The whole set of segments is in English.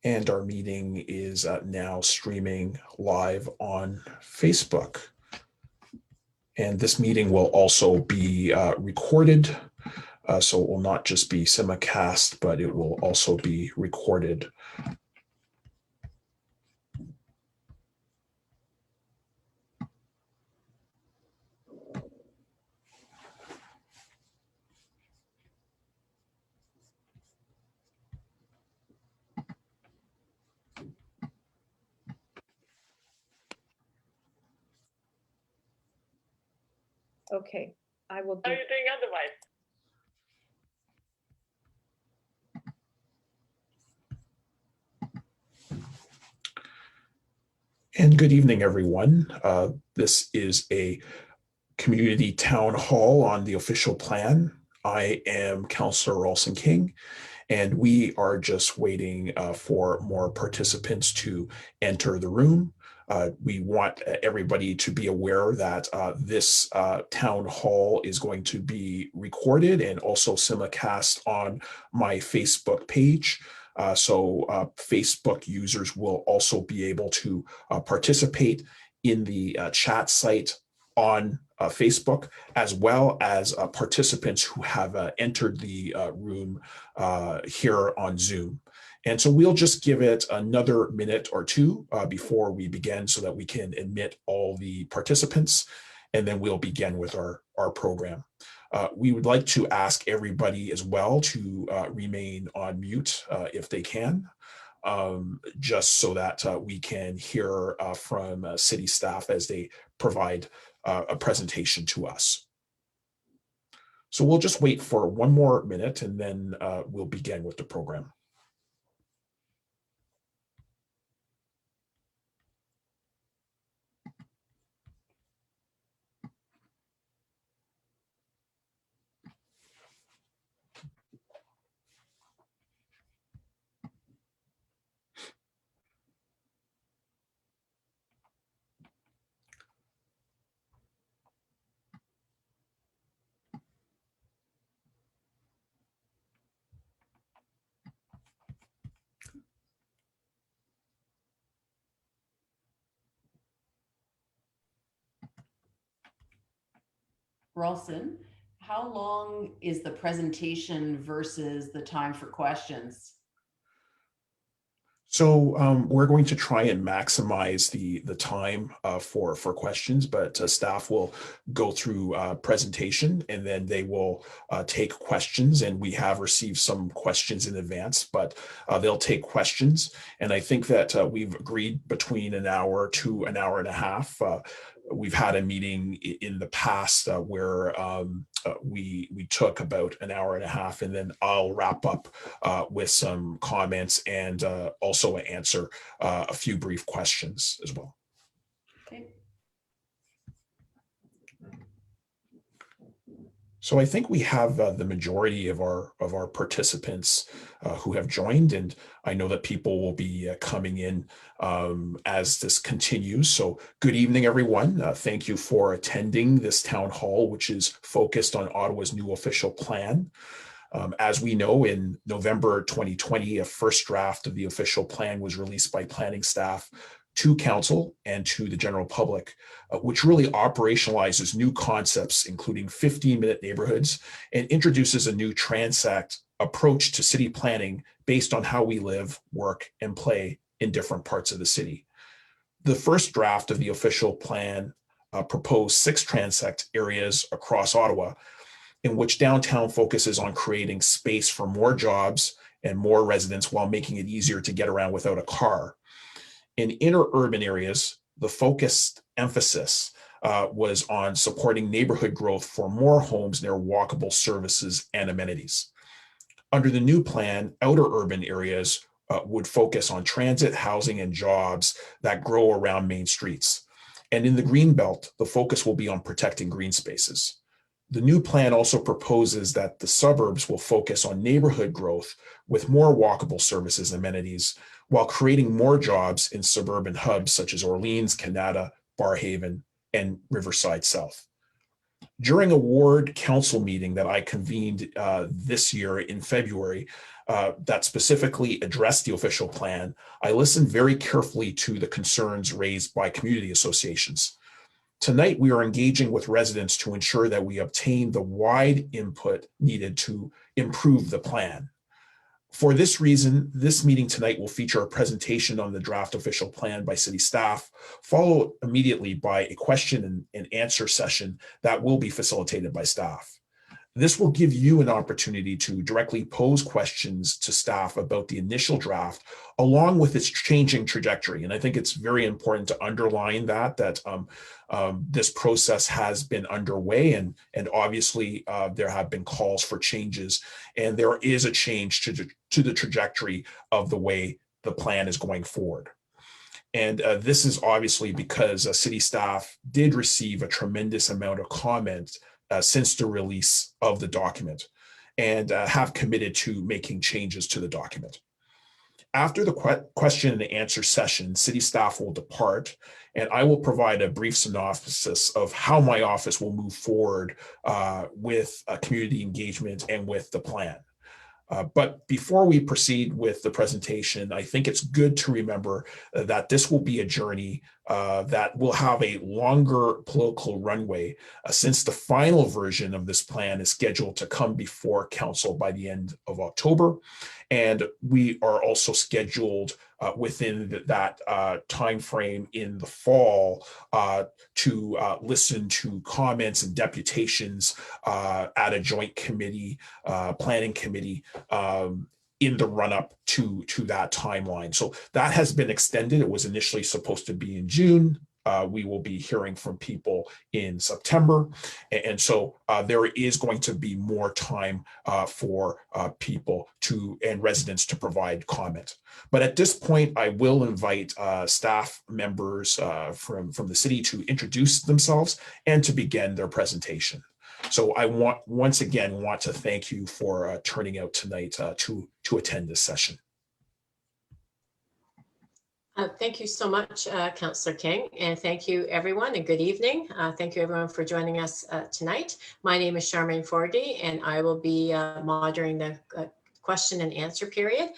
And our meeting is now streaming live on Facebook. And this meeting will also be recorded. So it will not just be simulcast, but it will also be recorded. Okay, I will How do. are you doing otherwise? And good evening, everyone. This is a community town hall on the official plan. I am Councillor Rawlson King, and we are just waiting for more participants to enter the room. We want everybody to be aware that this town hall is going to be recorded and also simulcast on my Facebook page. So Facebook users will also be able to participate in the chat site on Facebook, as well as participants who have entered the room here on Zoom. And so we'll just give it another minute or two before we begin so that we can admit all the participants, and then we'll begin with our program. We would like to ask everybody as well to remain on mute if they can, just so that we can hear from city staff as they provide a presentation to us. So we'll just wait for one more minute and then we'll begin with the program. Rawlson, how long is the presentation versus the time for questions? So we're going to try and maximize the time for questions, but staff will go through presentation and then they will take questions. And we have received some questions in advance, but they'll take questions. And I think that we've agreed between an hour to an hour and a half. We've had a meeting in the past where we took about an hour and a half, and then I'll wrap up with some comments and also answer a few brief questions as well. Okay. So I think we have the majority of our participants who have joined, and I know that people will be coming in as this continues. So good evening, everyone. Thank you for attending this town hall, which is focused on Ottawa's new official plan. As we know, in November 2020, a first draft of the official plan was released by planning staff to council and to the general public, which really operationalizes new concepts, including 15-minute neighborhoods, and introduces a new transect approach to city planning based on how we live, work, and play in different parts of the city. The first draft of the official plan proposed 6 transect areas across Ottawa, in which downtown focuses on creating space for more jobs and more residents while making it easier to get around without a car. In inner urban areas, the focused emphasis was on supporting neighborhood growth for more homes near walkable services and amenities. Under the new plan, outer urban areas would focus on transit, housing, and jobs that grow around main streets. And in the Greenbelt, the focus will be on protecting green spaces. The new plan also proposes that the suburbs will focus on neighborhood growth with more walkable services and amenities, while creating more jobs in suburban hubs such as Orleans, Canada, Barrhaven, and Riverside South. During a ward council meeting that I convened this year in February that specifically addressed the official plan, I listened very carefully to the concerns raised by community associations. Tonight, we are engaging with residents to ensure that we obtain the wide input needed to improve the plan. For this reason, this meeting tonight will feature a presentation on the draft official plan by city staff, followed immediately by a question and answer session that will be facilitated by staff. This will give you an opportunity to directly pose questions to staff about the initial draft, along with its changing trajectory. And I think it's very important to underline that this process has been underway, and obviously there have been calls for changes, and there is a change to the trajectory of the way the plan is going forward. And this is obviously because city staff did receive a tremendous amount of comments since the release of the document, and have committed to making changes to the document. After the question and answer session, city staff will depart, and I will provide a brief synopsis of how my office will move forward with community engagement and with the plan. But before we proceed with the presentation, I think it's good to remember that this will be a journey that will have a longer political runway since the final version of this plan is scheduled to come before council by the end of October. And we are also scheduled within that time frame in the fall to listen to comments and deputations at a joint committee, planning committee, in the run-up to that timeline. So that has been extended. It was initially supposed to be in June. We will be hearing from people in September. And so there is going to be more time for people and residents to provide comment. But at this point, I will invite staff members from the city to introduce themselves and to begin their presentation. So I once again want to thank you for turning out tonight to attend this session. Thank you so much, Councillor King, and thank you everyone, and good evening. Thank you everyone for joining us tonight. My name is Charmaine Forgy, and I will be moderating the question and answer period.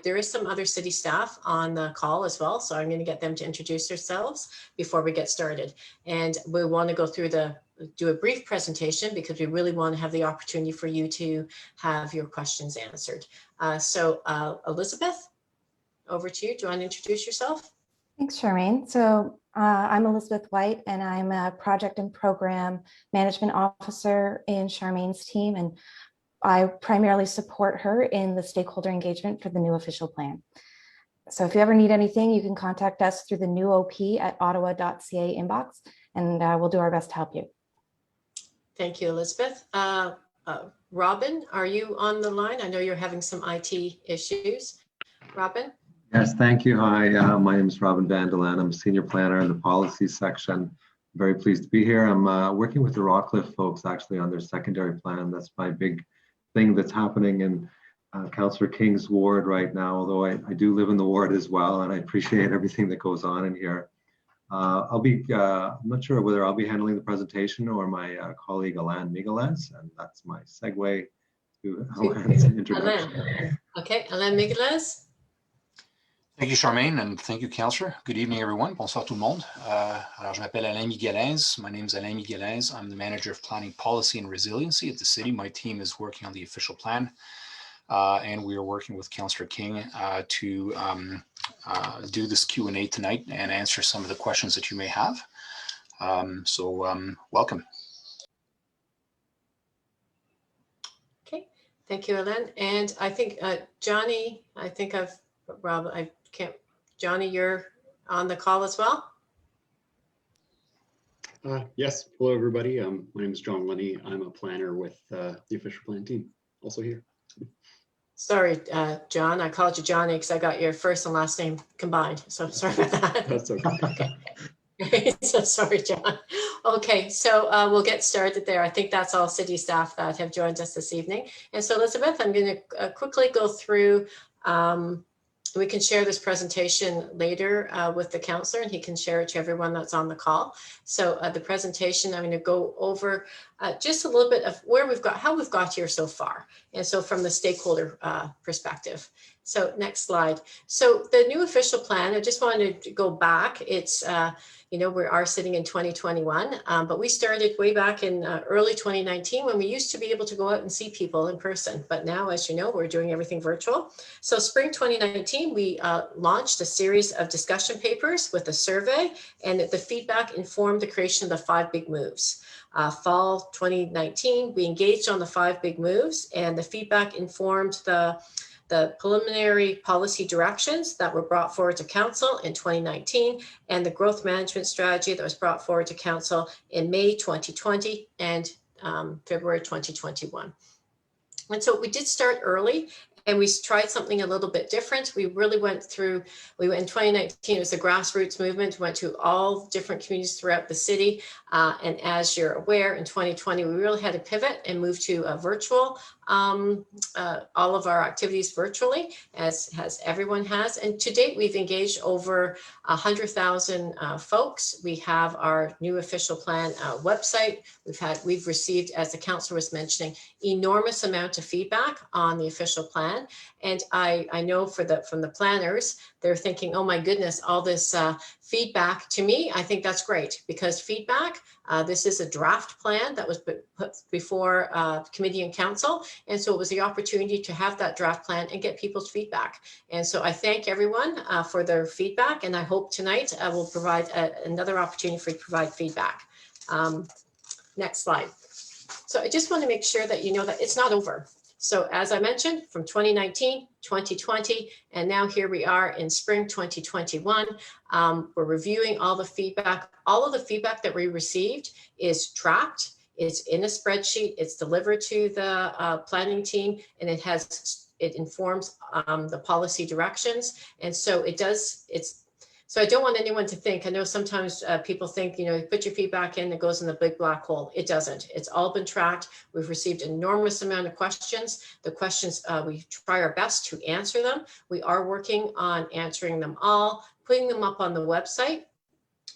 There is some other city staff on the call as well, so I'm going to get them to introduce themselves before we get started. And we want to go through do a brief presentation because we really want to have the opportunity for you to have your questions answered. Elizabeth, over to you. Do you want to introduce yourself? Thanks, Charmaine. So I'm Elizabeth White, and I'm a project and program management officer in Charmaine's team, and I primarily support her in the stakeholder engagement for the new official plan. So if you ever need anything, you can contact us through the new op@ottawa.ca inbox, and we'll do our best to help you. Thank you, Elizabeth. Robin, are you on the line? I know you're having some IT issues. Robin? Yes, thank you. Hi, my name is Robin Vandelan. I'm a senior planner in the policy section. Very pleased to be here. I'm working with the Rockcliffe folks actually on their secondary plan. That's my big thing that's happening in Councillor King's ward right now, although I do live in the ward as well, and I appreciate everything that goes on in here. I'm not sure whether I'll be handling the presentation or my colleague Alain Migueles, and that's my segue to Alain's introduction. Alain. Okay, Alain Migueles. Thank you, Charmaine, and thank you, Councillor. Good evening, everyone. Bonsoir tout le monde. Alors, je m'appelle Alain Migueles. My name is Alain Migueles. I'm the Manager of Planning Policy and Resiliency at the city. My team is working on the official plan, and we are working with Councillor King to do this Q&A tonight and answer some of the questions that you may have. Welcome. Okay, thank you, Alain. And I think Johnny, Johnny, you're on the call as well? Yes, hello everybody. My name is John Lenny. I'm a planner with the official plan team, also here. Sorry, John, I called you Johnny because I got your first and last name combined. So sorry about that. That's okay. Okay. So sorry, John. Okay, so we'll get started there. I think that's all city staff that have joined us this evening. And so Elizabeth, I'm going to quickly go through we can share this presentation later with the counselor, and he can share it to everyone that's on the call. So the presentation, I'm going to go over just a little bit of where we've got, how we've got here so far. And so from the stakeholder perspective. So next slide. So the new official plan, I just wanted to go back. It's, you know, we are sitting in 2021, but we started way back in early 2019 when we used to be able to go out and see people in person. But now, as you know, we're doing everything virtual. So spring 2019, we launched a series of discussion papers with a survey, and the feedback informed the creation of the 5 big moves. Fall 2019, we engaged on the 5 big moves, and the feedback informed the preliminary policy directions that were brought forward to council in 2019, and the growth management strategy that was brought forward to council in May 2020 and February 2021. And so we did start early, and we tried something a little bit different. We really went through, we went in 2019, it was a grassroots movement, went to all different communities throughout the city. And as you're aware, in 2020, we really had to pivot and move to a virtual, all of our activities virtually, as everyone has. And to date, we've engaged over 100,000 folks. We have our new official plan website. We've received, as the councillor was mentioning, enormous amount of feedback on the official plan. And I know from the planners, they're thinking, oh my goodness, all this feedback. To me, I think that's great, because feedback, this is a draft plan that was put before committee and council. And so it was the opportunity to have that draft plan and get people's feedback. And so I thank everyone for their feedback. And I hope tonight will provide another opportunity for you to provide feedback. Next slide. So I just want to make sure that you know that it's not over. So as I mentioned, from 2019, 2020, and now here we are in spring 2021, we're reviewing all the feedback. All of the feedback that we received is tracked. It's in a spreadsheet. It's delivered to the planning team, and it informs the policy directions. And so so I don't want anyone to think, I know sometimes people think, you know, you put your feedback in, it goes in the big black hole. It doesn't. It's all been tracked. We've received an enormous amount of questions. The questions, we try our best to answer them. We are working on answering them all, putting them up on the website.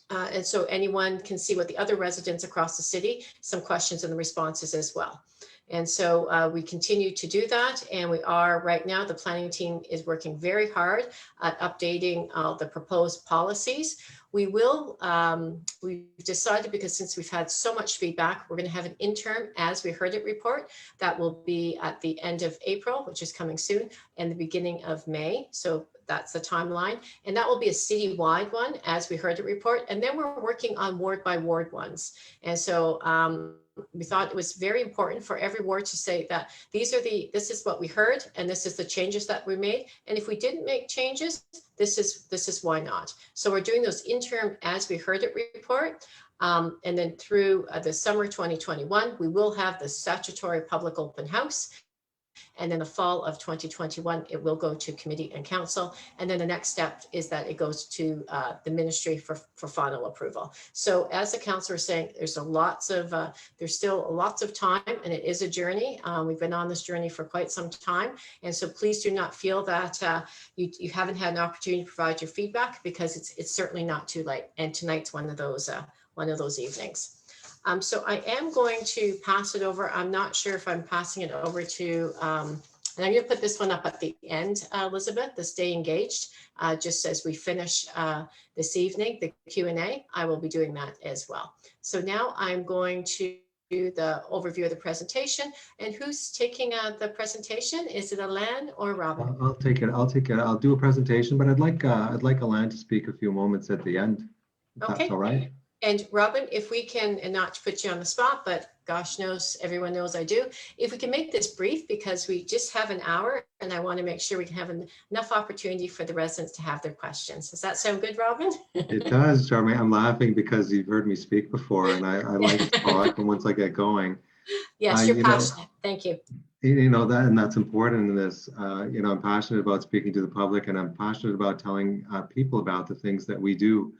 And so anyone can see what the other residents across the city, some questions and the responses as well. And so we continue to do that. And we are right now, the planning team is working very hard at updating the proposed policies. We will, we've decided, because since we've had so much feedback, we're going to have an interim as we heard it report that will be at the end of April, which is coming soon, and the beginning of May. So that's the timeline. And that will be a citywide one as we heard it report. And then we're working on ward by ward ones. And so we thought it was very important for every ward to say that this is what we heard, and this is the changes that we made. And if we didn't make changes, this is why not. So we're doing those interim as we heard it report. And then through the summer 2021, we will have the statutory public open house. And then the fall of 2021, it will go to committee and council. And then the next step is that it goes to the ministry for final approval. So as the councillor is saying, there's still lots of time, and it is a journey. We've been on this journey for quite some time. And so please do not feel that you haven't had an opportunity to provide your feedback, because it's certainly not too late. And tonight's one of those evenings. So I am going to pass it over. I'm not sure if I'm passing it over to, and I'm going to put this one up at the end, Elizabeth, the Stay Engaged, just as we finish this evening, the Q&A, I will be doing that as well. So now I'm going to do the overview of the presentation. And who's taking the presentation? Is it Alain or Robin? I'll take it. I'll do a presentation, but I'd like Alain to speak a few moments at the end. If Okay. That's all right. And Robin, if we can, and not to put you on the spot, but gosh knows, everyone knows I do, if we can make this brief, because we just have an hour and I want to make sure we can have enough opportunity for the residents to have their questions. Does that sound good, Robin? It does, Charmaine. I'm laughing because you've heard me speak before, and I like to talk, and once I get going. Yes, you're passionate. Thank you. You know that, and that's important in this. You know, I'm passionate about speaking to the public, and I'm passionate about telling people about the things that we do.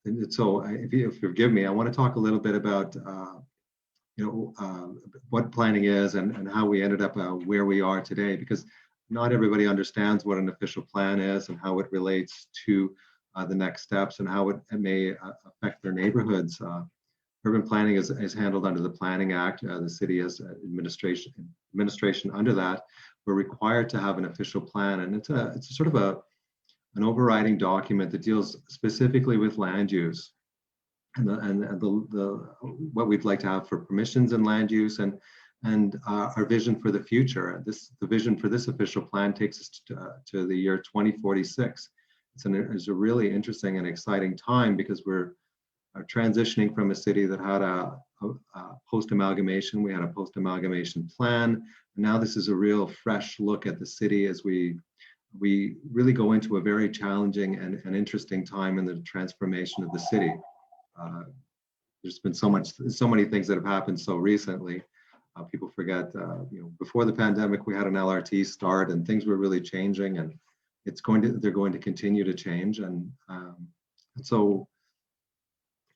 And so if you forgive me, I want to talk a little bit about, what planning is and how we ended up where we are today, because not everybody understands what an official plan is and how it relates to the next steps and how it may affect their neighborhoods. Urban planning is handled under the Planning Act. The city has administration under that. We're required to have an official plan, and it's a sort of an overriding document that deals specifically with land use and what we'd like to have for permissions and land use and our vision for the future. The vision for this official plan takes us to the year 2046. It's a really interesting and exciting time because we're transitioning from a city that had a post-amalgamation. We had a post-amalgamation plan. And now this is a real fresh look at the city as we really go into a very challenging and interesting time in the transformation of the city. There's been so many things that have happened so recently. People forget, before the pandemic, we had an LRT start and things were really changing, and they're going to continue to change. And so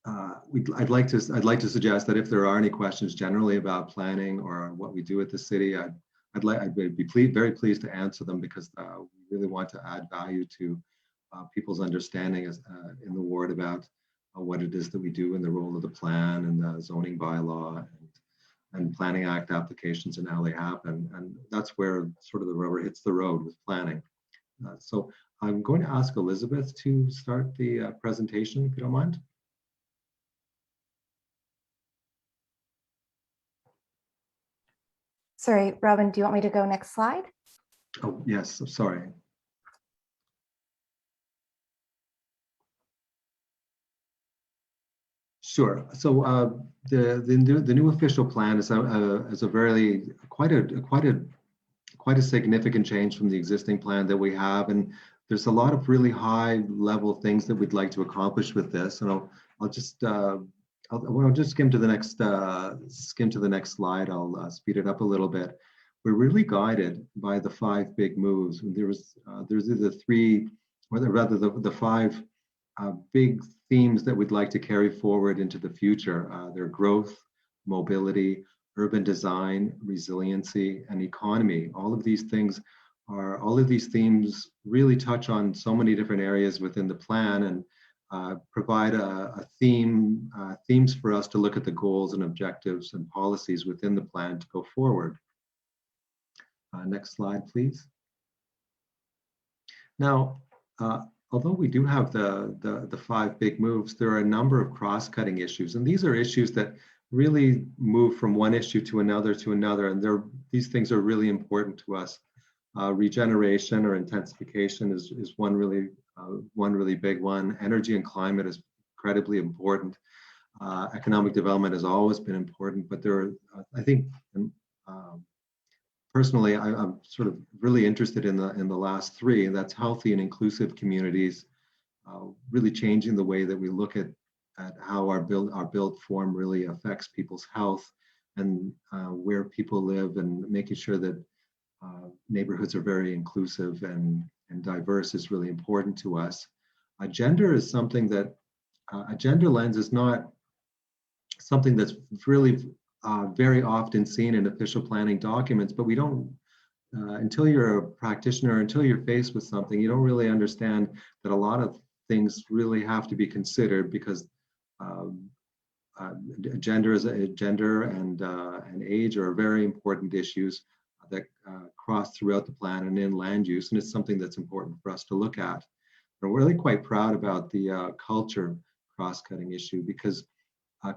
I'd like to suggest that if there are any questions generally about planning or what we do at the city, I'd be very pleased to answer them, because we really want to add value to people's understanding in the ward about what it is that we do and the role of the plan and the zoning bylaw and Planning Act applications and how they happen. And that's where sort of the rubber hits the road with planning. So I'm going to ask Elizabeth to start the presentation, if you don't mind. Sorry, Robin, do you want me to go next slide? Oh, yes, sorry. Sure. So the new official plan is a very quite a significant change from the existing plan that we have, and there's a lot of really high level things that we'd like to accomplish with this. And I'll just skim to the next slide. I'll speed it up a little bit. We're really guided by the 5 big moves. There's either three, or rather the 5 big themes that we'd like to carry forward into the future. They're growth, mobility, urban design, resiliency, and economy. All of these themes really touch on so many different areas within the plan and provide themes for us to look at the goals and objectives and policies within the plan to go forward. Next slide, please. Now, although we do have the 5 big moves, there are a number of cross-cutting issues, and these are issues that really move from one issue to another, and these things are really important to us. Regeneration or intensification is one really big one. Energy and climate is incredibly important. Economic development has always been important, but I think personally, I'm sort of really interested in the last 3, and that's healthy and inclusive communities, really changing the way that we look at how our built form really affects people's health and where people live, and making sure that neighborhoods are very inclusive and diverse is really important to us. Gender is something that a gender lens is not something that's really very often seen in official planning documents, but we don't, until you're a practitioner, until you're faced with something, you don't really understand that a lot of things really have to be considered, because gender and age are very important issues that cross throughout the plan and in land use, and it's something that's important for us to look at. And we're really quite proud about the culture cross-cutting issue, because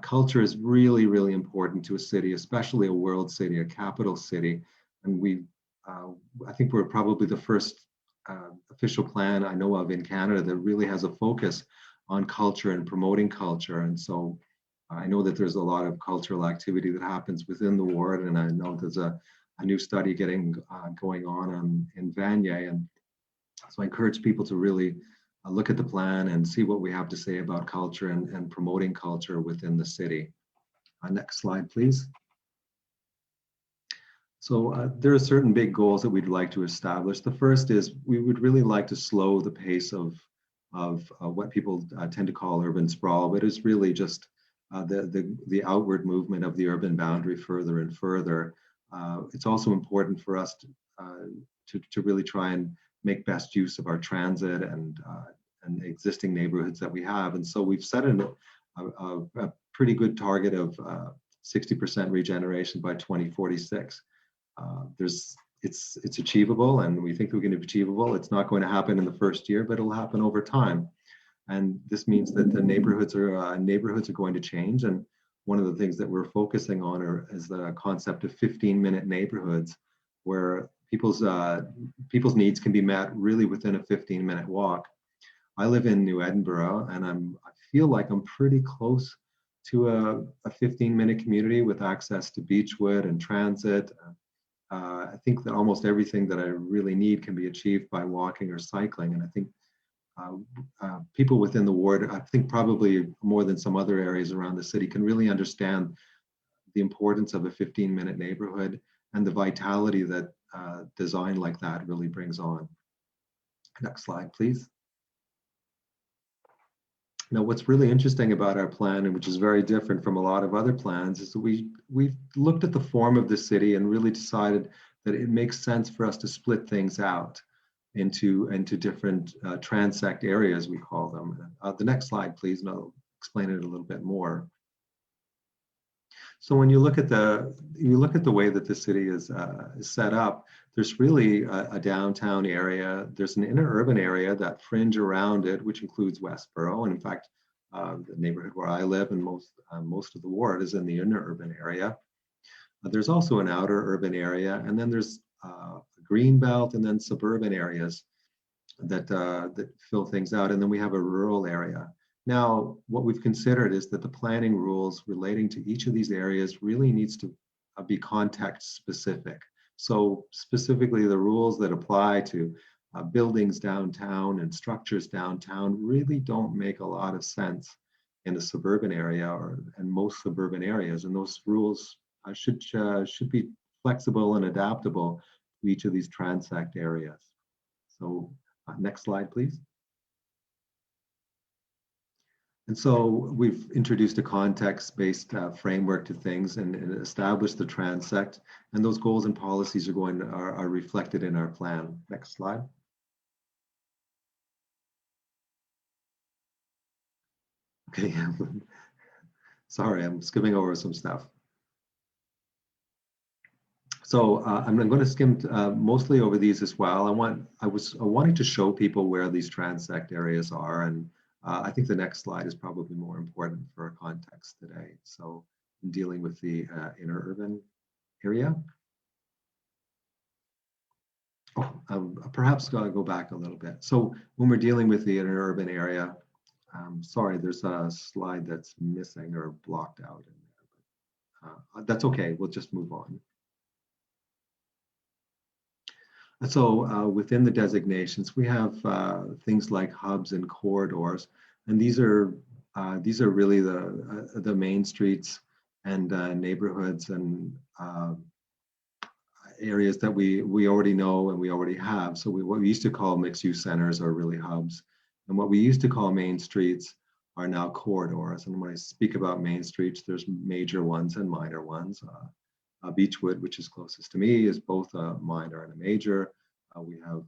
culture is really, really important to a city, especially a world city, a capital city. And I think we're probably the first official plan I know of in Canada that really has a focus on culture and promoting culture. And so I know that there's a lot of cultural activity that happens within the ward, and I know there's a new study going on in Vanier. And so I encourage people to really look at the plan and see what we have to say about culture and promoting culture within the city. Next slide, please. So there are certain big goals that we'd like to establish. The first is we would really like to slow the pace of what people tend to call urban sprawl, but it's really just the outward movement of the urban boundary further and further. It's also important for us to really try and make best use of our transit and the existing neighborhoods that we have. And so we've set a pretty good target of 60% regeneration by 2046. It's achievable, and we think we can be achievable. It's not going to happen in the first year, but it'll happen over time. And this means that the neighborhoods are going to change. And one of the things that we're focusing on is the concept of 15-minute neighborhoods, where people's needs can be met really within a 15-minute walk. I live in New Edinburgh, and I feel like I'm pretty close to a 15-minute community with access to Beechwood and transit. I think that almost everything that I really need can be achieved by walking or cycling. And I think people within the ward, I think probably more than some other areas around the city, can really understand the importance of a 15-minute neighborhood and the vitality that design like that really brings on. Next slide, please. Now, what's really interesting about our plan, and which is very different from a lot of other plans, is that we've looked at the form of the city and really decided that it makes sense for us to split things out into different transect areas, we call them. The next slide, please, and I'll explain it a little bit more. So when you look at the way that the city is set up, there's really a downtown area. There's an inner urban area that fringe around it, which includes Westboro. And in fact, the neighborhood where I live and most of the ward is in the inner urban area. There's also an outer urban area, and then there's a green belt, and then suburban areas that fill things out. And then we have a rural area. Now, what we've considered is that the planning rules relating to each of these areas really needs to be context specific. So specifically, the rules that apply to buildings downtown and structures downtown really don't make a lot of sense in a suburban area and most suburban areas. And those rules should be flexible and adaptable to each of these transect areas. So next slide, please. And so we've introduced a context-based framework to things and established the transect, and those goals and policies are reflected in our plan. Next slide. Okay, sorry, I'm skimming over some stuff. So I'm going to skim mostly over these as well. I was wanting to show people where these transect areas are, and I think the next slide is probably more important for our context today. So in dealing with the inner urban area. Perhaps go back a little bit. So when we're dealing with the inner urban area, sorry, there's a slide that's missing or blocked out in there, but that's okay, we'll just move on. So within the designations, we have things like hubs and corridors, and these are really the main streets and neighborhoods and areas that we already know and we already have. So what we used to call mixed-use centers are really hubs, and what we used to call main streets are now corridors. And when I speak about main streets, there's major ones and minor ones. Beechwood, which is closest to me, is both a minor and a major. We have,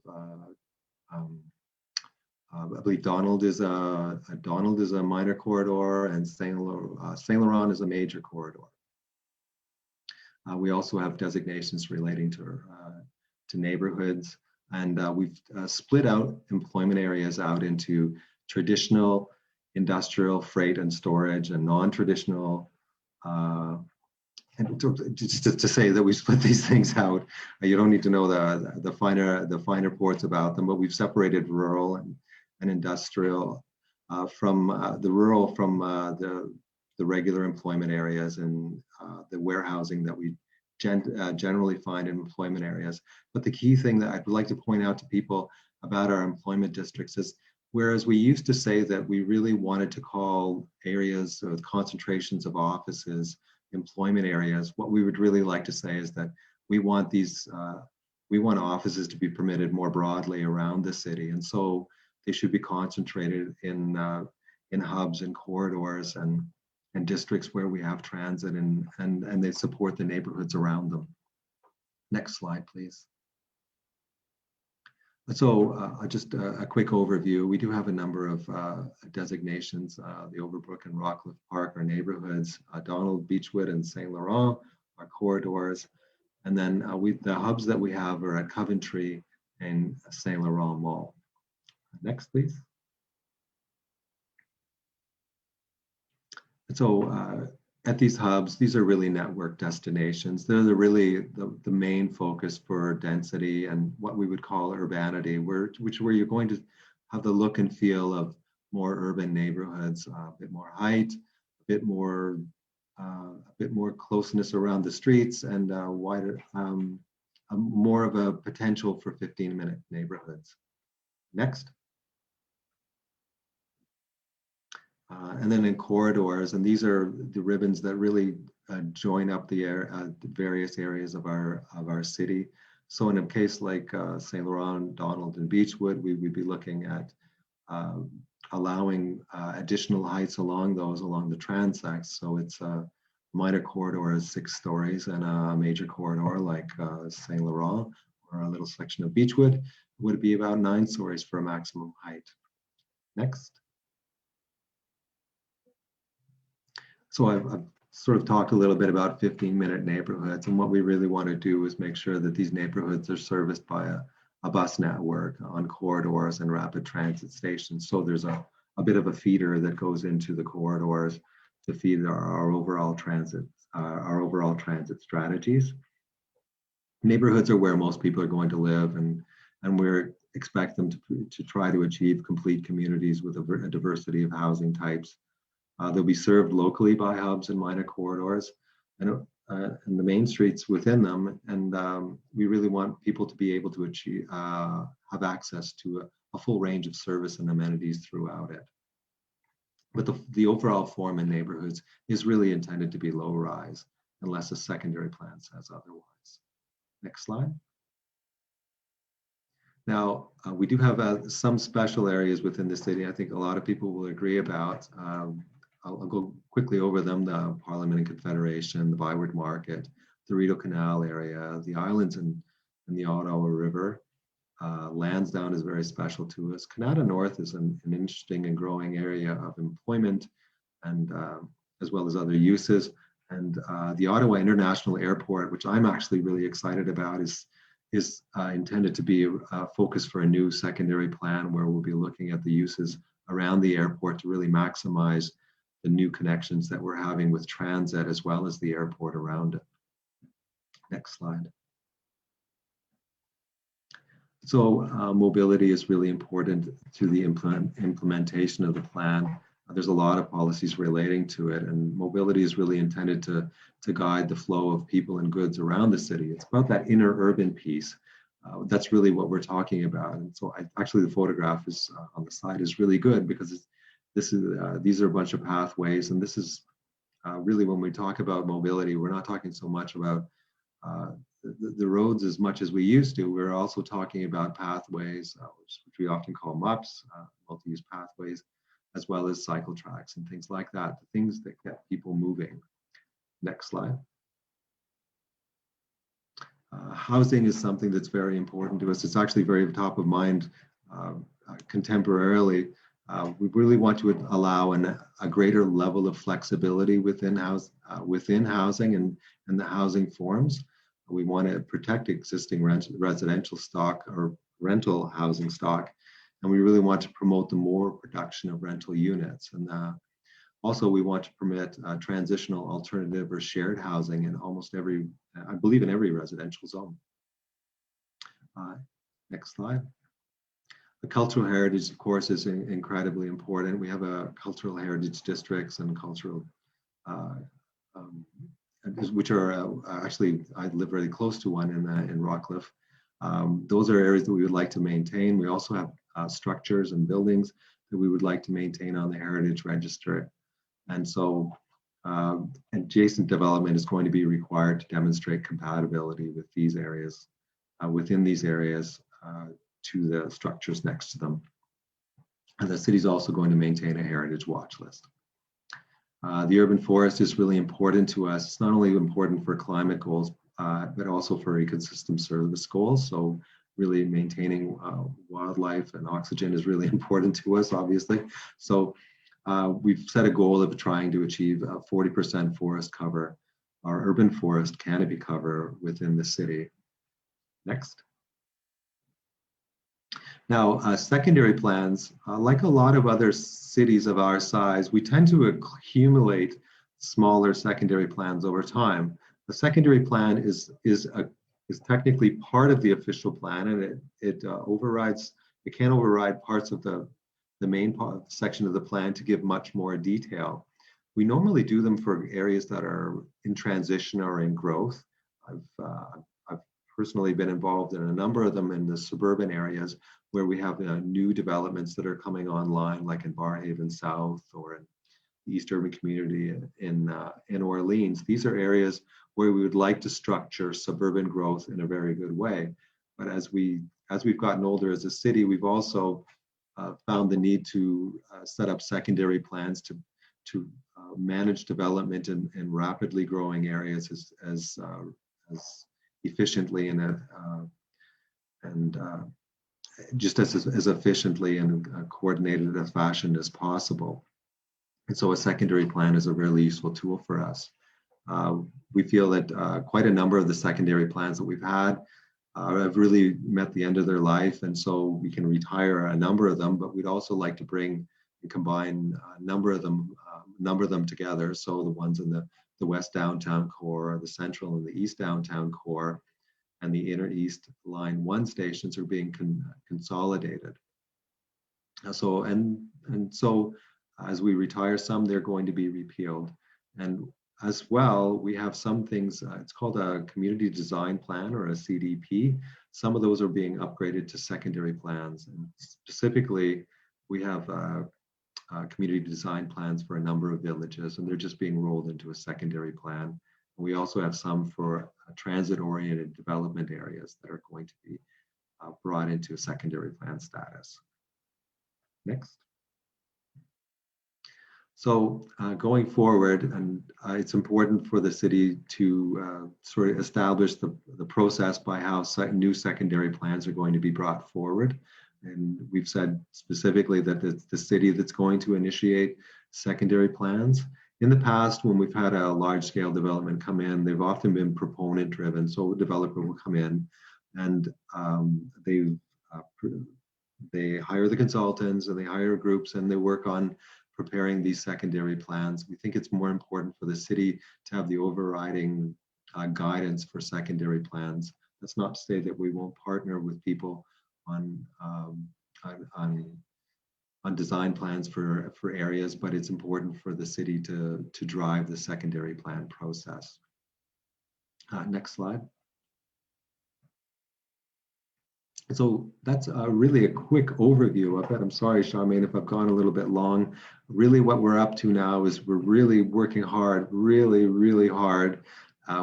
I believe Donald is a minor corridor, and Saint Laurent is a major corridor. We also have designations relating to neighborhoods, and we've split out employment areas out into traditional, industrial, freight and storage, and non-traditional. And just to say that we split these things out, you don't need to know the finer parts about them, but we've separated rural and industrial from the rural from the regular employment areas and the warehousing that we generally find in employment areas. But the key thing that I'd like to point out to people about our employment districts is, whereas we used to say that we really wanted to call areas with concentrations of offices employment areas, what we would really like to say is that we want offices to be permitted more broadly around the city, and so they should be concentrated in hubs and corridors and districts where we have transit and they support the neighborhoods around them. Next slide, please. So just a quick overview. We do have a number of designations. The Overbrook and Rockcliffe Park are neighborhoods. Donald, Beechwood, and St. Laurent are corridors. And then the hubs that we have are at Coventry and St. Laurent Mall. Next, please. So at these hubs, these are really network destinations. They're really the main focus for density and what we would call urbanity, where you're going to have the look and feel of more urban neighborhoods, a bit more height, a bit more closeness around the streets, and wider, more of a potential for 15-minute neighborhoods. Next. And then in corridors, and these are the ribbons that really join up the various areas of our city. So in a case like St. Laurent, Donald, and Beechwood, we would be looking at allowing additional heights along the transects. So it's a minor corridor is 6 stories, and a major corridor like St. Laurent or a little section of Beechwood would be about 9 stories for a maximum height. Next. So I've sort of talked a little bit about 15-minute neighborhoods, and what we really want to do is make sure that these neighborhoods are serviced by a bus network on corridors and rapid transit stations. So there's a bit of a feeder that goes into the corridors to feed our overall transit strategies. Neighborhoods are where most people are going to live, and we expect them to try to achieve complete communities with a diversity of housing types. They'll be served locally by hubs and minor corridors and the main streets within them. And we really want people to be able to achieve, have access to a full range of service and amenities throughout it. But the overall form in neighborhoods is really intended to be low rise unless a secondary plan says otherwise. Next slide. Now, we do have some special areas within the city. I think a lot of people will agree about. I'll go quickly over them: the Parliament and Confederation, the Byward Market, the Rideau Canal area, the islands and the Ottawa River. Lansdowne is very special to us. Canada North is an interesting and growing area of employment, and as well as other uses. And the Ottawa International Airport, which I'm actually really excited about, is intended to be a focus for a new secondary plan where we'll be looking at the uses around the airport to really maximize the new connections that we're having with transit as well as the airport around it. Next slide. So mobility is really important to the implementation of the plan. There's a lot of policies relating to it, and mobility is really intended to guide the flow of people and goods around the city. It's about that inner urban piece. That's really what we're talking about. And so actually the photograph is on the side is really good because these are a bunch of pathways, and this is really when we talk about mobility, we're not talking so much about the roads as much as we used to. We're also talking about pathways, which we often call MUPs, multi-use pathways, as well as cycle tracks and things like that, the things that get people moving. Next slide. Housing is something that's very important to us. It's actually very top of mind contemporarily. We really want to allow a greater level of flexibility within housing and the housing forms. We want to protect existing residential stock or rental housing stock, and we really want to promote the more production of rental units. And also we want to permit transitional, alternative, or shared housing in almost every, I believe in every residential zone. Next slide. The cultural heritage, of course, is incredibly important. We have a cultural heritage districts and cultural, which are actually, I live very close to one in Rockcliffe. Those are areas that we would like to maintain. We also have structures and buildings that we would like to maintain on the Heritage Register. And so adjacent development is going to be required to demonstrate compatibility with these areas, within these areas, to the structures next to them. And the city's also going to maintain a heritage watch list. The urban forest is really important to us. It's not only important for climate goals, but also for ecosystem service goals. So really maintaining wildlife and oxygen is really important to us, obviously. So we've set a goal of trying to achieve 40% forest cover, our urban forest canopy cover within the city. Next. Now, secondary plans, like a lot of other cities of our size, we tend to accumulate smaller secondary plans over time. A secondary plan is technically part of the official plan, and it overrides. It can override parts of the main section of the plan to give much more detail. We normally do them for areas that are in transition or in growth. I've personally been involved in a number of them in the suburban areas where we have new developments that are coming online, like in Barrhaven South or in the East Urban Community in Orleans. These are areas where we would like to structure suburban growth in a very good way. But as we've gotten older as a city, we've also found the need to set up secondary plans to manage development in rapidly growing areas as efficiently and just as efficiently and coordinated a fashion as possible. And so a secondary plan is a really useful tool for us. We feel that quite a number of the secondary plans that we've had have really met the end of their life, and so we can retire a number of them, but we'd also like to bring and combine a number of them together. So the ones in the West Downtown Core, the Central and the East Downtown Core, and the Inner East Line 1 stations are being consolidated. So as we retire some, they're going to be repealed. And as well, we have some things, it's called a community design plan or a CDP. Some of those are being upgraded to secondary plans. And specifically, we have community design plans for a number of villages, and they're just being rolled into a secondary plan. We also have some for transit-oriented development areas that are going to be brought into a secondary plan status. Next. So going forward, and it's important for the city to sort of establish the process by how new secondary plans are going to be brought forward. And we've said specifically that it's the city that's going to initiate secondary plans. In the past, when we've had a large-scale development come in, they've often been proponent-driven. So a developer will come in and they hire the consultants and they hire groups and they work on preparing these secondary plans. We think it's more important for the city to have the overriding guidance for secondary plans. That's not to say that we won't partner with people on design plans for areas, but it's important for the city to drive the secondary plan process. Next slide. So that's really a quick overview of it. I'm sorry, Charmaine, if I've gone a little bit long. Really what we're up to now is we're really working hard, really hard.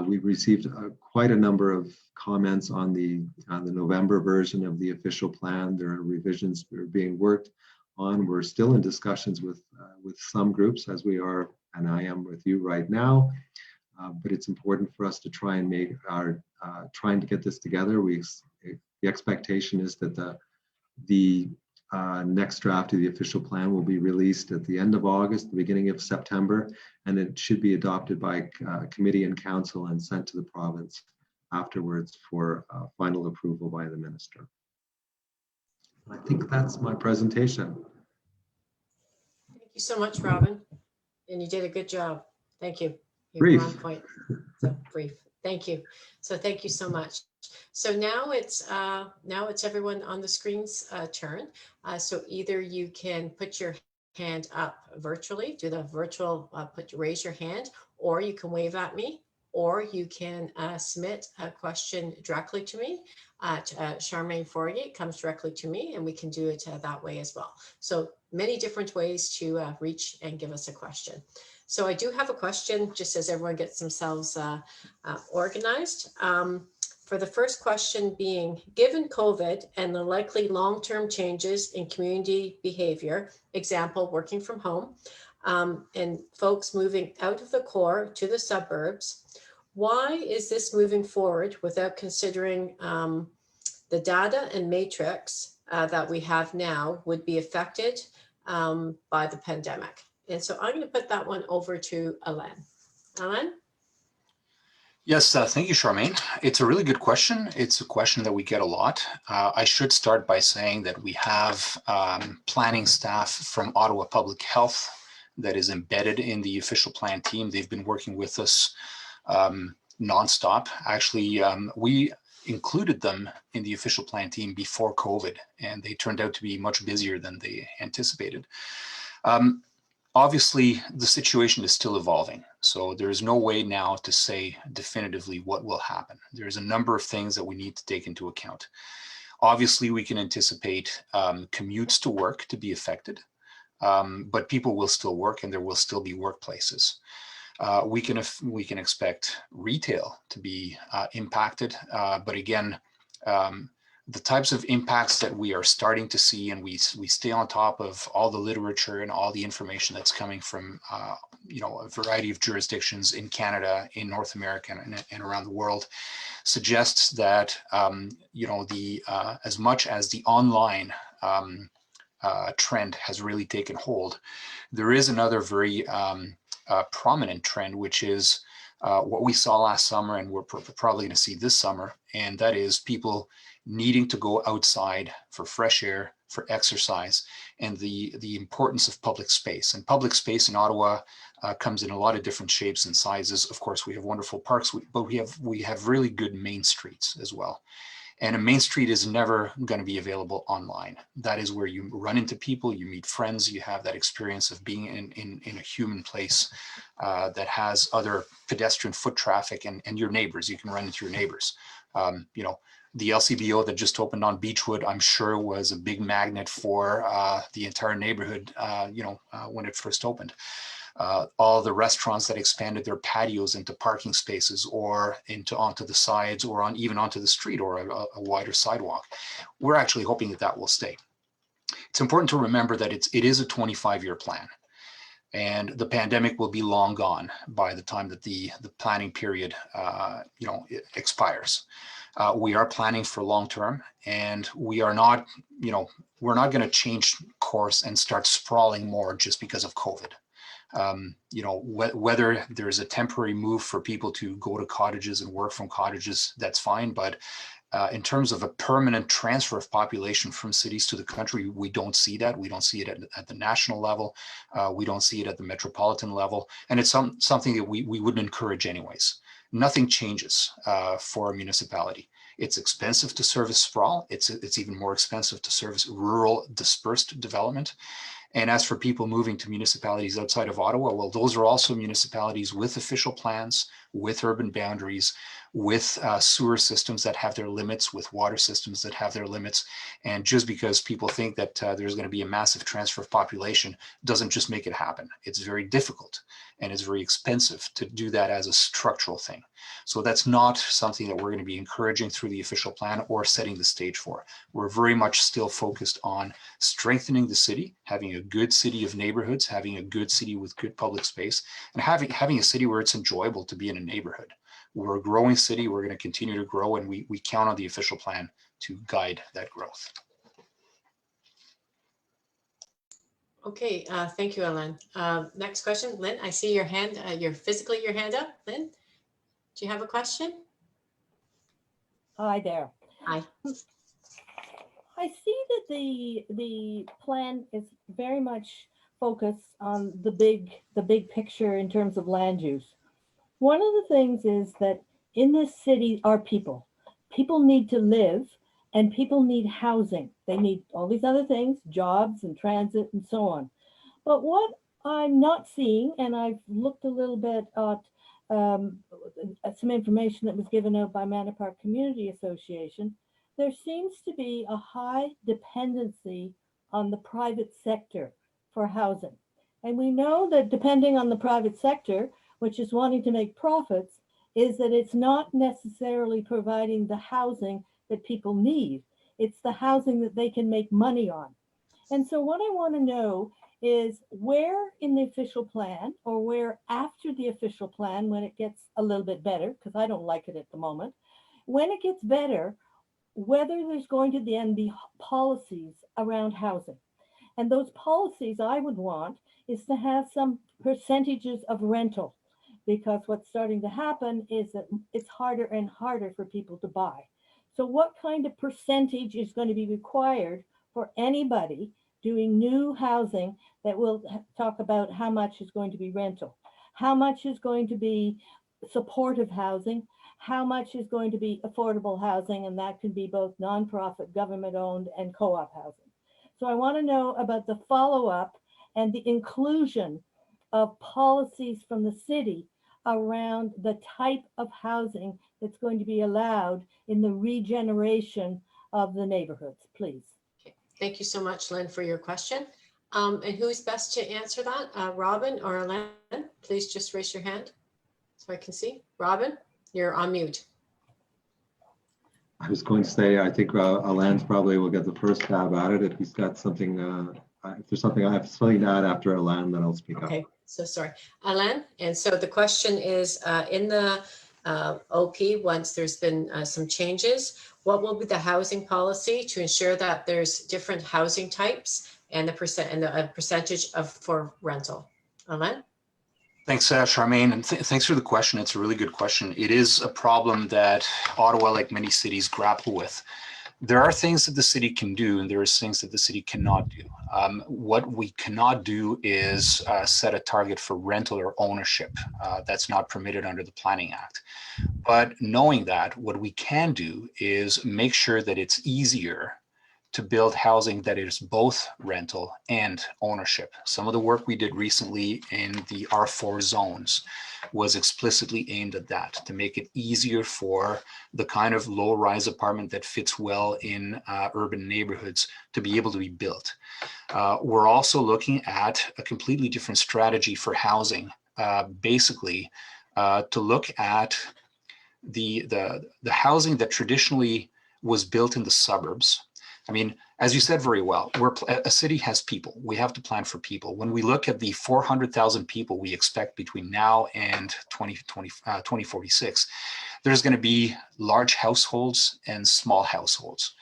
We've received quite a number of comments on the November version of the official plan. There are revisions that are being worked on. We're still in discussions with some groups, as we are, and I am with you right now. But it's important for us to try and make trying to get this together. The expectation is that the next draft of the official plan will be released at the end of August, the beginning of September, and it should be adopted by committee and council and sent to the province afterwards for final approval by the minister. I think that's my presentation. Thank you so much, Robin. And you did a good job. Thank you. You Brief. were on point. So brief. Thank you. So thank you so much. So now it's everyone on the screen's turn. So either you can put your hand up virtually, do the virtual raise your hand, or you can wave at me, or you can submit a question directly to me at Charmaine Forgy. It comes directly to me, and we can do it that way as well. So many different ways to reach and give us a question. So I do have a question, just as everyone gets themselves organized. For the first question being, given COVID and the likely long-term changes in community behavior, example, working from home, and folks moving out of the core to the suburbs, why is this moving forward without considering the data and matrix that we have now would be affected by the pandemic. And so I'm going to put that one over to Alain. Alain? Yes, thank you, Charmaine. It's a really good question. It's a question that we get a lot. I should start by saying that we have planning staff from Ottawa Public Health that is embedded in the official plan team. They've been working with us nonstop. Actually, we included them in the official plan team before COVID, and they turned out to be much busier than they anticipated. Obviously, the situation is still evolving, so there is no way now to say definitively what will happen. There's a number of things that we need to take into account. Obviously, we can anticipate commutes to work to be affected, but people will still work and there will still be workplaces. We can expect retail to be impacted, but again, the types of impacts that we are starting to see, and we stay on top of all the literature and all the information that's coming from a variety of jurisdictions in Canada, in North America, and around the world, suggests that as much as the online trend has really taken hold, there is another very prominent trend, which is what we saw last summer and we're probably going to see this summer, and that is people needing to go outside for fresh air, for exercise, and the importance of public space. And public space in Ottawa comes in a lot of different shapes and sizes. Of course, we have wonderful parks, but we have really good main streets as well. And a main street is never going to be available online. That is where you run into people, you meet friends, you have that experience of being in a human place that has other pedestrian foot traffic and your neighbors. You can run into your neighbors. The LCBO that just opened on Beechwood, I'm sure was a big magnet for the entire neighborhood, when it first opened. All the restaurants that expanded their patios into parking spaces or onto the sides or even onto the street or a wider sidewalk. We're actually hoping that will stay. It's important to remember that it is a 25-year plan, and the pandemic will be long gone by the time that the planning period expires. We are planning for long term, and we're not going to change course and start sprawling more just because of COVID. Whether there's a temporary move for people to go to cottages and work from cottages, that's fine. But in terms of a permanent transfer of population from cities to the country, we don't see that. We don't see it at the national level. We don't see it at the metropolitan level. And it's something that we wouldn't encourage anyways. Nothing changes for a municipality. It's expensive to service sprawl. It's even more expensive to service rural dispersed development. And as for people moving to municipalities outside of Ottawa, well, those are also municipalities with official plans, with urban boundaries, with sewer systems that have their limits, with water systems that have their limits. And just because people think that there's going to be a massive transfer of population doesn't just make it happen. It's very difficult and it's very expensive to do that as a structural thing. So that's not something that we're going to be encouraging through the official plan or setting the stage for. We're very much still focused on strengthening the city, having a good city of neighborhoods, having a good city with good public space, and having a city where it's enjoyable to be in a neighborhood. We're a growing city. We're going to continue to grow, and we count on the official plan to guide that growth. Okay, thank you, Alain. Next question, Lynn, I see your hand, your hand up. Lynn, do you have a question? Hi there. Hi. I see that the plan is very much focused on the big picture in terms of land use. One of the things is that in this city are people. People need to live and people need housing. They need all these other things, jobs and transit and so on. But what I'm not seeing, and I've looked a little bit at some information that was given out by Manor Park Community Association, there seems to be a high dependency on the private sector for housing. And we know that depending on the private sector, which is wanting to make profits, is that it's not necessarily providing the housing that people need. It's the housing that they can make money on. And so what I want to know is where in the official plan or where after the official plan, when it gets a little bit better, because I don't like it at the moment, when it gets better, whether there's going to then be policies around housing. And those policies I would want is to have some percentages of rental, because what's starting to happen is that it's harder and harder for people to buy. So what kind of percentage is going to be required for anybody doing new housing that will talk about how much is going to be rental, how much is going to be supportive housing, how much is going to be affordable housing, and that could be both nonprofit, government-owned, and co-op housing. So I want to know about the follow-up and the inclusion of policies from the city around the type of housing that's going to be allowed in the regeneration of the neighborhoods, please. Okay. Thank you so much, Lynn, for your question. And who's best to answer that? Robin or Alain? Please just raise your hand so I can see. Robin, you're on mute. I was going to say, I think Alain's probably will get the first stab at it if he's got something. If there's something I have something to add after Alain, then I'll speak up. Okay, so sorry, Alain. And so the question is, in the OP, once there's been some changes, what will be the housing policy to ensure that there's different housing types and the percentage of for rental? Alain? Thanks, Charmaine, and thanks for the question. It's a really good question. It is a problem that Ottawa, like many cities, grapple with. There are things that the city can do, and there are things that the city cannot do. What we cannot do is set a target for rental or ownership. That's not permitted under the Planning Act. But knowing that, what we can do is make sure that it's easier to build housing that is both rental and ownership. Some of the work we did recently in the R4 zones was explicitly aimed at that, to make it easier for the kind of low-rise apartment that fits well in urban neighborhoods to be able to be built. We're also looking at a completely different strategy for housing, basically to look at the housing that traditionally was built in the suburbs. I mean, as you said very well, a city has people. We have to plan for people. When we look at the 400,000 people we expect between now and 2046, there's going to be large households and small households.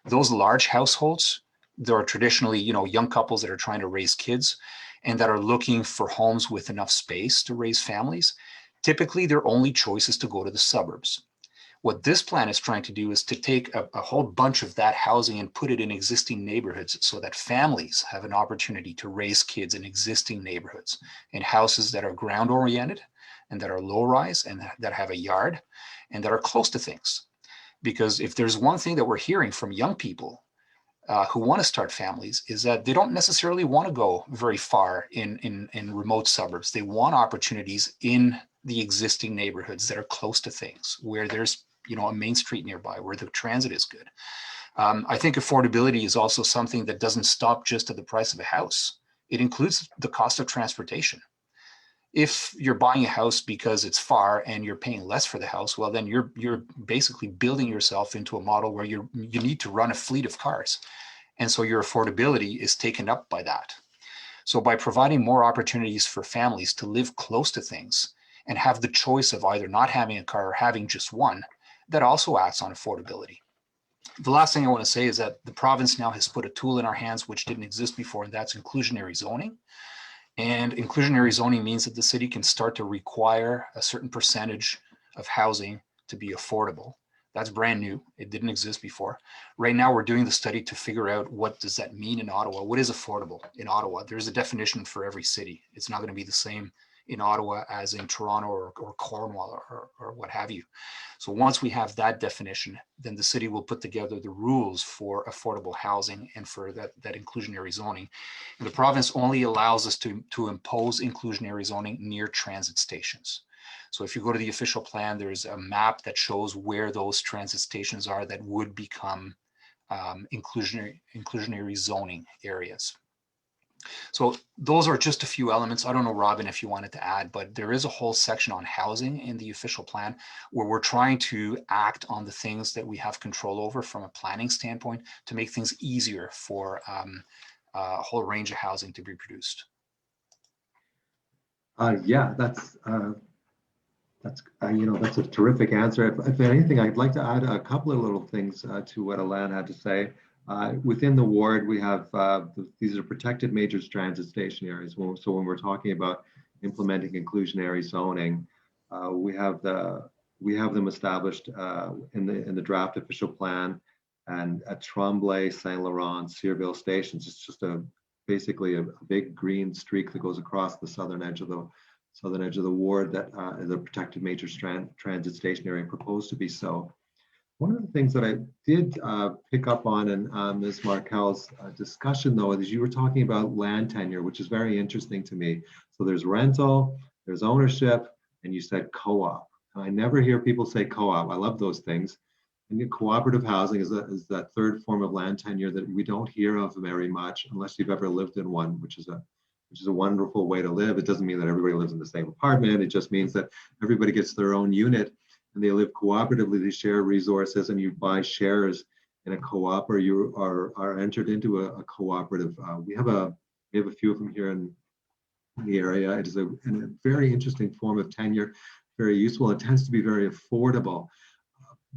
Those large households, there are traditionally, young couples that are trying to raise kids and that are looking for homes with enough space to raise families. Typically, their only choice is to go to the suburbs. What this plan is trying to do is to take a whole bunch of that housing and put it in existing neighborhoods so that families have an opportunity to raise kids in existing neighborhoods, in houses that are ground oriented and that are low rise and that have a yard and that are close to things. Because if there's one thing that we're hearing from young people who want to start families, is that they don't necessarily want to go very far in remote suburbs. They want opportunities in the existing neighborhoods that are close to things, where there's a main street nearby, where the transit is good. I think affordability is also something that doesn't stop just at the price of a house. It includes the cost of transportation. If you're buying a house because it's far and you're paying less for the house, well, then you're basically building yourself into a model where you need to run a fleet of cars. And so your affordability is taken up by that. So by providing more opportunities for families to live close to things and have the choice of either not having a car or having just one, that also acts on affordability. The last thing I want to say is that the province now has put a tool in our hands which didn't exist before, and that's inclusionary zoning. And inclusionary zoning means that the city can start to require a certain percentage of housing to be affordable. That's brand new. It didn't exist before. Right now, we're doing the study to figure out what does that mean in Ottawa. What is affordable in Ottawa? There's a definition for every city. It's not going to be the same in Ottawa as in Toronto or Cornwall or what have you. So once we have that definition, then the city will put together the rules for affordable housing and for that inclusionary zoning. And the province only allows us to impose inclusionary zoning near transit stations. So if you go to the official plan, there's a map that shows where those transit stations are that would become inclusionary zoning areas. So those are just a few elements. I don't know, Robin, if you wanted to add, but there is a whole section on housing in the official plan where we're trying to act on the things that we have control over from a planning standpoint to make things easier for a whole range of housing to be produced. Yeah, that's That's, that's a terrific answer. If anything, I'd like to add a couple of little things to what Alan had to say. Within the ward, we have, these are protected major transit station areas. So when we're talking about implementing inclusionary zoning, we have them established in the draft official plan, and at Tremblay, Saint Laurent, Searville stations. It's just basically a big green streak that goes across the southern edge of the ward that is a protected major transit station area, proposed to be so. One of the things that I did pick up on in Ms. Markel's discussion, though, is you were talking about land tenure, which is very interesting to me. So there's rental, there's ownership, and you said co-op. I never hear people say co-op. I love those things. And cooperative housing is that third form of land tenure that we don't hear of very much unless you've ever lived in one, which is a wonderful way to live. It doesn't mean that everybody lives in the same apartment. It just means that everybody gets their own unit and they live cooperatively. They share resources, and you buy shares in a co-op, or you are entered into a cooperative. We have a few of them here in the area. It is a very interesting form of tenure, very useful. It tends to be very affordable.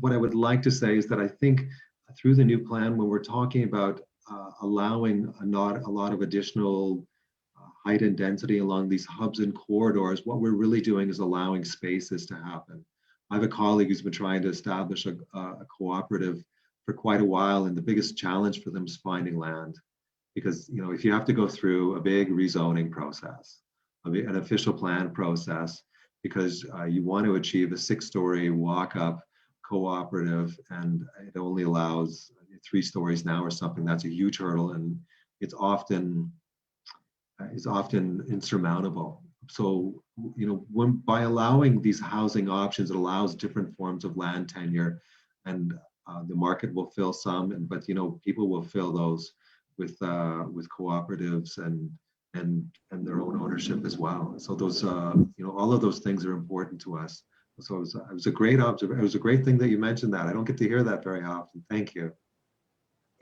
What I would like to say is that I think through the new plan, when we're talking about allowing a lot of additional height and density along these hubs and corridors, what we're really doing is allowing spaces to happen. I have a colleague who's been trying to establish a cooperative for quite a while, and the biggest challenge for them is finding land. Because if you have to go through a big rezoning process, an official plan process, because you want to achieve a 6-story walk-up cooperative, and it only allows 3 stories now or something, that's a huge hurdle, and it's often insurmountable. So by allowing these housing options, it allows different forms of land tenure, and the market will fill some, but people will fill those with cooperatives and their own ownership as well. So those all of those things are important to us. So it was a great observation. It was a great thing that you mentioned that. I don't get to hear that very often. Thank you.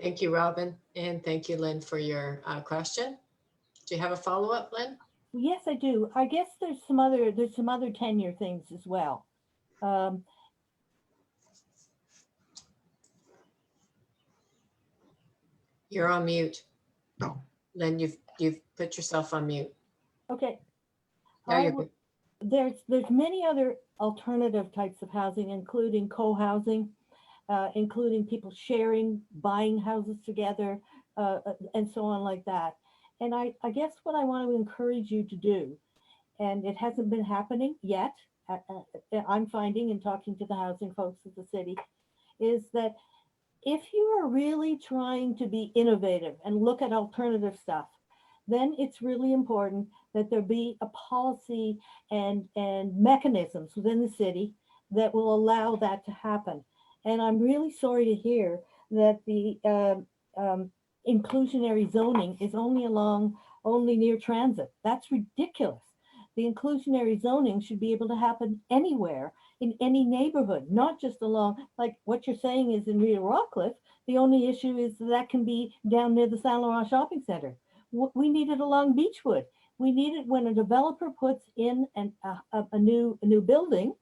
Thank you, Robin. And thank you, Lynn, for your question. Do you have a follow-up, Lynn? Yes, I do. I guess there's some other tenure things as well. You're on mute. No. Lynn, you've put yourself on mute. Okay. Now you're good. There's many other alternative types of housing, including co-housing, including people sharing, buying houses together, and so on like that. And I guess what I want to encourage you to do, and it hasn't been happening yet, I'm finding in talking to the housing folks of the city, is that if you are really trying to be innovative and look at alternative stuff, then it's really important that there be a policy and mechanisms within the city that will allow that to happen. And I'm really sorry to hear that the inclusionary zoning is only near transit. That's ridiculous. The inclusionary zoning should be able to happen anywhere in any neighborhood, not just along, like what you're saying is in Rita Rockcliffe. The only issue is that can be down near the Saint Laurent Shopping Center. We need it along Beechwood. We need it when a developer puts in a new building,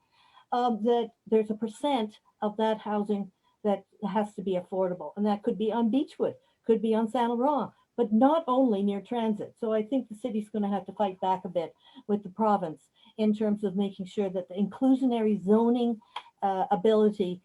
that there's a percent of that housing that has to be affordable. And that could be on Beechwood, could be on Saint Laurent, but not only near transit. So I think the city's going to have to fight back a bit with the province in terms of making sure that the inclusionary zoning ability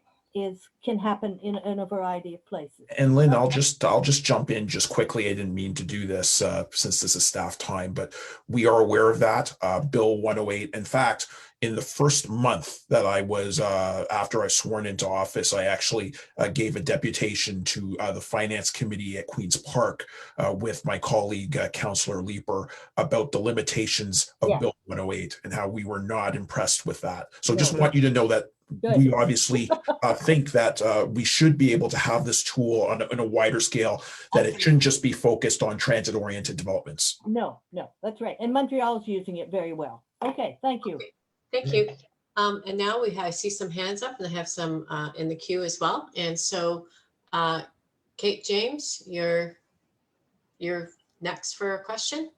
can happen in a variety of places. And Lynn, I'll just jump in just quickly. I didn't mean to do this since this is staff time, but we are aware of that. Bill 108. In fact, in the first month that I was after I sworn into office, I actually gave a deputation to the finance committee at Queen's Park with my colleague Councillor Leeper about the limitations of Bill 108 and how we were not impressed with that. So just want you to know that we obviously think that we should be able to have this tool on a wider scale, that it shouldn't just be focused on transit-oriented developments. No, that's right. And Montreal's using it very well. Okay, thank you. Okay, thank you. And now I see some hands up, and I have some in the queue as well. And so, Kate James, you're next for a question.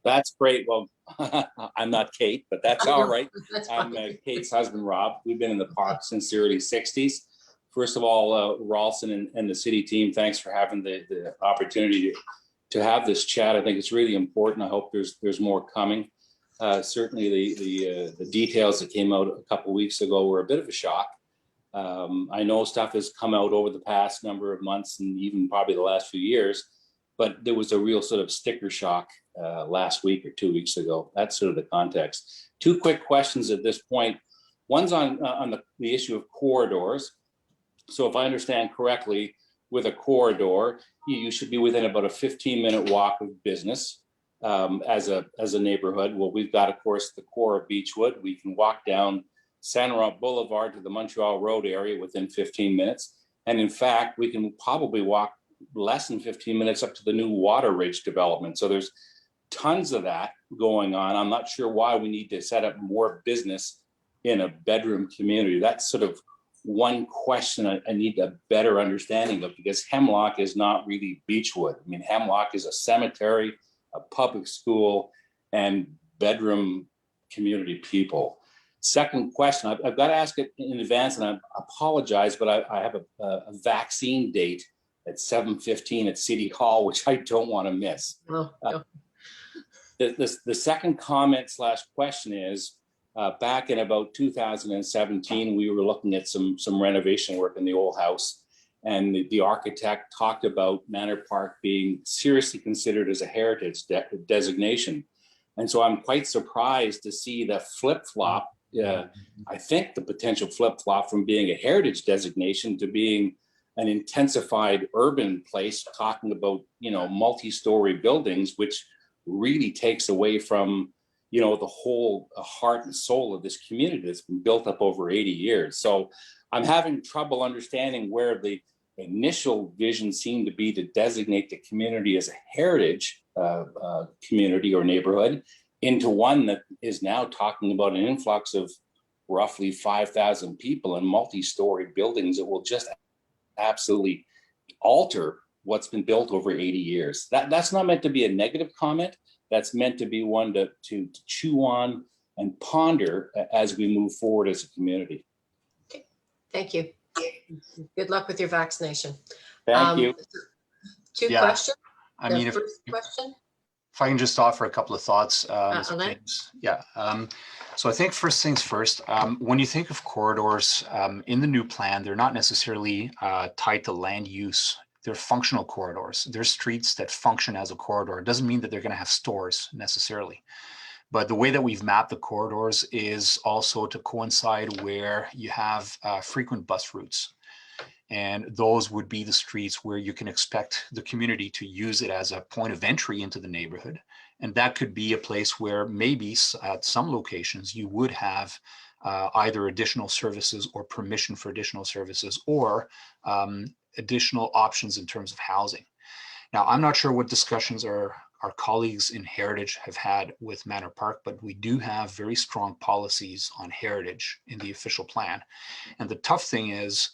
That's great. Well, I'm not Kate, but that's all right. That's I'm fine. Kate's husband, Rob. We've been in the park since the early 60s. First of all, Rawlson and the city team, thanks for having the opportunity to have this chat. I think it's really important. I hope there's more coming. Certainly the details that came out a couple of weeks ago were a bit of a shock. I know stuff has come out over the past number of months and even probably the last few years, but there was a real sort of sticker shock last week or 2 weeks ago. That's sort of the context. Two quick questions at this point. One's on the issue of corridors. So if I understand correctly, with a corridor, you should be within about a 15-minute walk of business as a neighborhood. Well, we've got, of course, the core of Beechwood. We can walk down San Laurent Boulevard to the Montreal Road area within 15 minutes. And in fact, we can probably walk less than 15 minutes up to the new Water Ridge development. So there's tons of that going on. I'm not sure why we need to set up more business in a bedroom community. That's sort of one question I need a better understanding of, because Hemlock is not really Beechwood. I mean, Hemlock is a cemetery, a public school, and bedroom community people. Second question, I've got to ask it in advance, and I apologize, but I have a vaccine date at 7:15 at City Hall, which I don't want to miss. Oh, no. The second comment / question is, back in about 2017, we were looking at some renovation work in the old house, and the architect talked about Manor Park being seriously considered as a heritage designation. And so I'm quite surprised to see the flip-flop, I think the potential flip-flop from being a heritage designation to being an intensified urban place, talking about, multi-story buildings, which really takes away from, the whole heart and soul of this community that's been built up over 80 years. So I'm having trouble understanding where the initial vision seemed to be to designate the community as a heritage community or neighborhood into one that is now talking about an influx of roughly 5,000 people and multi-story buildings that will just absolutely alter what's been built over 80 years. That's not meant to be a negative comment. That's meant to be one to chew on and ponder as we move forward as a community. Okay. Thank you. Good luck with your vaccination. Thank you. Two Yeah. questions. I mean, if First question. I can just offer a couple of thoughts, Mr. Alain? James. Yeah. So I think first things first, when you think of corridors in the new plan, they're not necessarily tied to land use. They're functional corridors. They're streets that function as a corridor. It doesn't mean that they're going to have stores necessarily. But the way that we've mapped the corridors is also to coincide where you have frequent bus routes. And those would be the streets where you can expect the community to use it as a point of entry into the neighborhood. And that could be a place where maybe at some locations you would have either additional services or permission for additional services, or additional options in terms of housing. Now, I'm not sure what discussions our colleagues in Heritage have had with Manor Park, but we do have very strong policies on heritage in the official plan. And the tough thing is,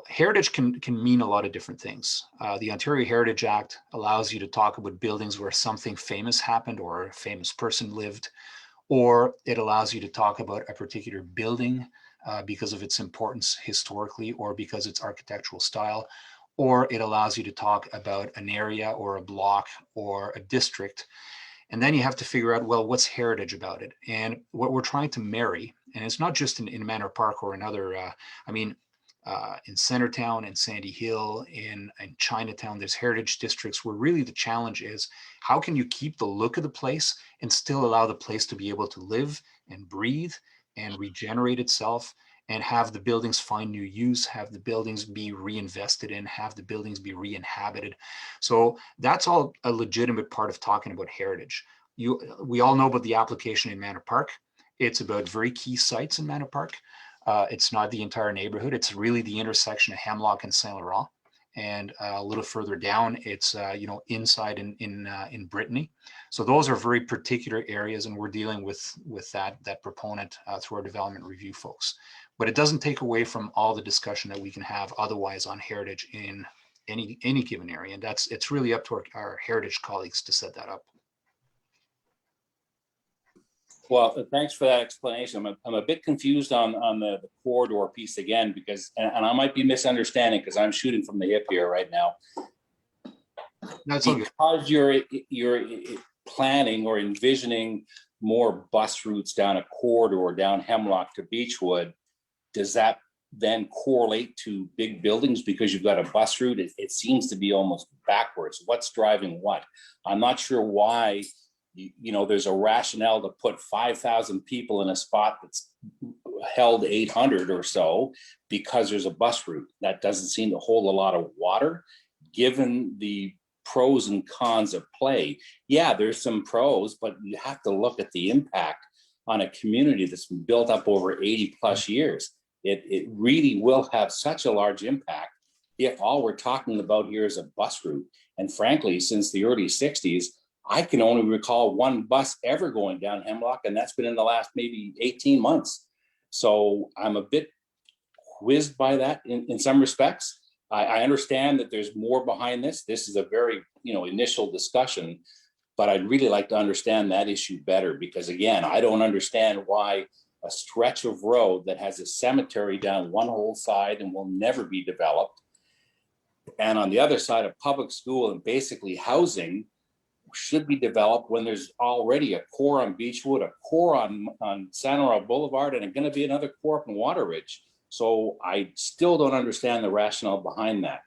heritage can mean a lot of different things. The Ontario Heritage Act allows you to talk about buildings where something famous happened or a famous person lived, or it allows you to talk about a particular building because of its importance historically or because its architectural style, or it allows you to talk about an area or a block or a district. And then you have to figure out, well, what's heritage about it? And what we're trying to marry, and it's not just in Manor Park or in other, in Centertown, in Sandy Hill, in Chinatown, there's heritage districts where really the challenge is, how can you keep the look of the place and still allow the place to be able to live and breathe and regenerate itself, and have the buildings find new use, have the buildings be reinvested in, have the buildings be re-inhabited. So that's all a legitimate part of talking about heritage. We all know about the application in Manor Park. It's about very key sites in Manor Park. It's not the entire neighborhood. It's really the intersection of Hemlock and Saint Laurent. And a little further down, it's inside in Brittany. So those are very particular areas, and we're dealing with that proponent through our development review folks. But it doesn't take away from all the discussion that we can have otherwise on heritage in any given area. And it's really up to our heritage colleagues to set that up. Well, thanks for that explanation. I'm a bit confused on the corridor piece again, because, and I might be misunderstanding because I'm shooting from the hip here right now. That's all good. Because you're planning or envisioning more bus routes down a corridor down Hemlock to Beechwood, does that then correlate to big buildings because you've got a bus route? It seems to be almost backwards. What's driving what? I'm not sure why, you know, there's a rationale to put 5,000 people in a spot that's held 800 or so because there's a bus route. That doesn't seem to hold a lot of water, given the pros and cons of play. Yeah, there's some pros, but you have to look at the impact on a community that's been built up over 80 plus years. It really will have such a large impact if all we're talking about here is a bus route. And frankly, since the early 60s, I can only recall one bus ever going down Hemlock, and that's been in the last maybe 18 months. So I'm a bit whizzed by that in some respects. I understand that there's more behind this. This is a very, you know, initial discussion, but I'd really like to understand that issue better, because again, I don't understand why a stretch of road that has a cemetery down one whole side and will never be developed, and on the other side a public school and basically housing, should be developed when there's already a core on Beechwood, a core on Santa Rosa Boulevard, and going to be another core up in Water Ridge. So I still don't understand the rationale behind that.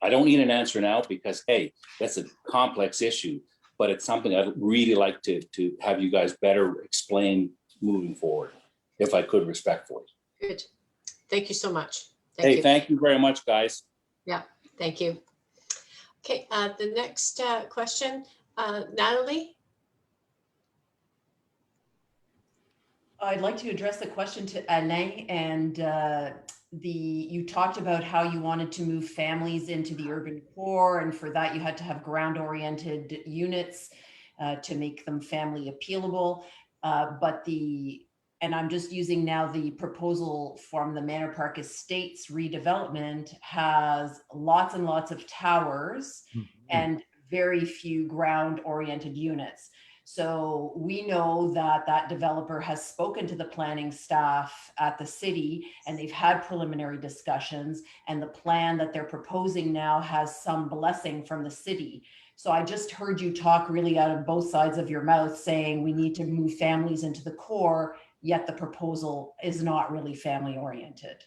I don't need an answer now because, hey, that's a complex issue, but it's something I'd really like to have you guys better explain moving forward, if I could respectfully. Good. Thank you so much. Thank you very much, guys. Yeah, thank you. Okay, the next question, Natalie. I'd like to address the question to Alain, and you talked about how you wanted to move families into the urban core, and for that you had to have ground-oriented units to make them family appealable. And I'm just using now the proposal from the Manor Park Estates redevelopment has lots and lots of towers and very few ground-oriented units. So we know that that developer has spoken to the planning staff at the city, and they've had preliminary discussions, and the plan that they're proposing now has some blessing from the city. So I just heard you talk really out of both sides of your mouth saying we need to move families into the core, yet the proposal is not really family oriented.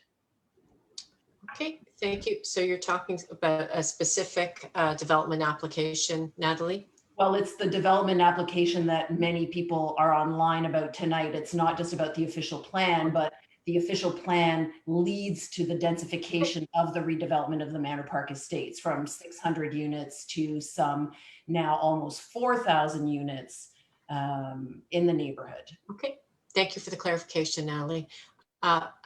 Okay, thank you. So you're talking about a specific development application, Natalie? Well, it's the development application that many people are online about tonight. It's not just about the official plan, but the official plan leads to the densification of the redevelopment of the Manor Park Estates from 600 units to some now almost 4,000 units in the neighborhood. Okay, thank you for the clarification, Natalie.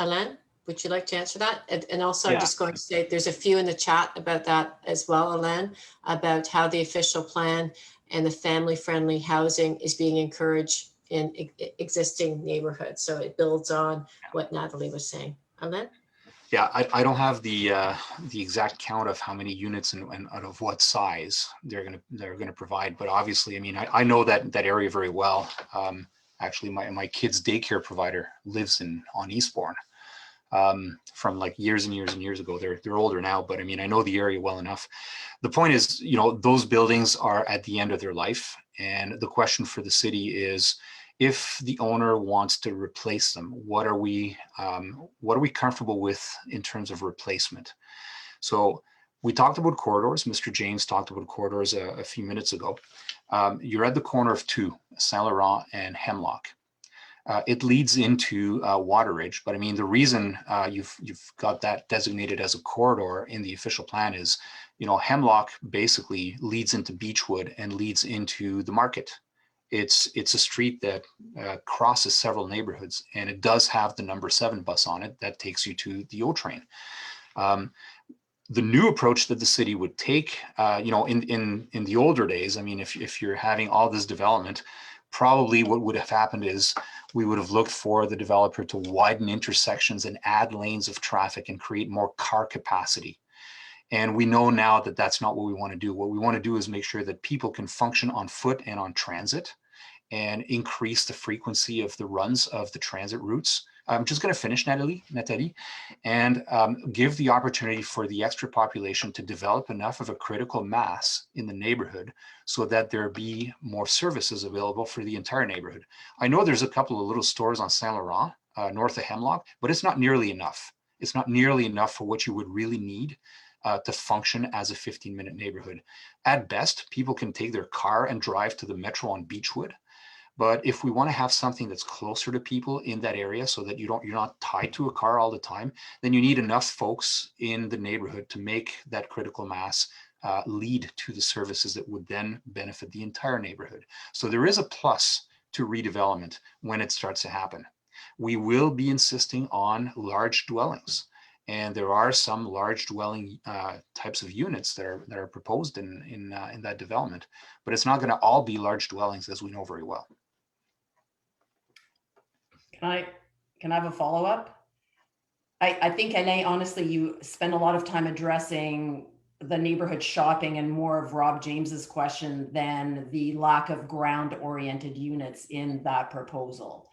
Alain, would you like to answer that? And also, I'm just going to say there's a few in the chat about that as well, Alain, about how the official plan and the family-friendly housing is being encouraged in existing neighborhoods. So it builds on what Natalie was saying. Alain? Yeah, I don't have the exact count of how many units and out of what size they're gonna provide, but obviously, I mean, I know that area very well. Actually, my kid's daycare provider lives on Eastbourne. From like years and years and years ago. They're older now, but I mean, I know the area well enough. The point is, you know, those buildings are at the end of their life. And the question for the city is, if the owner wants to replace them, what are we comfortable with in terms of replacement? So we talked about corridors. Mr. James talked about corridors a few minutes ago. You're at the corner of two, Saint Laurent and Hemlock. It leads into Water Ridge, but I mean, the reason you've got that designated as a corridor in the official plan is, you know, Hemlock basically leads into Beechwood and leads into the market. It's a street that crosses several neighborhoods, and it does have the number 7 bus on it that takes you to the O train. The new approach that the city would take, you know, in the older days, I mean, if you're having all this development, probably what would have happened is we would have looked for the developer to widen intersections and add lanes of traffic and create more car capacity. And we know now that that's not what we want to do. What we want to do is make sure that people can function on foot and on transit. and increase the frequency of the runs of the transit routes. I'm just going to finish, Nathalie, and give the opportunity for the extra population to develop enough of a critical mass in the neighborhood so that there be more services available for the entire neighborhood. I know there's a couple of little stores on Saint Laurent, north of Hemlock, but it's not nearly enough. It's not nearly enough for what you would really need to function as a 15-minute neighborhood. At best, people can take their car and drive to the metro on Beechwood. But if we want to have something that's closer to people in that area so that you're not tied to a car all the time, then you need enough folks in the neighborhood to make that critical mass lead to the services that would then benefit the entire neighborhood. So there is a plus to redevelopment when it starts to happen. We will be insisting on large dwellings. And there are some large dwelling types of units that are proposed in that development, but it's not going to all be large dwellings, as we know very well. Can I have a follow-up? I think, Elaine, honestly, you spend a lot of time addressing the neighborhood shopping and more of Rob James's question than the lack of ground-oriented units in that proposal.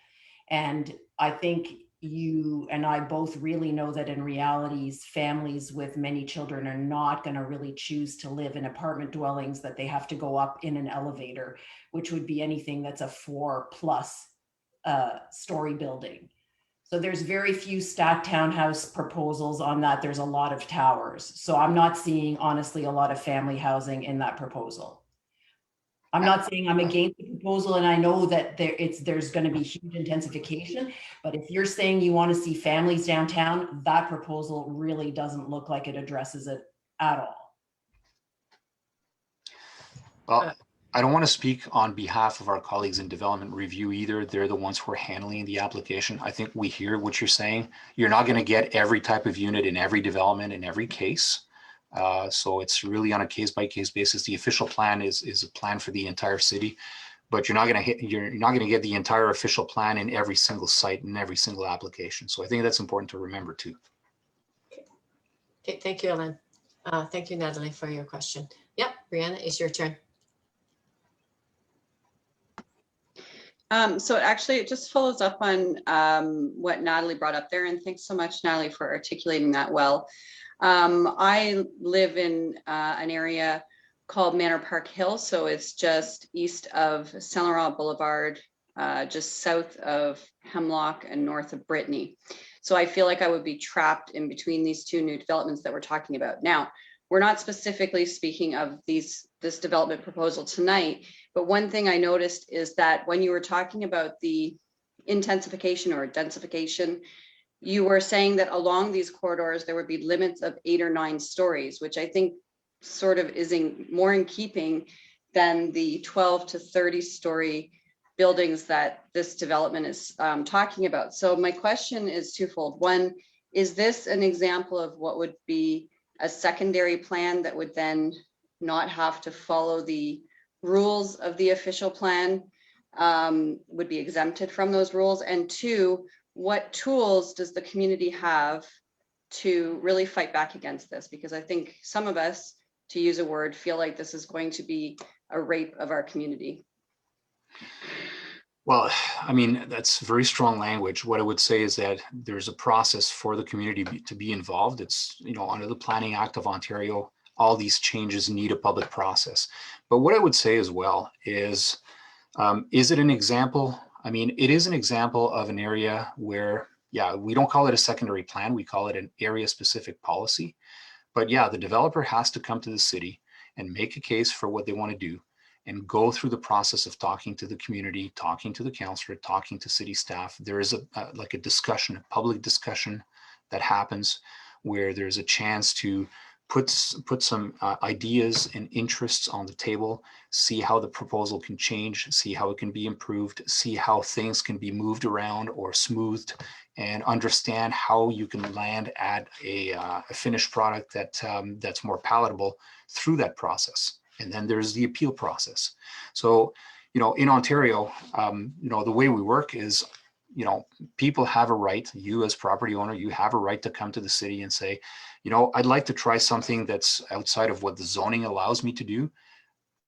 And I think you and I both really know that in realities, families with many children are not going to really choose to live in apartment dwellings that they have to go up in an elevator, which would be anything that's a 4+ story building. So there's very few stacked townhouse proposals on that. There's a lot of towers. So I'm not seeing, honestly, a lot of family housing in that proposal. I'm not saying I'm against the proposal, and I know that there's going to be huge intensification, but if you're saying you want to see families downtown, that proposal really doesn't look like it addresses it at all. Well, I don't want to speak on behalf of our colleagues in development review either. They're the ones who are handling the application. I think we hear what you're saying. You're not going to get every type of unit in every development in every case. So it's really on a case-by-case basis. The official plan is a plan for the entire city, but you're not going to get the entire official plan in every single site and every single application. So I think that's important to remember too. Okay, thank you, Ellen. Thank you, Natalie, for your question. Yep, Brianna, it's your turn. So actually, it just follows up on what Natalie brought up there, and thanks so much, Natalie, for articulating that well. I live in an area called Manor Park Hill, so it's just east of Saint Laurent Boulevard, just south of Hemlock and north of Brittany. So I feel like I would be trapped in between these two new developments that we're talking about. Now, we're not specifically speaking of this development proposal tonight, but one thing I noticed is that when you were talking about the intensification or densification, you were saying that along these corridors, there would be limits of 8 or 9 stories, which I think sort of is more in keeping than the 12 to 30 story buildings that this development is talking about. So my question is twofold. One, is this an example of what would be a secondary plan that would then not have to follow the rules of the official plan, would be exempted from those rules? And two, what tools does the community have to really fight back against this? Because I think some of us, to use a word, feel like this is going to be a rape of our community. Well, I mean, that's very strong language. What I would say is that there's a process for the community to be involved. It's, under the Planning Act of Ontario, all these changes need a public process. But what I would say as well is it an example? I mean, it is an example of an area where, yeah, we don't call it a secondary plan. We call it an area specific policy. But yeah, the developer has to come to the city and make a case for what they want to do, and go through the process of talking to the community, talking to the councillor, talking to city staff. There is a public discussion that happens where there's a chance to put some ideas and interests on the table, see how the proposal can change, see how it can be improved, see how things can be moved around or smoothed, and understand how you can land at a finished product that's more palatable through that process. And then there's the appeal process. So, in Ontario, the way we work is, people have a right, you as property owner, you have a right to come to the city and say, I'd like to try something that's outside of what the zoning allows me to do.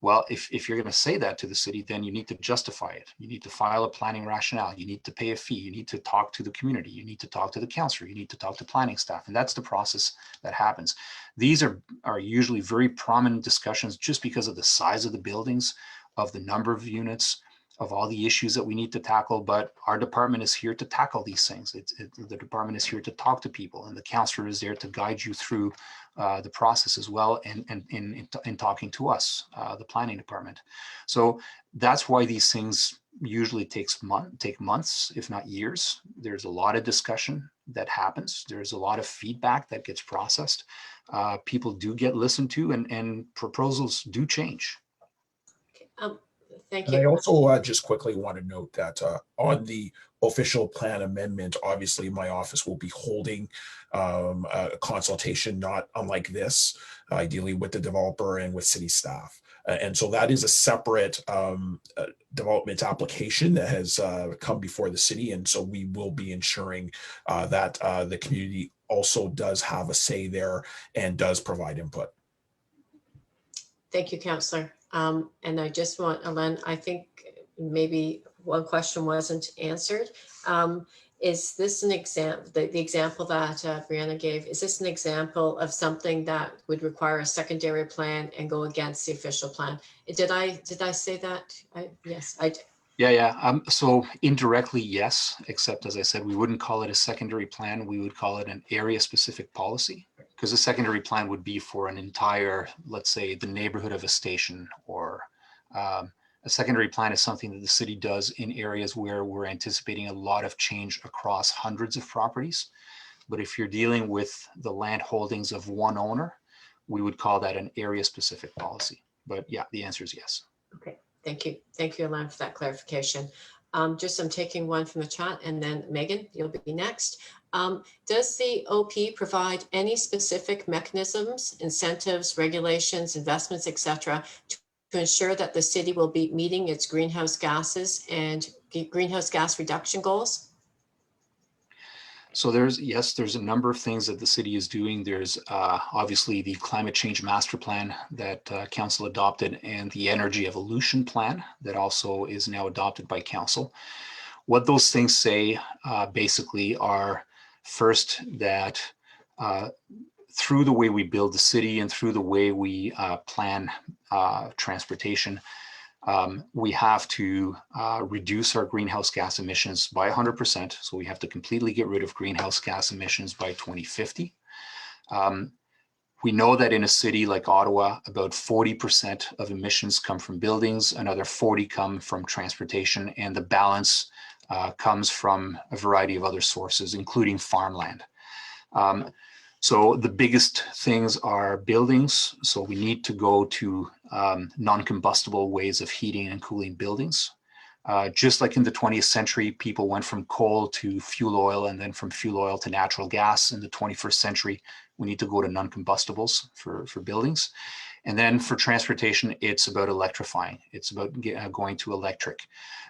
Well, if you're going to say that to the city, then you need to justify it. You need to file a planning rationale. You need to pay a fee. You need to talk to the community. You need to talk to the councillor. You need to talk to planning staff. And that's the process that happens. These are usually very prominent discussions just because of the size of the buildings, of the number of units, of all the issues that we need to tackle. But our department is here to tackle these things. The department is here to talk to people, and the councillor is there to guide you through the process as well, and in talking to us, the planning department. So that's why these things usually take months, if not years. There's a lot of discussion that happens. There's a lot of feedback that gets processed. People do get listened to, and proposals do change. Thank And I you. also just quickly want to note that on the official plan amendment, obviously my office will be holding a consultation not unlike this, ideally with the developer and with city staff. And so that is a separate development application that has come before the city. And so we will be ensuring that the community also does have a say there and does provide input. Thank you, Councillor. And I just want, Ellen, I think maybe one question wasn't answered. Is this an example, the example that Brianna gave, is this an example of something that would require a secondary plan and go against the official plan? Did I say that? Yes, I did. Yeah. So indirectly, yes, except as I said, we wouldn't call it a secondary plan. We would call it an area specific policy, because a secondary plan would be for an entire, let's say, the neighborhood of a station, or a secondary plan is something that the city does in areas where we're anticipating a lot of change across hundreds of properties. But if you're dealing with the land holdings of one owner, we would call that an area specific policy. But yeah, the answer is yes. Okay. Thank you. Thank you, Alan, for that clarification. I'm taking one from the chat, and then Megan, you'll be next. Does the OP provide any specific mechanisms, incentives, regulations, investments, etc., to ensure that the city will be meeting its greenhouse gases and greenhouse gas reduction goals? So there's a number of things that the city is doing. There's obviously the climate change master plan that council adopted, and the energy evolution plan that also is now adopted by council. What those things say basically are, first, that through the way we build the city and through the way we plan transportation, we have to reduce our greenhouse gas emissions by 100%. So we have to completely get rid of greenhouse gas emissions by 2050. We know that in a city like Ottawa, about 40% of emissions come from buildings, another 40 come from transportation, and the balance comes from a variety of other sources, including farmland. So the biggest things are buildings. So we need to go to non-combustible ways of heating and cooling buildings. Just like in the 20th century, people went from coal to fuel oil, and then from fuel oil to natural gas. In the 21st century, we need to go to non-combustibles for buildings. And then for transportation, it's about electrifying. It's about going to electric.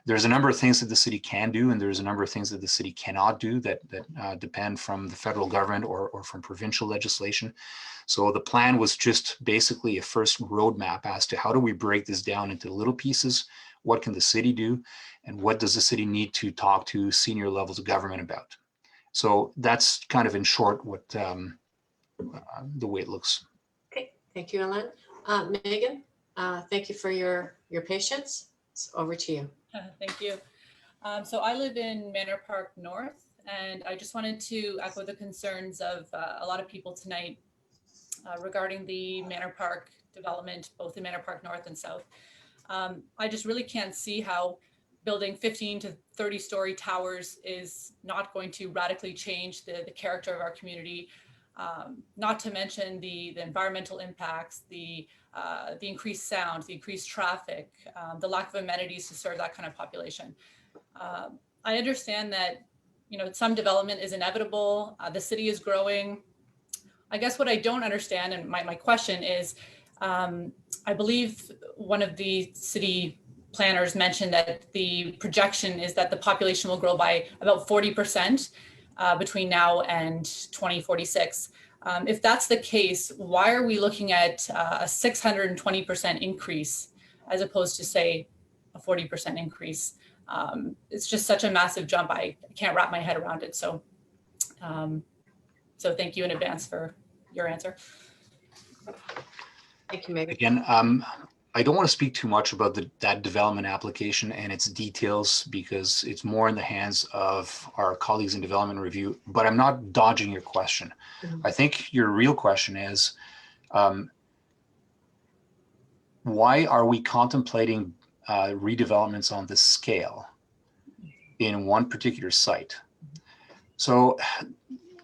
There's a number of things that the city can do, and there's a number of things that the city cannot do that depend from the federal government or from provincial legislation. So the plan was just basically a first roadmap as to how do we break this down into little pieces, what can the city do, and what does the city need to talk to senior levels of government about. So that's kind of in short what the way it looks. Okay, thank you, Ellen. Megan, thank you for your patience. It's over to you. Thank you. So I live in Manor Park North, and I just wanted to echo the concerns of a lot of people tonight regarding the Manor Park development, both in Manor Park North and South. I just really can't see how building 15 to 30-story towers is not going to radically change the character of our community. Not to mention the environmental impacts, the increased sound, the increased traffic, the lack of amenities to serve that kind of population. I understand that, some development is inevitable. The city is growing. I guess what I don't understand, and my question is, I believe one of the city planners mentioned that the projection is that the population will grow by about 40%. Between now and 2046. If that's the case, why are we looking at a 620% increase as opposed to say a 40% increase. It's just such a massive jump. I can't wrap my head around it. So, so thank you in advance for your answer. Thank you, Megan. Again, I don't want to speak too much about that development application and its details because it's more in the hands of our colleagues in development review, but I'm not dodging your question. I think your real question is, why are we contemplating redevelopments on this scale in one particular site? So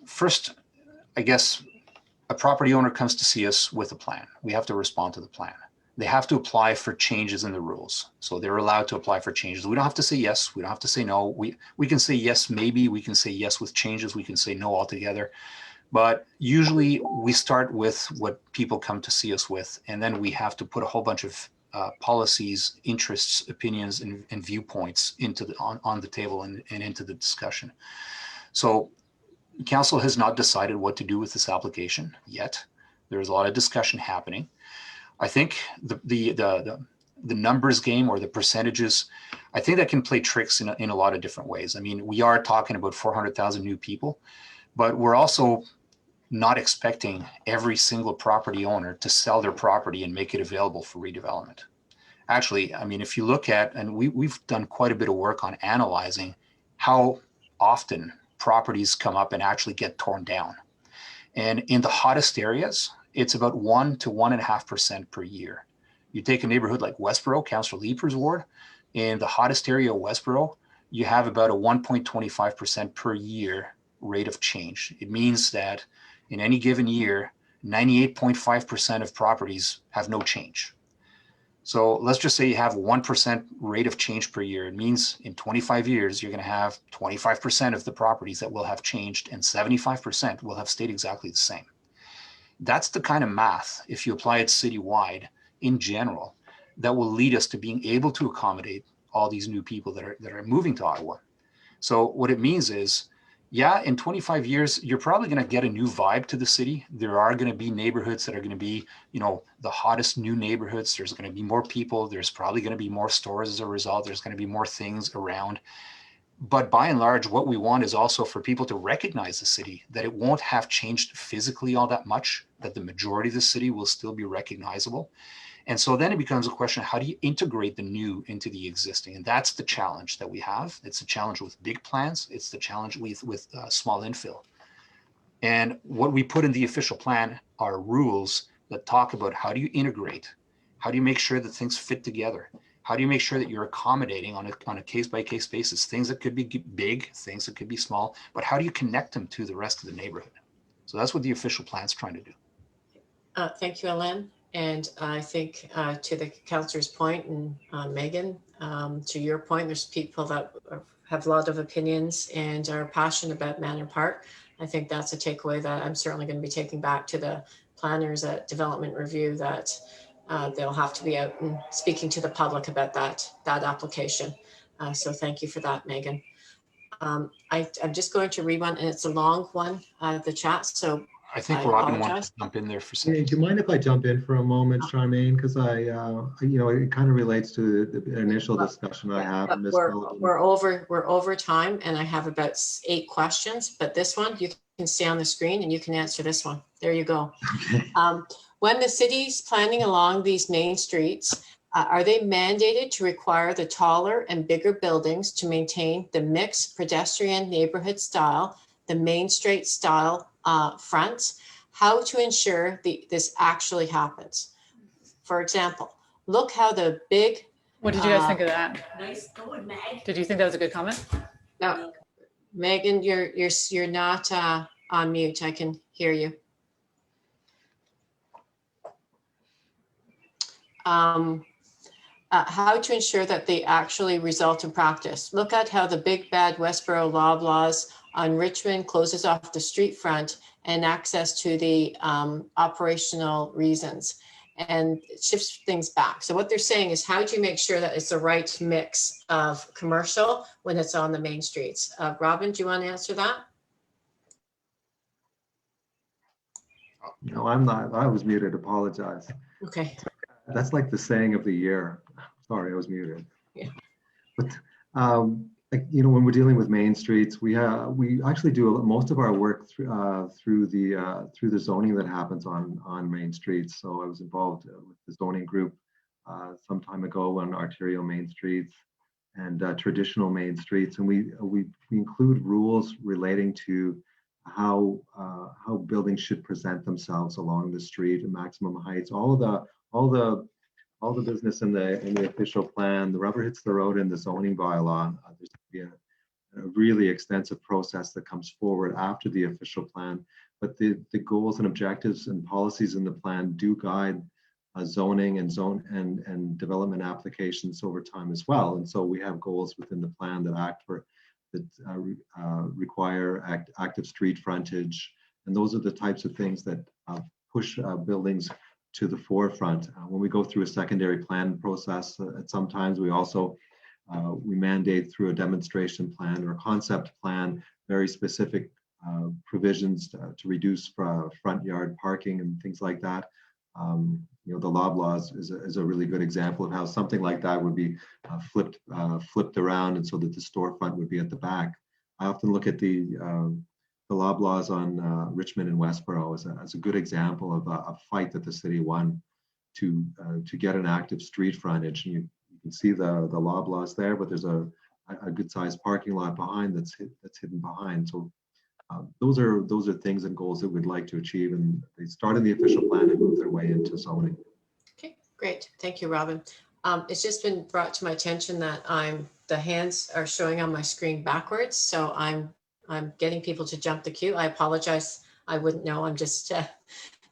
first, I guess a property owner comes to see us with a plan. We have to respond to the plan. They have to apply for changes in the rules. So they're allowed to apply for changes. We don't have to say yes. We don't have to say no. We can say yes, maybe. We can say yes with changes. We can say no altogether. But usually we start with what people come to see us with, and then we have to put a whole bunch of policies, interests, opinions, and viewpoints into on the table and into the discussion. So council has not decided what to do with this application yet. There's a lot of discussion happening. I think the numbers game or the percentages, I think that can play tricks in a lot of different ways. I mean, we are talking about 400,000 new people, but we're also not expecting every single property owner to sell their property and make it available for redevelopment. Actually, I mean, if you look at, and we've done quite a bit of work on analyzing how often properties come up and actually get torn down. And in the hottest areas, it's about 1 to 1.5% per year. You take a neighborhood like Westboro, Councillor Leeper's ward, in the hottest area of Westboro, you have about a 1.25% per year rate of change. It means that in any given year, 98.5% of properties have no change. So let's just say you have 1% rate of change per year. It means in 25 years, you're going to have 25% of the properties that will have changed and 75% will have stayed exactly the same. That's the kind of math, if you apply it citywide in general, that will lead us to being able to accommodate all these new people that are moving to Ottawa. So what it means is, yeah, in 25 years, you're probably going to get a new vibe to the city. There are going to be neighborhoods that are going to be, you know, the hottest new neighborhoods. There's going to be more people. There's probably going to be more stores as a result. There's going to be more things around. But by and large, what we want is also for people to recognize the city, that it won't have changed physically all that much, that the majority of the city will still be recognizable. And so then it becomes a question, how do you integrate the new into the existing? And that's the challenge that we have. It's a challenge with big plans. It's the challenge with small infill. And what we put in the official plan are rules that talk about how do you integrate? How do you make sure that things fit together? How do you make sure that you're accommodating on a case-by-case basis, things that could be big, things that could be small, but how do you connect them to the rest of the neighborhood? So that's what the official plan's trying to do. Thank you, Alain. And I think to the councillor's point and Megan, to your point, there's people that have a lot of opinions and are passionate about Manor Park. I think that's a takeaway that I'm certainly going to be taking back to the planners at Development Review, that they'll have to be out and speaking to the public about that application. So thank you for that, Megan. I'm just going to read one, and it's a long one, the chat. So I think Robin wants to jump in there for a second. Hey, do you mind if I jump in for a moment, Charmaine? Because you know, it kind of relates to the initial discussion I have. We're over time, and I have about 8 questions. But this one, you can stay on the screen, and you can answer this one. There you go. Okay. When the city's planning along these main streets, are they mandated to require the taller and bigger buildings to maintain the mixed pedestrian neighborhood style, the main street style fronts? How to ensure this actually happens? For example, look how the big. What did you guys think of that? Nice going, Meg. Did you think that was a good comment? No, Megan, you're not on mute. I can hear you. How to ensure that they actually result in practice. Look at how the big bad Westboro Loblaws on Richmond closes off the street front and access to the operational reasons, and it shifts things back. So what they're saying is, how do you make sure that it's the right mix of commercial when it's on the main streets? Robin, do you want to answer that? No, I'm not. I was muted. Apologize. Okay. That's like the saying of the year. Sorry, I was muted. Yeah. But when we're dealing with main streets, we actually do most of our work through the zoning that happens on main streets. So I was involved with the zoning group some time ago on arterial main streets and traditional main streets, and we include rules relating to how buildings should present themselves along the street and maximum heights, all the business in the official plan. The rubber hits the road in the zoning bylaw. There's going to be a really extensive process that comes forward after the official plan, but the goals and objectives and policies in the plan do guide zoning and development applications over time as well. And so we have goals within the plan that require active street frontage, and those are the types of things that push buildings to the forefront. When we go through a secondary plan process, at sometimes we also we mandate through a demonstration plan or a concept plan very specific provisions to reduce front yard parking and things like that. The Loblaws is a really good example of how something like that would be flipped around, and so that the storefront would be at the back. I often look at the Loblaws on Richmond and Westboro as a good example of a fight that the city won to get an active street frontage. And you can see the Loblaws there, but there's a good sized parking lot behind that's hidden behind. So those are things and goals that we'd like to achieve, and they start in the official plan and move their way into zoning. Okay, great. Thank you, Robin. It's just been brought to my attention that the hands are showing on my screen backwards, so I'm getting people to jump the queue. I apologize. I wouldn't know. I'm just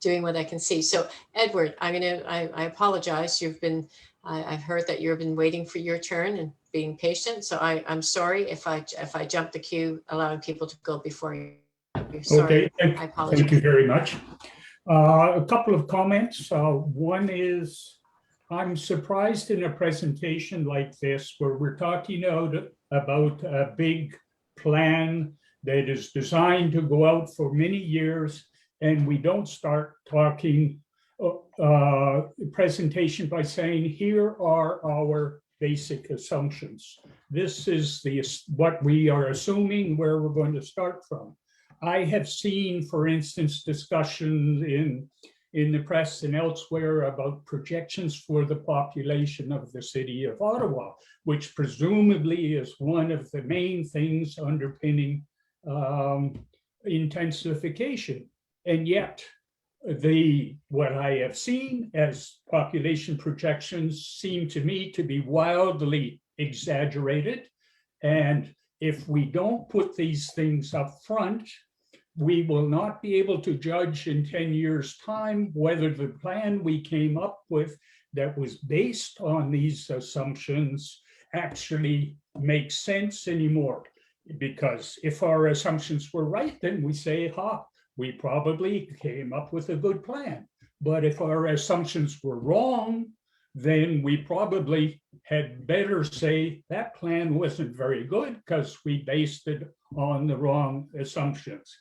doing what I can see. So Edward, I apologize. I've heard that you've been waiting for your turn and being patient. So I'm sorry if I jump the queue, allowing people to go before you. Sorry. Okay, I apologize. thank you very much. A couple of comments. One is, I'm surprised in a presentation like this, where we're talking about a big plan that is designed to go out for many years, and we don't start talking presentation by saying, here are our basic assumptions. This is what we are assuming, where we're going to start from. I have seen, for instance, discussions in the press and elsewhere about projections for the population of the city of Ottawa, which presumably is one of the main things underpinning intensification. And yet, what I have seen as population projections seem to me to be wildly exaggerated. And if we don't put these things up front, we will not be able to judge in 10 years' time whether the plan we came up with that was based on these assumptions actually makes sense anymore. Because if our assumptions were right, then we say, we probably came up with a good plan. But if our assumptions were wrong, then we probably had better say that plan wasn't very good because we based it on the wrong assumptions.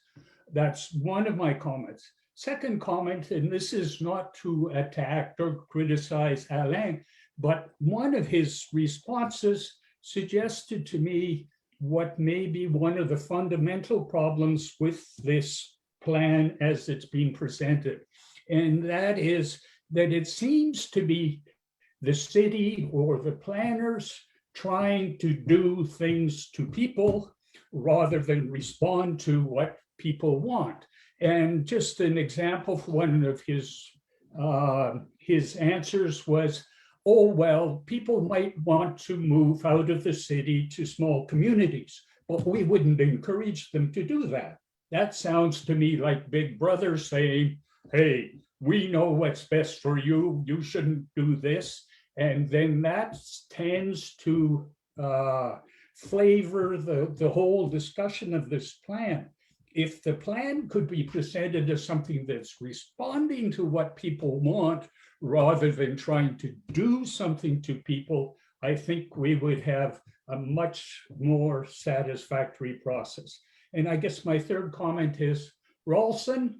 That's one of my comments. Second comment, and this is not to attack or criticize Alain, but one of his responses suggested to me what may be one of the fundamental problems with this plan as it's being presented. And that is that it seems to be the city or the planners trying to do things to people rather than respond to what people want. And just an example for one of his answers was, oh, well, people might want to move out of the city to small communities, but we wouldn't encourage them to do that. That sounds to me like Big Brother saying, hey, we know what's best for you, you shouldn't do this. And then that tends to flavor the whole discussion of this plan. If the plan could be presented as something that's responding to what people want rather than trying to do something to people, I think we would have a much more satisfactory process. And I guess my third comment is, Rawlson,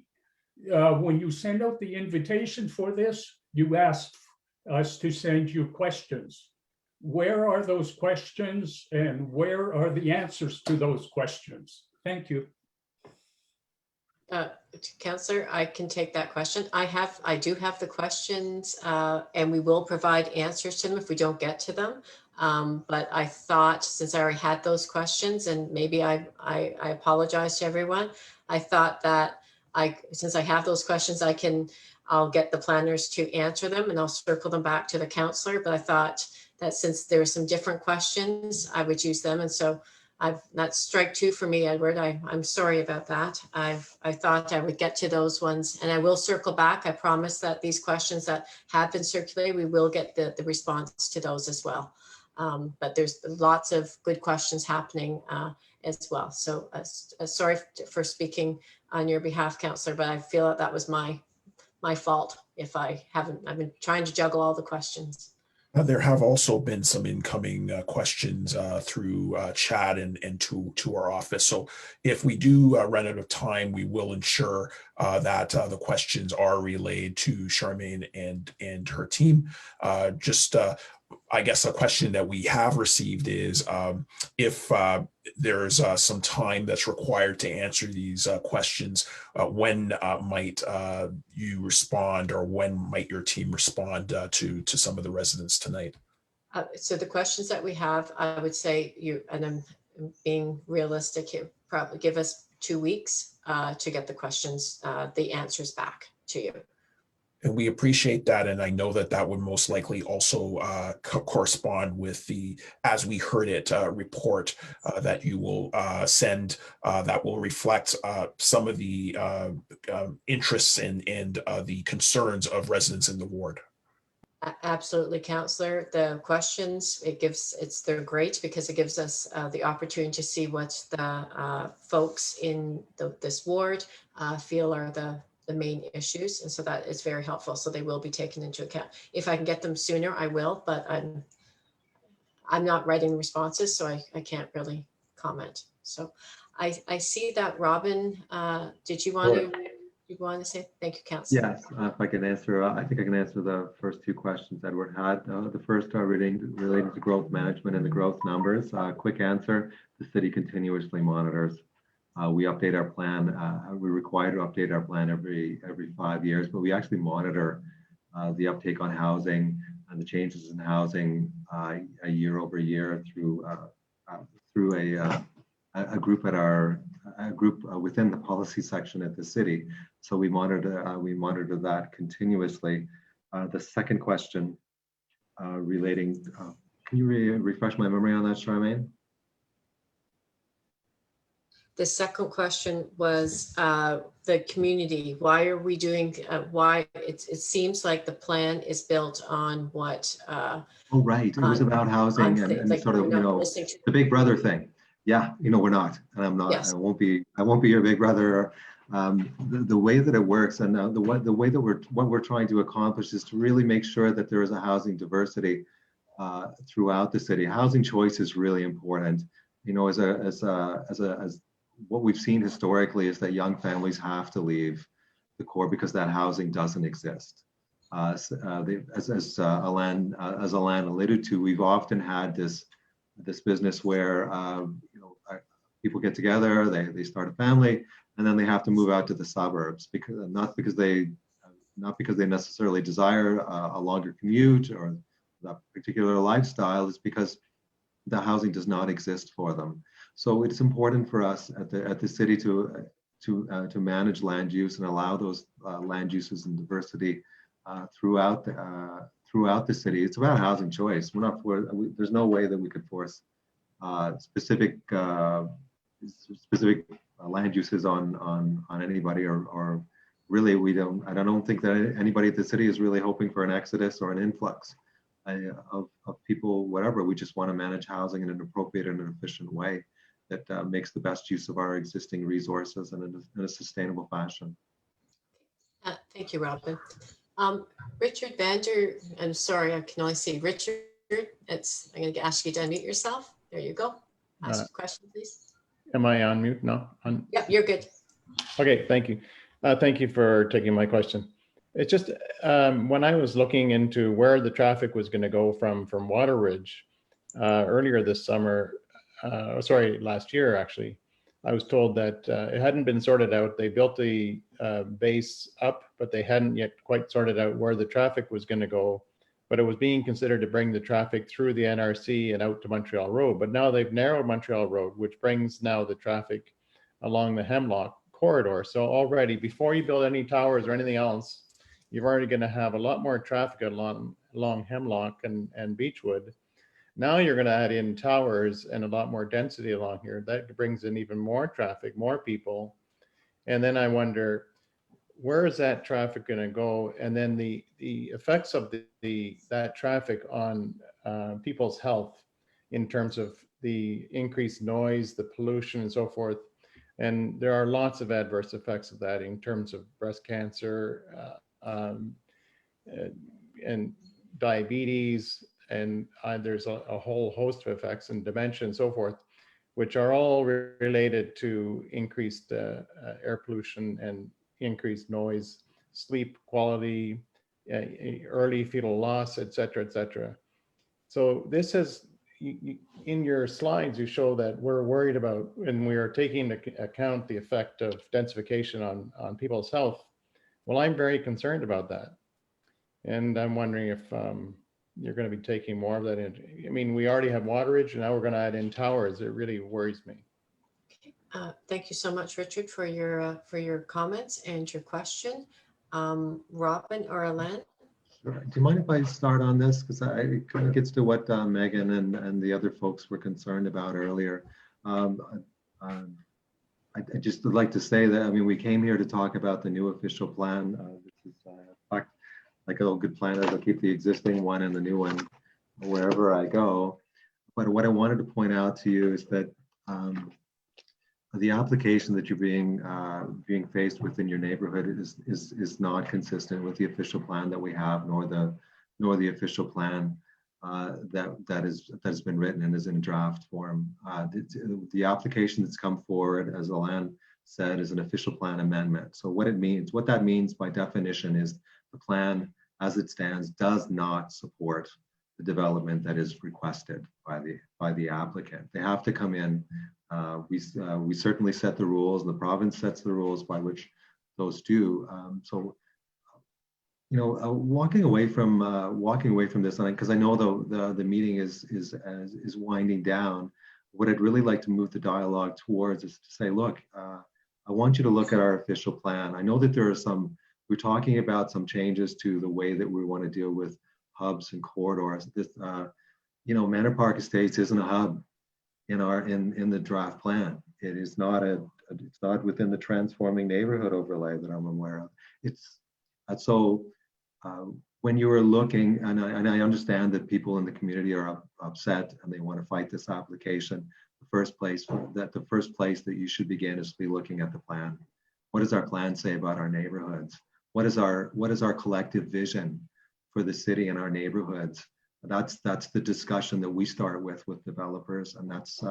when you send out the invitation for this, you asked us to send you questions. Where are those questions and where are the answers to those questions? Thank you. Councillor, I can take that question. I do have the questions, and we will provide answers to them if we don't get to them. But I thought, since I already had those questions, and maybe I apologize to everyone, I thought that since I have those questions, I'll get the planners to answer them and I'll circle them back to the councillor. But I thought that since there are some different questions, I would use them. And so that's strike two for me, Edward. I'm sorry about that. I thought I would get to those ones, and I will circle back. I promise that these questions that have been circulated, we will get the response to those as well. But there's lots of good questions happening as well. So sorry for speaking on your behalf, Councillor, but I feel that was my fault if I've been trying to juggle all the questions. There have also been some incoming questions through chat and to our office. So if we do run out of time, we will ensure that the questions are relayed to Charmaine and her team. I guess a question that we have received is if there's some time that's required to answer these questions, when might you respond, or when might your team respond to some of the residents tonight? So the questions that we have, I would say and I'm being realistic here, probably give us 2 weeks to get the questions, the answers back to you. And we appreciate that. And I know that would most likely also correspond with the, as we heard it, report that you will send that will reflect some of the interests and the concerns of residents in the ward. Absolutely, Councillor. The questions, they're great because it gives us the opportunity to see what the folks in this ward feel are the main issues, and so that is very helpful. So they will be taken into account. If I can get them sooner, I will, but I'm not writing responses, so I can't really comment. So I see that Robin, did you want to say? Thank you, Councillor. Yes, if I can answer, I think I can answer the first two questions Edward had. The first are related to growth management and the growth numbers. Quick answer: the city continuously monitors. We update our plan. We're required to update our plan every 5 years, but we actually monitor the uptake on housing and the changes in housing year over year through a group within the policy section at the city. So we monitor that continuously. The second question relating, can you refresh my memory on that, Charmaine? The second question was the community. Why are we doing, why it seems like the plan is built on what? Oh, right. It was about housing and like, sort of, the big brother thing. Yeah, we're not, and I'm not, yes. I won't be your big brother. The way that it works and the way that what we're trying to accomplish is to really make sure that there is a housing diversity throughout the city. Housing choice is really important. As what we've seen historically is that young families have to leave the core because that housing doesn't exist. As Alain alluded to, we've often had this business where people get together, they start a family, and then they have to move out to the suburbs not because they necessarily desire a longer commute or that particular lifestyle. It's because the housing does not exist for them. So it's important for us at the city to manage land use and allow those land uses and diversity throughout the city. It's about housing choice. There's no way that we could force specific land uses on anybody, or really I don't think that anybody at the city is really hoping for an exodus or an influx of people, whatever. We just want to manage housing in an appropriate and an efficient way that makes the best use of our existing resources and in a sustainable fashion. Thank you, Robin. Richard Vander, I'm sorry, I can only see Richard. I'm going to ask you to unmute yourself. There you go. Ask your question, please. Am I on mute? No. Yeah, you're good. Okay, thank you. Thank you for taking my question. It's just when I was looking into where the traffic was going to go from Waterridge earlier this summer, sorry, last year actually, I was told that it hadn't been sorted out. They built the base up, but they hadn't yet quite sorted out where the traffic was going to go. But it was being considered to bring the traffic through the NRC and out to Montreal Road. But now they've narrowed Montreal Road, which brings now the traffic along the Hemlock corridor. So already, before you build any towers or anything else, you're already going to have a lot more traffic along Hemlock and Beechwood. Now you're going to add in towers and a lot more density along here. That brings in even more traffic, more people. And then I wonder, where is that traffic going to go? And then the effects of that traffic on people's health in terms of the increased noise, the pollution and so forth. And there are lots of adverse effects of that in terms of breast cancer, and diabetes, and there's a whole host of effects and dementia and so forth, which are all related to increased air pollution and increased noise, sleep quality, early fetal loss, et cetera, et cetera. So this has, in your slides, you show that we're worried about, and we are taking into account the effect of densification on people's health. Well, I'm very concerned about that. And I'm wondering if you're going to be taking more of that in. I mean, we already have Waterridge, and now we're going to add in towers. It really worries me. Thank you so much, Richard, for your comments and your question. Robin or Alain? Do you mind if I start on this? Because it kind of gets to what Megan and the other folks were concerned about earlier. I just would like to say that, I mean, we came here to talk about the new official plan. This is like a good plan is I'll keep the existing one and the new one wherever I go. But what I wanted to point out to you is that the application that you're being faced with in your neighborhood is not consistent with the official plan that we have, nor the official plan that has been written and is in draft form. The application that's come forward, as Alain said, is an official plan amendment. So what that means by definition is the plan as it stands does not support the development that is requested by the applicant. They have to come in. We certainly set the rules. The province sets the rules by which those do. So, you know, walking away from this, because I know the meeting is winding down. What I'd really like to move the dialogue towards is to say, look, I want you to look at our official plan. I know that there are we're talking about some changes to the way that we want to deal with hubs and corridors. This, you know, Manor Park Estates isn't a hub in the draft plan. It is not it's not within the transforming neighborhood overlay that I'm aware of. It's so when you are looking, and I understand that people in the community are upset and they want to fight this application. The first place that you should begin is to be looking at the plan. What does our plan say about our neighborhoods? What is our collective vision for the city and our neighborhoods? That's the discussion that we start with developers, and that's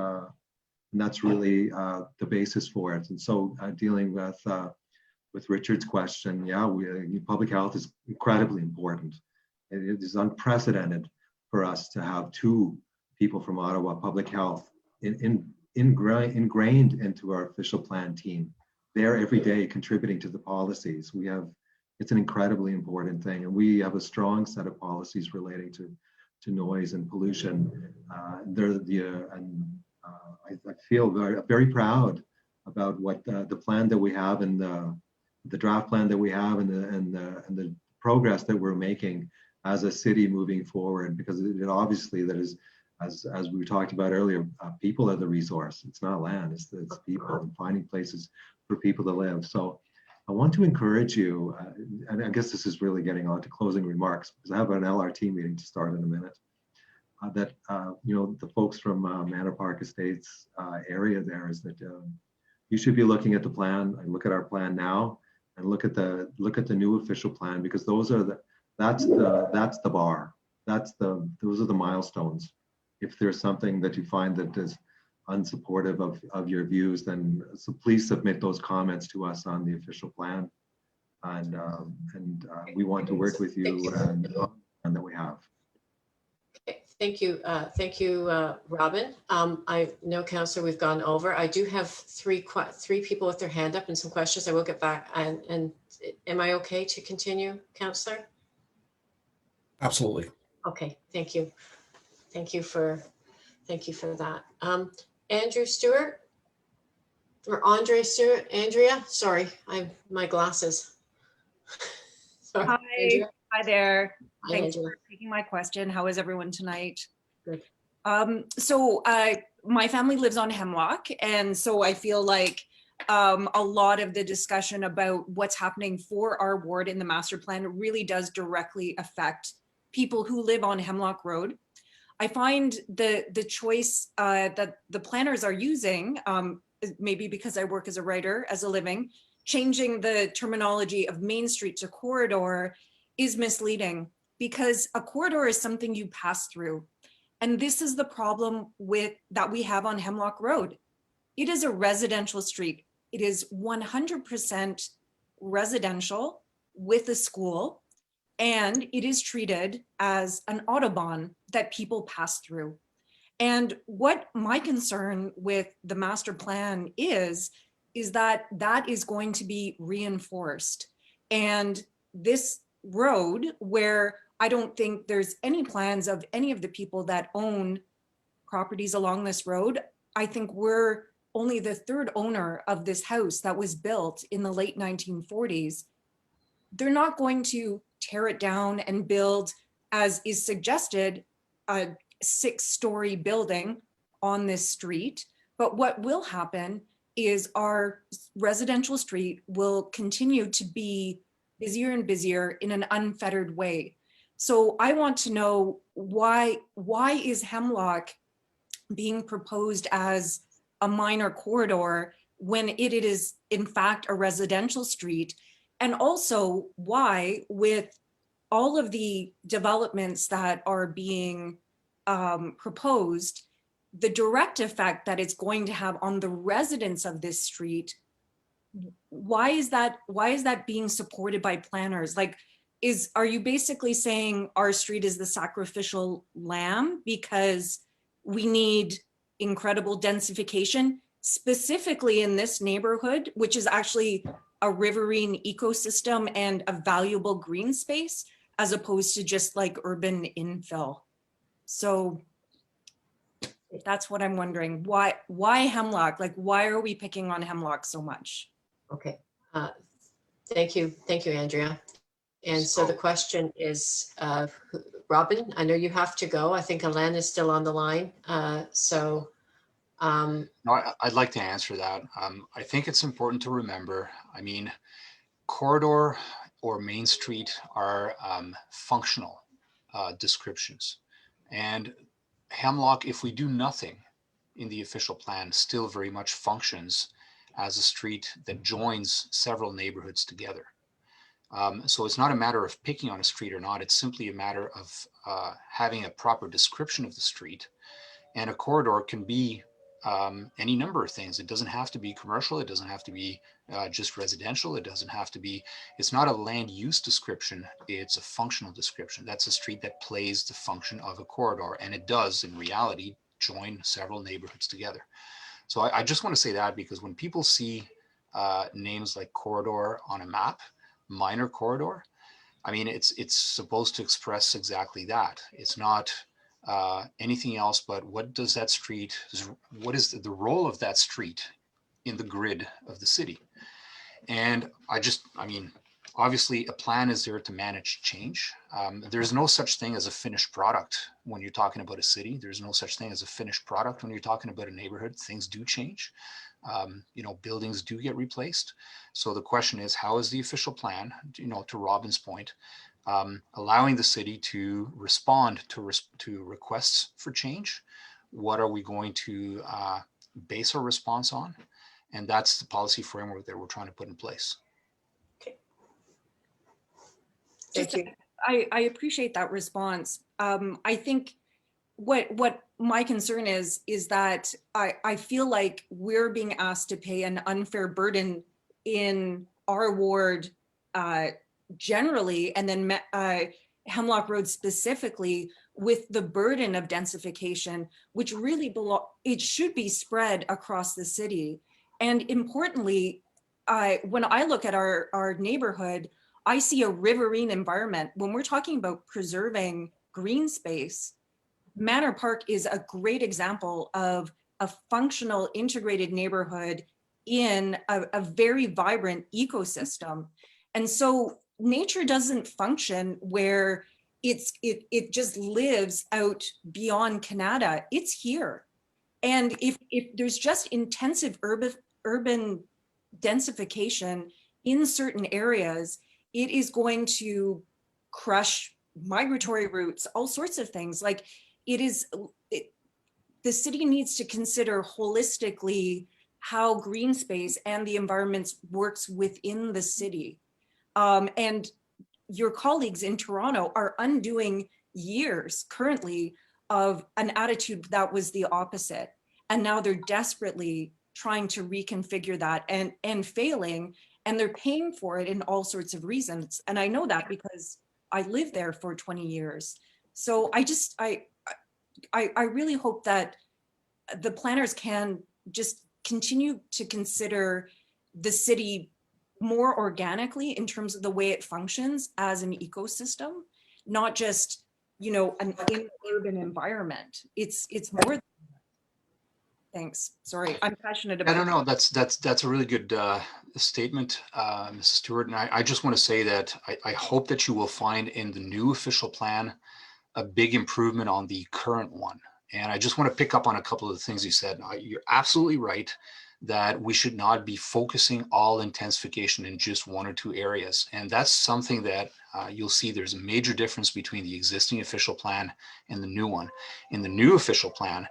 really the basis for it. And so dealing with Richard's question, yeah, public health is incredibly important. It is unprecedented for us to have two people from Ottawa Public Health ingrained into our official plan team. They're every day contributing to the policies. It's an incredibly important thing, and we have a strong set of policies relating to noise and pollution. I feel very proud about what the plan that we have and the draft plan that we have and the progress that we're making as a city moving forward, because it obviously that is, as we talked about earlier, people are the resource. It's not land, it's people, and finding places for people to live. So I want to encourage you, and I guess this is really getting on to closing remarks, because I have an LRT meeting to start in a minute, that you know, the folks from Manor Park Estates area there is that you should be looking at the plan and look at our plan now, and look at the new official plan, because that's the bar. Those are the milestones. If there's something that you find that is unsupportive of your views, then please submit those comments to us on the official plan. and we want to work with you and that we have. Thank you. Thank you, Robin. I know, Councillor, we've gone over. I do have three people with their hand up and some questions. I will get back. And am I okay to continue, Councillor? Absolutely. Okay, thank you. Thank you for that. Andrew Stewart or Andre Stewart, Andrea, sorry, my glasses. Sorry, Hi, Andrea. hi there. Hi, Thanks Andrea. for taking my question. How is everyone tonight? Good. My family lives on Hemlock, and so I feel like a lot of the discussion about what's happening for our ward in the master plan really does directly affect people who live on Hemlock Road. I find the choice that the planners are using, maybe because I work as a writer as a living, changing the terminology of Main Street to corridor is misleading, because a corridor is something you pass through. And this is the problem that we have on Hemlock Road. It is a residential street. It is 100% residential with a school, and it is treated as an Autobahn that people pass through. And what my concern with the master plan is that that is going to be reinforced. And this road, where I don't think there's any plans of any of the people that own properties along this road, I think we're only the third owner of this house that was built in the late 1940s. They're not going to tear it down and build, as is suggested, a 6-story building on this street. But what will happen is our residential street will continue to be busier and busier in an unfettered way. So I want to know why is Hemlock being proposed as a minor corridor when it is in fact a residential street? And also why, with all of the developments that are being proposed, the direct effect that it's going to have on the residents of this street, why is that being supported by planners? Like, are you basically saying our street is the sacrificial lamb because we need incredible densification, specifically in this neighborhood, which is actually a riverine ecosystem and a valuable green space, as opposed to just like urban infill? So that's what I'm wondering. Why Hemlock? Like, why are we picking on Hemlock so much? Okay. Thank you, Andrea. And so the question is, Robin, I know you have to go. I think Alain is still on the line. No, I'd like to answer that. I think it's important to remember, I mean, corridor or Main Street are functional descriptions. And Hemlock, if we do nothing in the official plan, still very much functions as a street that joins several neighborhoods together. So it's not a matter of picking on a street or not. It's simply a matter of having a proper description of the street. And a corridor can be any number of things. It doesn't have to be commercial. It doesn't have to be just residential. It doesn't have to be, it's not a land use description. It's a functional description. That's a street that plays the function of a corridor. And it does, in reality, join several neighborhoods together. So I just want to say that, because when people see names like corridor on a map, minor corridor, I mean, it's supposed to express exactly that. It's not anything else, but what does that street, what is the role of that street in the grid of the city? And I mean, obviously a plan is there to manage change. There's no such thing as a finished product when you're talking about a city. There's no such thing as a finished product when you're talking about a neighborhood. Things do change. Buildings do get replaced. So the question is, how is the official plan, to Robin's point, allowing the city to respond to requests for change? What are we going to base our response on? And that's the policy framework that we're trying to put in place. Okay. Thank you. I appreciate that response. I think what my concern is that I feel like we're being asked to pay an unfair burden in our ward generally, and then Hemlock Road specifically, with the burden of densification, which really it should be spread across the city. And importantly, when I look at our neighborhood, I see a riverine environment. When we're talking about preserving green space, Manor Park is a great example of a functional integrated neighborhood in a very vibrant ecosystem. And so nature doesn't function where it just lives out beyond Canada. It's here. And if there's just intensive urban densification in certain areas, it is going to crush migratory routes, all sorts of things. Like the city needs to consider holistically how green space and the environments works within the city. And your colleagues in Toronto are undoing years currently of an attitude that was the opposite. And now they're desperately trying to reconfigure that and failing, and they're paying for it in all sorts of reasons. And I know that because I lived there for 20 years. So I really hope that the planners can just continue to consider the city more organically in terms of the way it functions as an ecosystem, not just, an urban environment. It's more. Thanks. Sorry, I'm passionate about. I don't know. That's a really good statement, Mrs. Stewart. And I just want to say that I hope that you will find in the new official plan a big improvement on the current one. And I just want to pick up on a couple of the things you said. You're absolutely right that we should not be focusing all intensification in just one or two areas. And that's something that you'll see there's a major difference between the existing official plan and the new one. In the new official plan,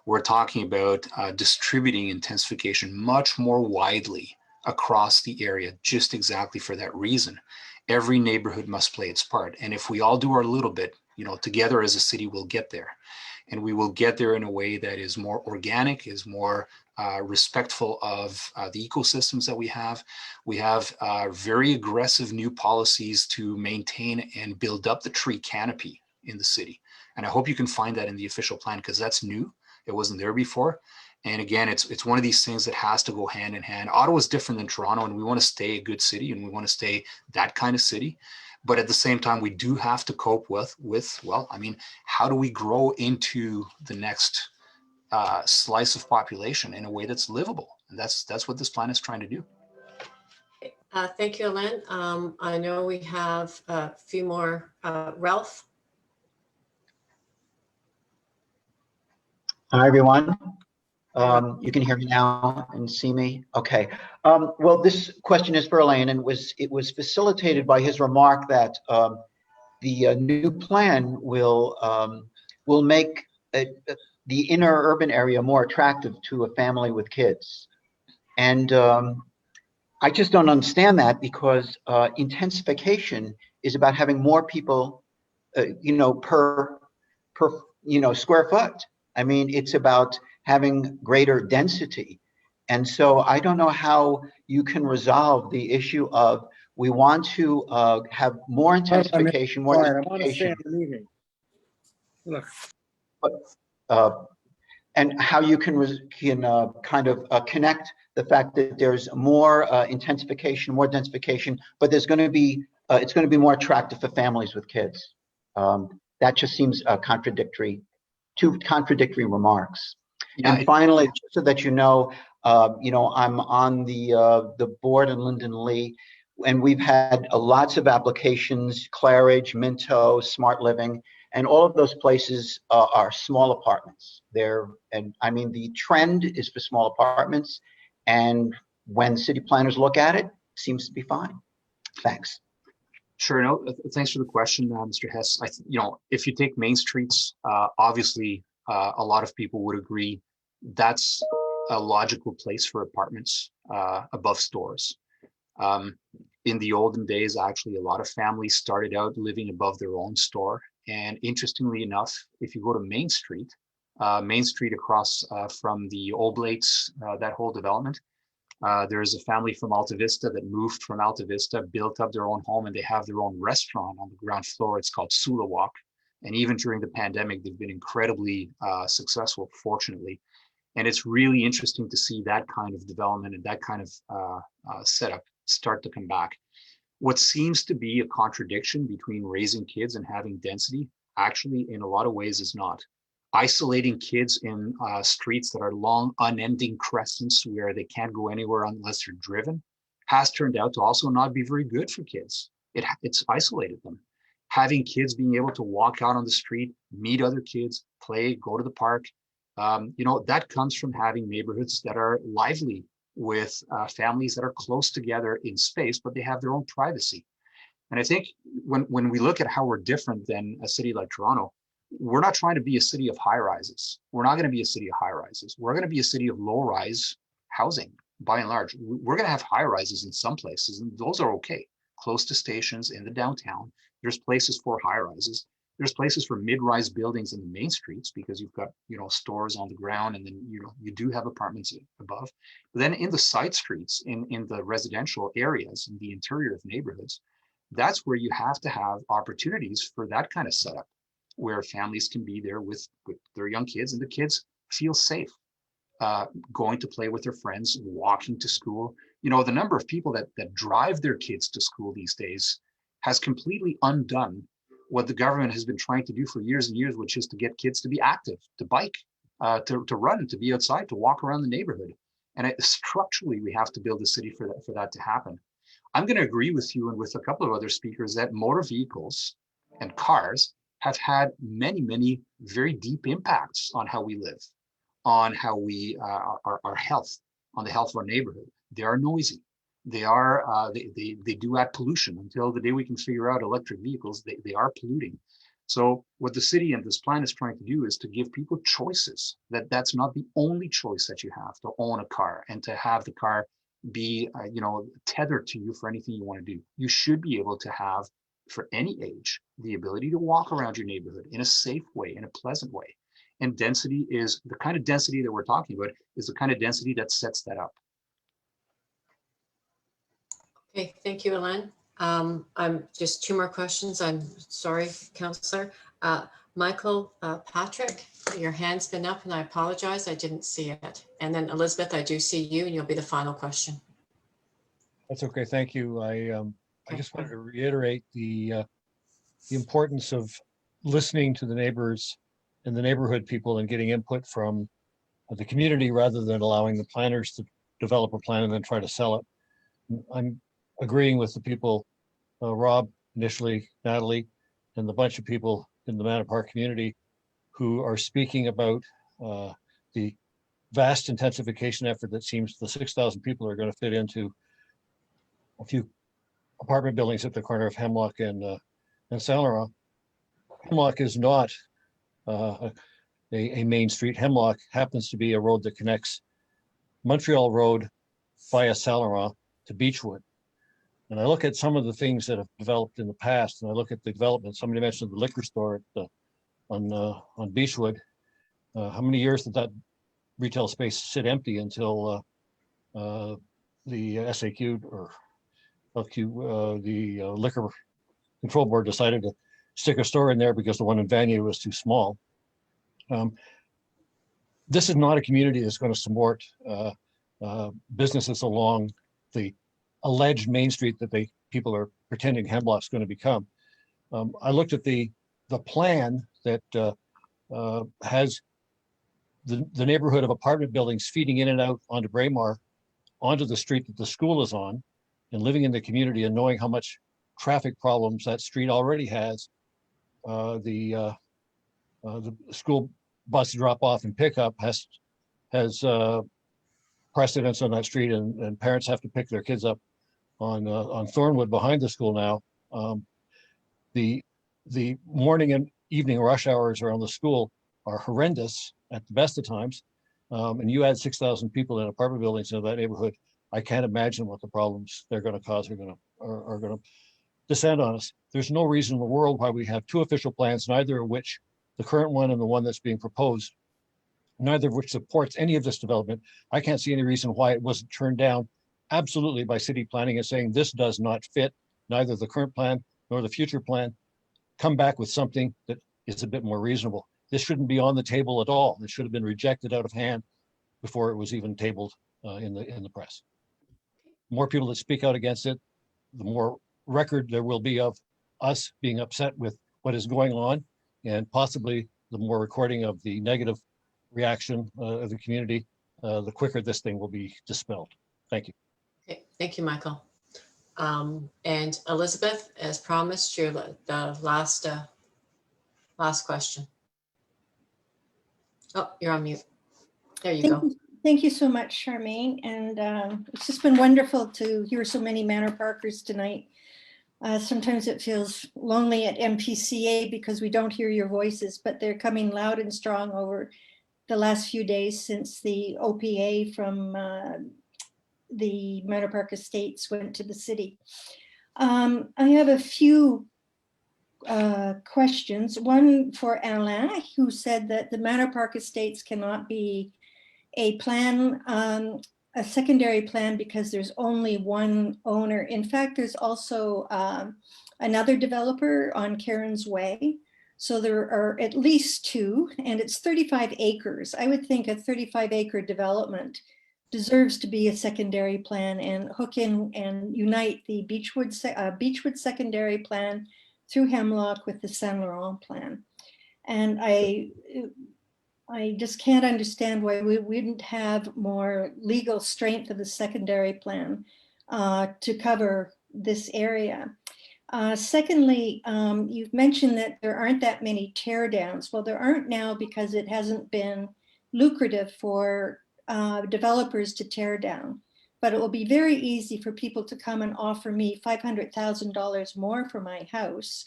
we're talking about distributing intensification much more widely across the area, just exactly for that reason. Every neighborhood must play its part. And if we all do our little bit, together as a city, we'll get there. And we will get there in a way that is more organic, is more respectful of the ecosystems that we have. We have very aggressive new policies to maintain and build up the tree canopy in the city. And I hope you can find that in the official plan, because that's new. It wasn't there before. And again, it's one of these things that has to go hand in hand. Ottawa is different than Toronto, and we want to stay a good city, and we want to stay that kind of city. But at the same time, we do have to cope with how do we grow into the next slice of population in a way that's livable? And that's what this plan is trying to do. Thank you, Alain. I know we have a few more. Ralph? Hi, everyone. You can hear me now and see me? Okay. Well, this question is for Alain, and it was facilitated by his remark that the new plan will make the inner urban area more attractive to a family with kids. And I just don't understand that, because intensification is about having more people, per square foot. I mean, it's about having greater density. And so I don't know how you can resolve the issue of we want to have more intensification, more densification. And how you can kind of connect the fact that there's more intensification, more densification, but there's going to be it's going to be more attractive for families with kids. That just seems contradictory. Two contradictory remarks. Yeah, and finally, just so that I'm on the board in Linden Lee, and we've had lots of applications: Claridge, Minto, Smart Living, and all of those places are small apartments. The trend is for small apartments, and when city planners look at it, it seems to be fine. Thanks. Sure. No, thanks for the question, Mr. Hess. If you take main streets, obviously a lot of people would agree that's a logical place for apartments above stores. In the olden days, actually, a lot of families started out living above their own store. And interestingly enough, if you go to Main Street across from the Oblates, that whole development, There's a family from Alta Vista that moved from Alta Vista, built up their own home, and they have their own restaurant on the ground floor. It's called Sula Walk. And even during the pandemic, they've been incredibly successful, fortunately. And it's really interesting to see that kind of development and that kind of setup start to come back. What seems to be a contradiction between raising kids and having density, actually, in a lot of ways, is not. Isolating kids in streets that are long, unending crescents where they can't go anywhere unless they're driven has turned out to also not be very good for kids. It's isolated them. Having kids being able to walk out on the street, meet other kids, play, go to the park, that comes from having neighborhoods that are lively with families that are close together in space, but they have their own privacy. And I think when we look at how we're different than a city like Toronto, we're not trying to be a city of high rises. We're not going to be a city of high rises. We're going to be a city of low rise housing, by and large. We're going to have high rises in some places, and those are okay. Close to stations in the downtown, there's places for high rises. There's places for mid-rise buildings in the main streets because you've got, stores on the ground, and then, you do have apartments above. But then in the side streets, in the residential areas, in the interior of neighborhoods, that's where you have to have opportunities for that kind of setup, where families can be there with their young kids, and the kids feel safe going to play with their friends, walking to school. The number of people that drive their kids to school these days has completely undone what the government has been trying to do for years and years, which is to get kids to be active, to bike, to run, to be outside, to walk around the neighborhood. And structurally, we have to build a city for that to happen. I'm going to agree with you and with a couple of other speakers that motor vehicles and cars have had many, many very deep impacts on how we live, on how we our health, on the health of our neighborhood. They are noisy. They are they do add pollution. Until the day we can figure out electric vehicles, they are polluting. So what the city and this plan is trying to do is to give people choices. That's not the only choice that you have, to own a car and to have the car be tethered to you for anything you want to do. You should be able to have, for any age, the ability to walk around your neighborhood in a safe way, in a pleasant way. And density is the kind of density that we're talking about, is the kind of density that sets that up. Okay, thank you, Alain. I'm just two more questions. I'm sorry, Councillor. Michael Patrick, your hand's been up and I apologize, I didn't see it. And then Elizabeth, I do see you and you'll be the final question. That's okay, thank you. I just wanted to reiterate the importance of listening to the neighbors and the neighborhood people and getting input from the community rather than allowing the planners to develop a plan and then try to sell it. I'm agreeing with the people, Rob, initially, Natalie, and the bunch of people in the Manor Park community who are speaking about the vast intensification effort that seems the 6,000 people are going to fit into a few apartment buildings at the corner of Hemlock and Saint Laurent. Hemlock is not a main street. Hemlock happens to be a road that connects Montreal Road via Saint Laurent to Beechwood. And I look at some of the things that have developed in the past, and I look at the development. Somebody mentioned the liquor store on Beechwood. How many years did that retail space sit empty until the SAQ or LQ, the Liquor Control Board decided to stick a store in there because the one in Vanier was too small. This is not a community that's going to support businesses along the alleged main street that people are pretending Hemlock's going to become. I looked at the plan that has the neighborhood of apartment buildings feeding in and out onto Braemar, onto the street that the school is on, and living in the community and knowing how much traffic problems that street already has. The school bus drop off and pickup has precedence on that street, and parents have to pick their kids up on Thornwood behind the school now. The morning and evening rush hours around the school are horrendous at the best of times. And you add 6,000 people in apartment buildings in that neighborhood, I can't imagine what the problems they're going to cause are going to descend on us. There's no reason in the world why we have two official plans, neither of which, the current one and the one that's being proposed, neither of which supports any of this development, I can't see any reason why it wasn't turned down absolutely by city planning and saying this does not fit neither the current plan nor the future plan. Come back with something that is a bit more reasonable. This shouldn't be on the table at all. It should have been rejected out of hand before it was even tabled in the press. More people that speak out against it, the more record there will be of us being upset with what is going on, and possibly the more recording of the negative reaction of the community, the quicker this thing will be dispelled. Thank you. Okay, thank you, Michael. And Elizabeth, as promised, you're the last question. Oh, you're on mute. There you go. Thank you so much, Charmaine. And it's just been wonderful to hear so many Manor Parkers tonight. Sometimes it feels lonely at MPCA because we don't hear your voices, but they're coming loud and strong over the last few days since the OPA from the Manor Park Estates went to the city. I have a few questions. One for Alain, who said that the Manor Park Estates cannot be a plan, a secondary plan, because there's only one owner. In fact, there's also another developer on Karen's Way. So there are at least two, and it's 35 acres. I would think a 35-acre development deserves to be a secondary plan and hook in and unite the Beechwood secondary plan through Hemlock with the Saint Laurent plan. And I just can't understand why we wouldn't have more legal strength of the secondary plan to cover this area. Secondly, you've mentioned that there aren't that many tear downs. Well, there aren't now because it hasn't been lucrative for developers to tear down. But it will be very easy for people to come and offer me $500,000 more for my house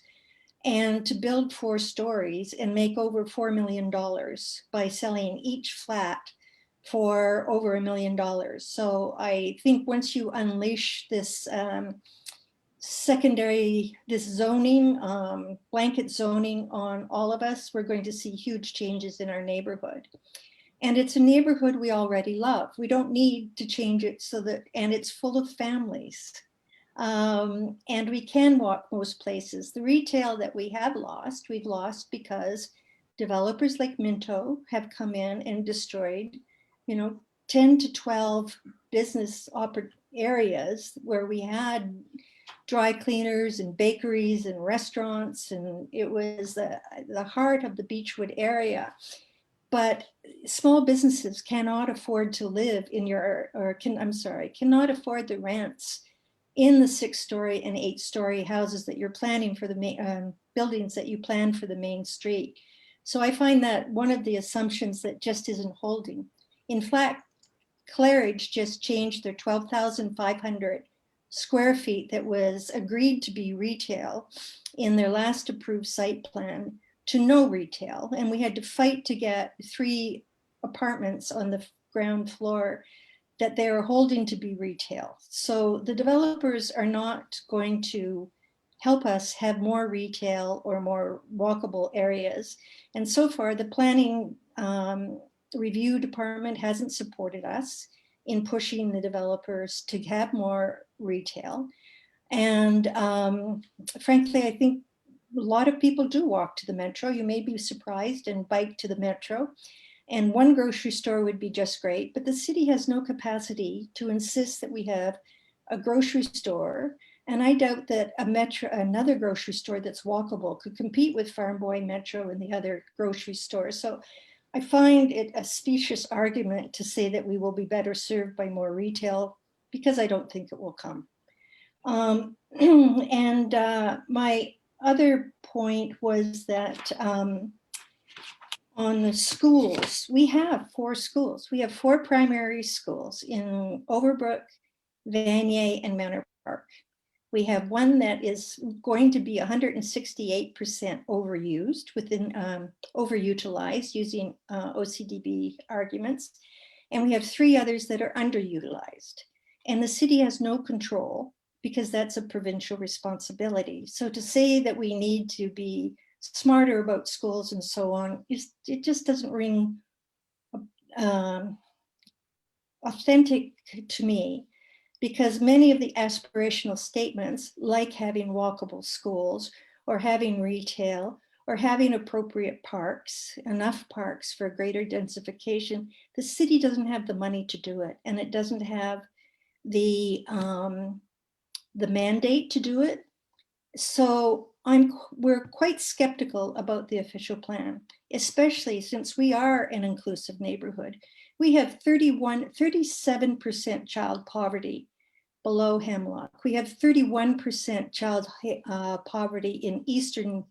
and to build 4 stories and make over $4 million by selling each flat for over $1 million. So I think once you unleash this this zoning, blanket zoning on all of us, we're going to see huge changes in our neighborhood. And it's a neighborhood we already love. We don't need to change it so that, and it's full of families. And we can walk most places. The retail that we have lost, we've lost because developers like Minto have come in and destroyed, 10 to 12 business areas where we had dry cleaners and bakeries and restaurants, and it was the heart of the Beechwood area. But small businesses cannot afford to live in cannot afford the rents in the 6-story and 8-story houses that you're planning for the buildings that you plan for the main street. So I find that one of the assumptions that just isn't holding. In fact, Claridge just changed their 12,500 square feet that was agreed to be retail in their last approved site plan to no retail. And we had to fight to get 3 apartments on the ground floor that they are holding to be retail. So the developers are not going to help us have more retail or more walkable areas. And so far, the planning review department hasn't supported us in pushing the developers to have more retail. And frankly, I think a lot of people do walk to the metro. You may be surprised, and bike to the metro. And one grocery store would be just great, but the city has no capacity to insist that we have a grocery store. And I doubt that another grocery store that's walkable could compete with Farm Boy, Metro, and the other grocery stores. So I find it a specious argument to say that we will be better served by more retail, because I don't think it will come. My other point was that on the schools, we have 4 schools. We have 4 primary schools in Overbrook, Vanier, and Manor Park. We have one that is going to be 168% overutilized using OCDB arguments. And we have 3 others that are underutilized. And the city has no control because that's a provincial responsibility. So to say that we need to be smarter about schools and so on, it just doesn't ring authentic to me, because many of the aspirational statements, like having walkable schools or having retail or having appropriate parks, enough parks for greater densification, the city doesn't have the money to do it, and it doesn't have the mandate to do it. So we're quite skeptical about the official plan, especially since we are an inclusive neighborhood. We have 37% child poverty below Hemlock. We have 31% child poverty in Eastern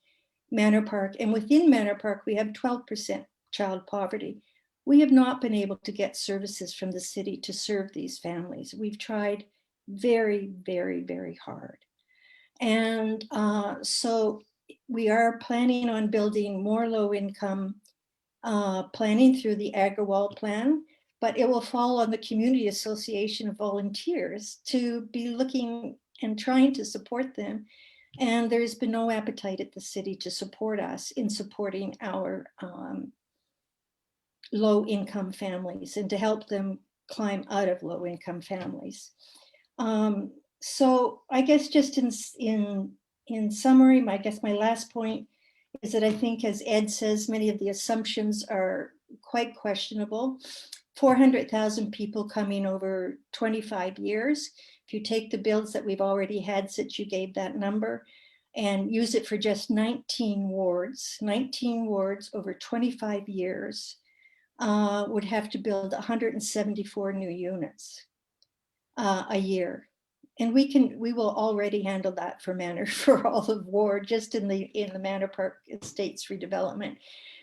Manor Park, and within Manor Park, we have 12% child poverty. We have not been able to get services from the city to serve these families. We've tried very, very, very hard. And so we are planning on building more low income planning through the Agrawal plan, but it will fall on the Community Association of Volunteers to be looking and trying to support them. And there's been no appetite at the city to support us in supporting our low income families and to help them climb out of low income families. So I guess just in summary, I guess my last point is that I think, as Ed says, many of the assumptions are quite questionable. 400,000 people coming over 25 years. If you take the builds that we've already had since you gave that number and use it for just 19 wards over 25 years, would have to build 174 new units a year. And we will already handle that for all of Ward, just in the Manor Park Estates redevelopment.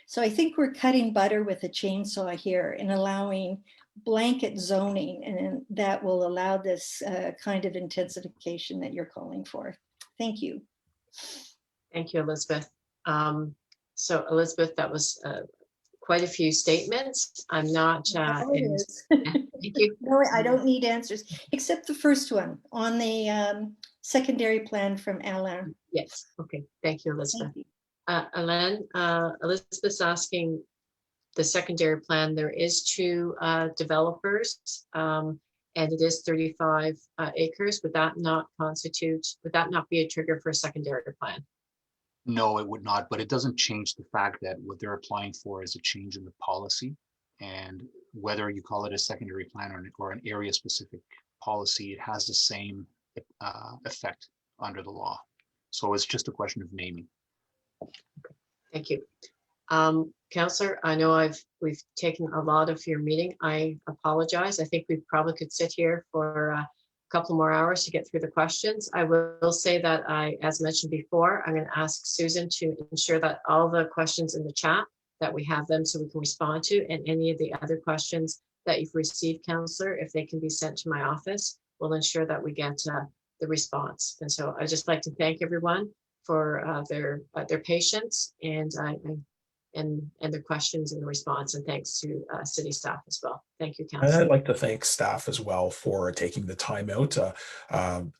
So I think we're cutting butter with a chainsaw here and allowing blanket zoning, and that will allow this kind of intensification that you're calling for. Thank you. Thank you, Elizabeth. So Elizabeth, that was quite a few statements. I'm not. Thank you. No, I don't need answers, except the first one on the secondary plan from Alain. Yes. Okay. Thank you, Elizabeth. Thank you. Alain, Elizabeth's asking the secondary plan. There is 2 developers, and it is 35 acres. Would that not be a trigger for a secondary plan? No, it would not, but it doesn't change the fact that what they're applying for is a change in the policy. And whether you call it a secondary plan or an area specific policy, it has the same effect under the law. So it's just a question of naming. Okay. Thank you. Councillor, I know we've taken a lot of your meeting. I apologize. I think we probably could sit here for a couple more hours to get through the questions. I will say that as mentioned before, I'm going to ask Susan to ensure that all the questions in the chat, that we have them so we can respond to, and any of the other questions that you've received, Councillor, if they can be sent to my office, we'll ensure that we get the response. And so I'd just like to thank everyone for their patience and their questions and the response, and thanks to city staff as well. Thank you, And Councillor. I'd like to thank staff as well for taking the time out.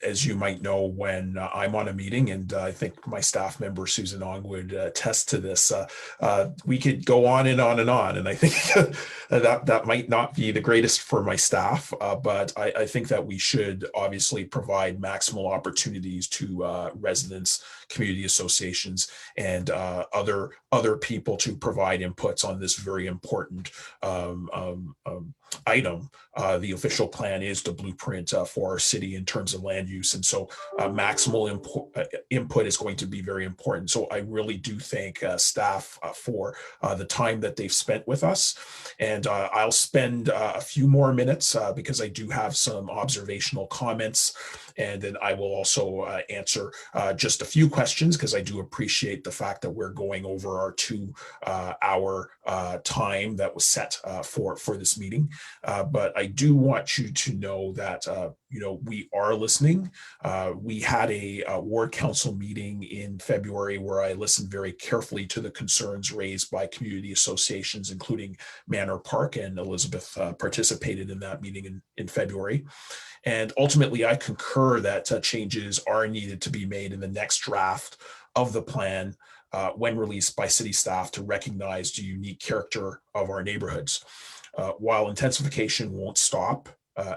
As you might know, when I'm on a meeting, and I think my staff member Susan Ong would attest to this, we could go on and on and on. And I think that might not be the greatest for my staff, but I think that we should obviously provide maximal opportunities to residents, community associations, and other people to provide inputs on this very important item. The official plan is the blueprint for our city in terms of land use, and so maximal input is going to be very important. So I really do thank staff for the time that they've spent with us, and I'll spend a few more minutes because I do have some observational comments, and then I will also answer just a few questions, because I do appreciate the fact that we're going over our 2-hour time that was set for this meeting. But I do want you to know that we are listening. We had a ward council meeting in February where I listened very carefully to the concerns raised by community associations, including Manor Park, and Elizabeth participated in that meeting in February. And ultimately, I concur that changes are needed to be made in the next draft of the plan when released by city staff to recognize the unique character of our neighborhoods. While intensification won't stop,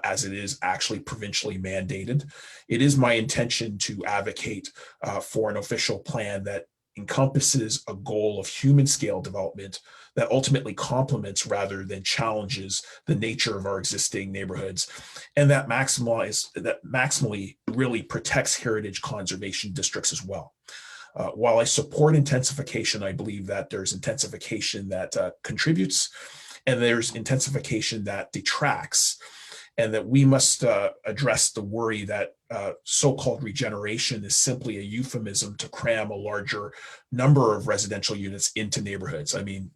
as it is actually provincially mandated, it is my intention to advocate for an official plan that encompasses a goal of human scale development that ultimately complements rather than challenges the nature of our existing neighborhoods, and that maximally really protects heritage conservation districts as well. While I support intensification, I believe that there's intensification that contributes and there's intensification that detracts, and that we must address the worry that so-called regeneration is simply a euphemism to cram a larger number of residential units into neighborhoods. I mean,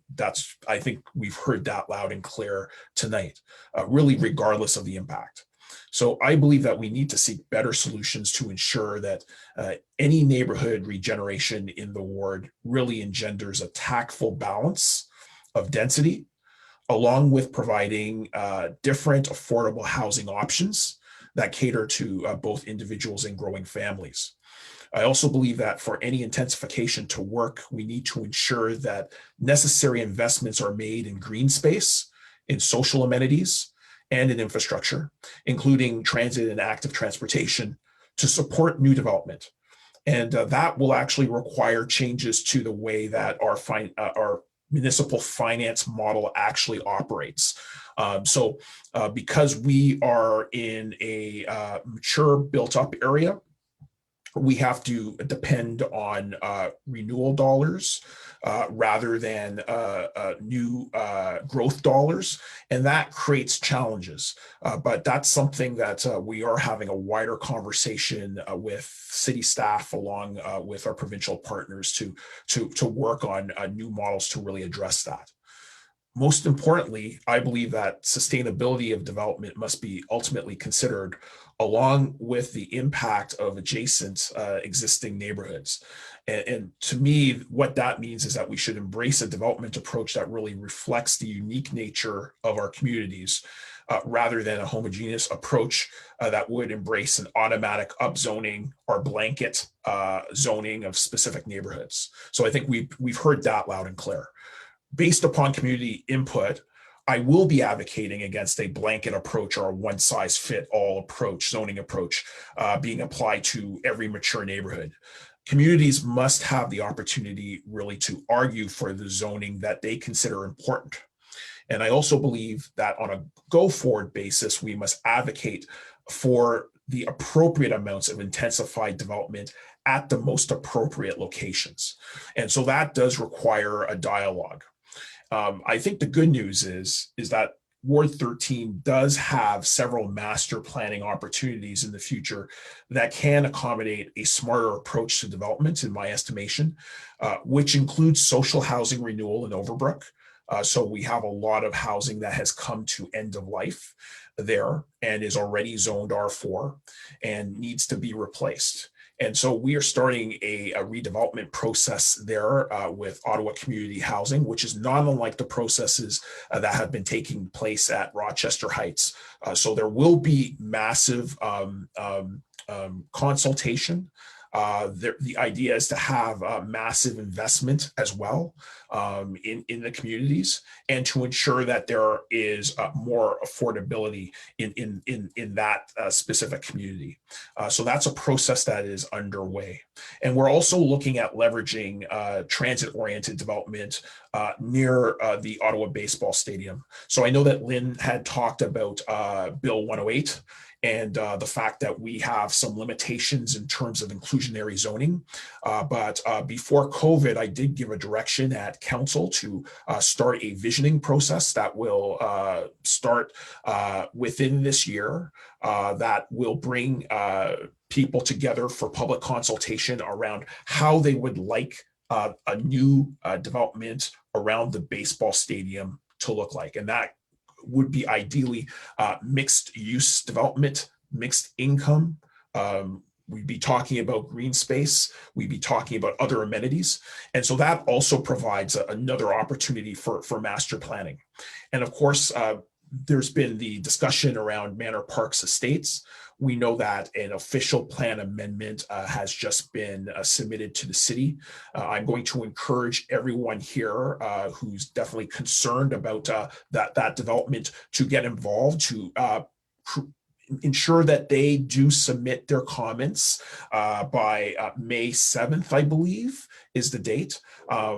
I think we've heard that loud and clear tonight, really regardless of the impact. So I believe that we need to seek better solutions to ensure that any neighborhood regeneration in the ward really engenders a tactful balance of density, along with providing different affordable housing options that cater to both individuals and growing families. I also believe that for any intensification to work, we need to ensure that necessary investments are made in green space, in social amenities, and in infrastructure, including transit and active transportation, to support new development. And that will actually require changes to the way that our municipal finance model actually operates. Because we are in a mature built-up area, we have to depend on renewal dollars rather than new growth dollars, and that creates challenges. But that's something that we are having a wider conversation with city staff along with our provincial partners to work on new models to really address that. Most importantly, I believe that sustainability of development must be ultimately considered along with the impact of adjacent existing neighborhoods. And to me, what that means is that we should embrace a development approach that really reflects the unique nature of our communities rather than a homogeneous approach that would embrace an automatic upzoning or blanket zoning of specific neighborhoods. So I think we've heard that loud and clear. Based upon community input, I will be advocating against a blanket approach or a one-size-fit-all approach, zoning approach, being applied to every mature neighborhood. Communities must have the opportunity really to argue for the zoning that they consider important. And I also believe that on a go-forward basis, we must advocate for the appropriate amounts of intensified development at the most appropriate locations. And so that does require a dialogue. I think the good news is that Ward 13 does have several master planning opportunities in the future that can accommodate a smarter approach to development, in my estimation, which includes social housing renewal in Overbrook. So we have a lot of housing that has come to end of life there and is already zoned R4 and needs to be replaced. And so we are starting a redevelopment process there with Ottawa Community Housing, which is not unlike the processes that have been taking place at Rochester Heights. So there will be massive consultation. The idea is to have massive investment as well in the communities, and to ensure that there is more affordability in that specific community. So that's a process that is underway. And we're also looking at leveraging transit-oriented development near the Ottawa Baseball Stadium. So I know that Lynn had talked about Bill 108, and the fact that we have some limitations in terms of inclusionary zoning. But before COVID, I did give a direction at council to start a visioning process that will start within this year that will bring people together for public consultation around how they would like a new development around the baseball stadium to look like. And that would be ideally mixed use development, mixed income. We'd be talking about green space. We'd be talking about other amenities. And so that also provides another opportunity for master planning. And of course, there's been the discussion around Manor Parks Estates, we know that an official plan amendment has just been submitted to the city. I'm going to encourage everyone here who's definitely concerned about that development to get involved, to ensure that they do submit their comments by May 7th, I believe, is the date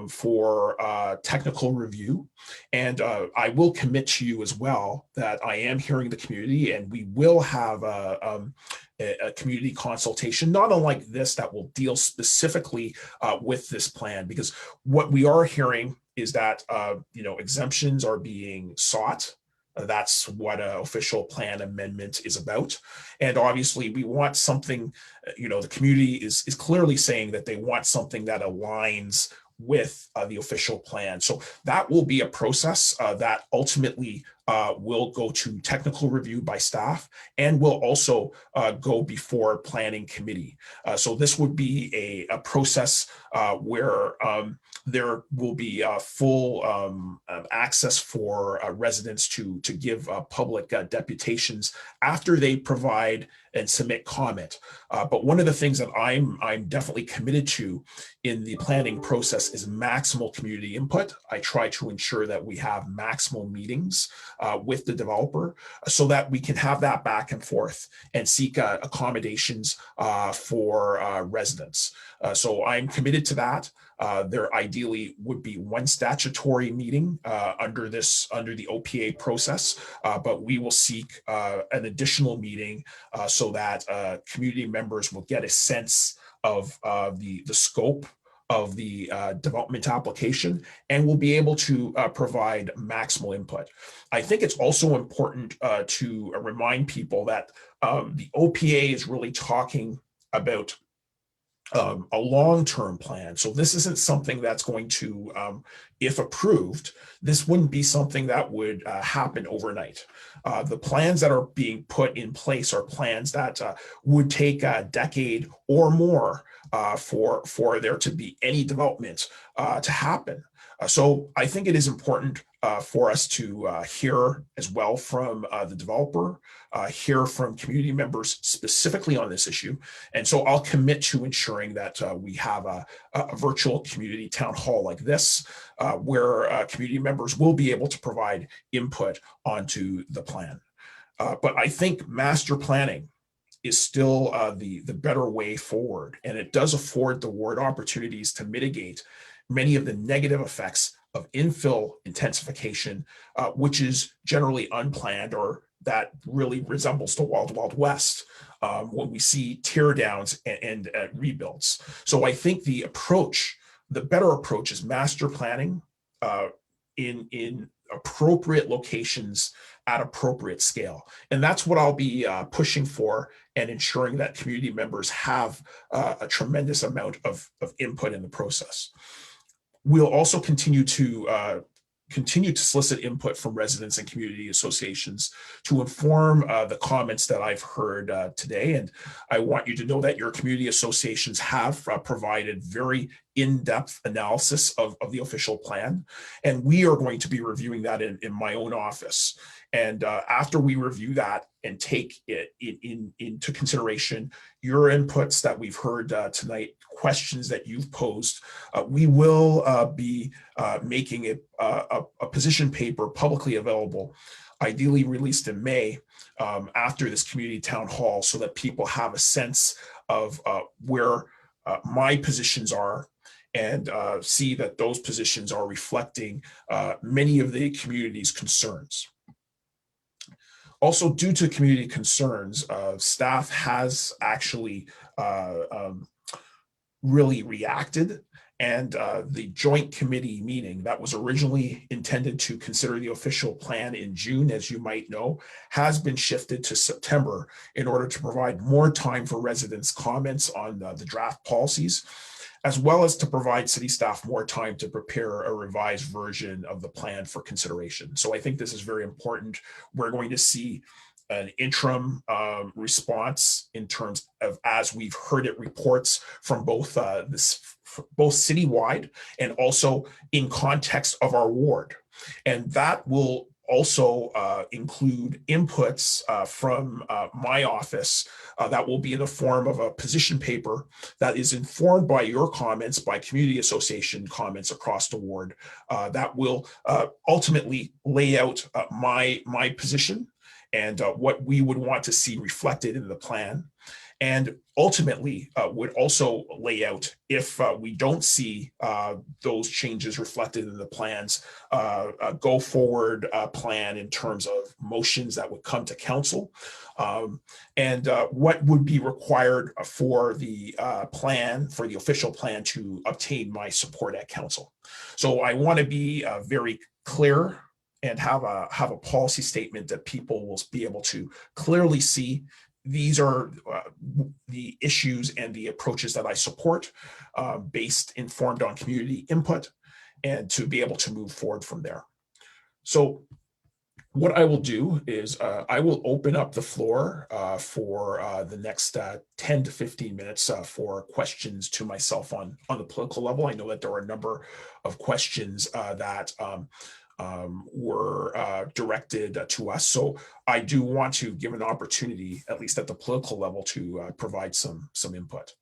for technical review. And I will commit to you as well that I am hearing the community, and we will have a community consultation, not unlike this, that will deal specifically with this plan, because what we are hearing is that exemptions are being sought. That's what an official plan amendment is about. And obviously we want something, the community is clearly saying that they want something that aligns with the official plan. So that will be a process that ultimately will go to technical review by staff and will also go before planning committee. So this would be a process where there will be full access for residents to give public deputations after they provide and submit comment. But one of the things that I'm definitely committed to in the planning process is maximal community input. I try to ensure that we have maximal meetings with the developer so that we can have that back and forth and seek accommodations for residents. So I'm committed to that. There ideally would be one statutory meeting under the OPA process, but we will seek an additional meeting so that community members will get a sense of the scope of the development application and will be able to provide maximal input. I think it's also important to remind people that the OPA is really talking about a long-term plan. So this isn't something that's going to, if approved, this wouldn't be something that would happen overnight. The plans that are being put in place are plans that would take a decade or more for there to be any development to happen. So I think it is important for us to hear as well from the developer, hear from community members specifically on this issue. And so I'll commit to ensuring that we have a virtual community town hall like this, where community members will be able to provide input onto the plan. But I think master planning is still the better way forward. And it does afford the ward opportunities to mitigate many of the negative effects of infill intensification, which is generally unplanned or that really resembles the Wild Wild West when we see tear downs and rebuilds. So I think the better approach is master planning in appropriate locations at appropriate scale. And that's what I'll be pushing for and ensuring that community members have a tremendous amount of input in the process. We'll also continue to solicit input from residents and community associations to inform the comments that I've heard today. And I want you to know that your community associations have provided very in-depth analysis of the official plan. And we are going to be reviewing that in my own office. And after we review that and take it into consideration, your inputs that we've heard tonight, questions that you've posed, we will be making a position paper publicly available, ideally released in May after this community town hall, so that people have a sense of where my positions are and see that those positions are reflecting many of the community's concerns. Also, due to community concerns, staff has actually really reacted, and the joint committee meeting that was originally intended to consider the official plan in June, as you might know, has been shifted to September in order to provide more time for residents' comments on the draft policies, as well as to provide city staff more time to prepare a revised version of the plan for consideration. So I think this is very important. We're going to see an interim response in terms of, as we've heard it, reports from both citywide and also in context of our ward. And that will also include inputs from my office that will be in the form of a position paper that is informed by your comments, by community association comments across the ward, that will ultimately lay out my position and what we would want to see reflected in the plan. And ultimately would also lay out, if we don't see those changes reflected in the plans, a go forward plan in terms of motions that would come to council, and what would be required for the plan, for the official plan, to obtain my support at council. So I want to be very clear and have a policy statement that people will be able to clearly see. These are the issues and the approaches that I support, informed on community input, and to be able to move forward from there. So what I will do is I will open up the floor for the next 10 to 15 minutes for questions to myself on the political level. I know that there are a number of questions that were directed to us. So I do want to give an opportunity, at least at the political level, to provide some input.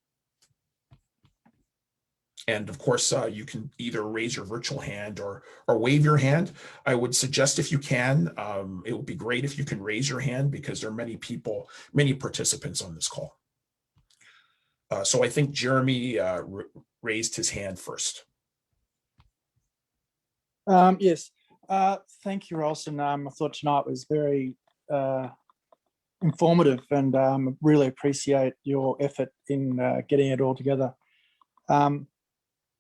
And of course, you can either raise your virtual hand or wave your hand. I would suggest, if you can, it would be great if you can raise your hand, because there are many people, many participants on this call. So I think Jeremy raised his hand first. Yes. Thank you, Rawlson. I thought tonight was very informative, and really appreciate your effort in getting it all together.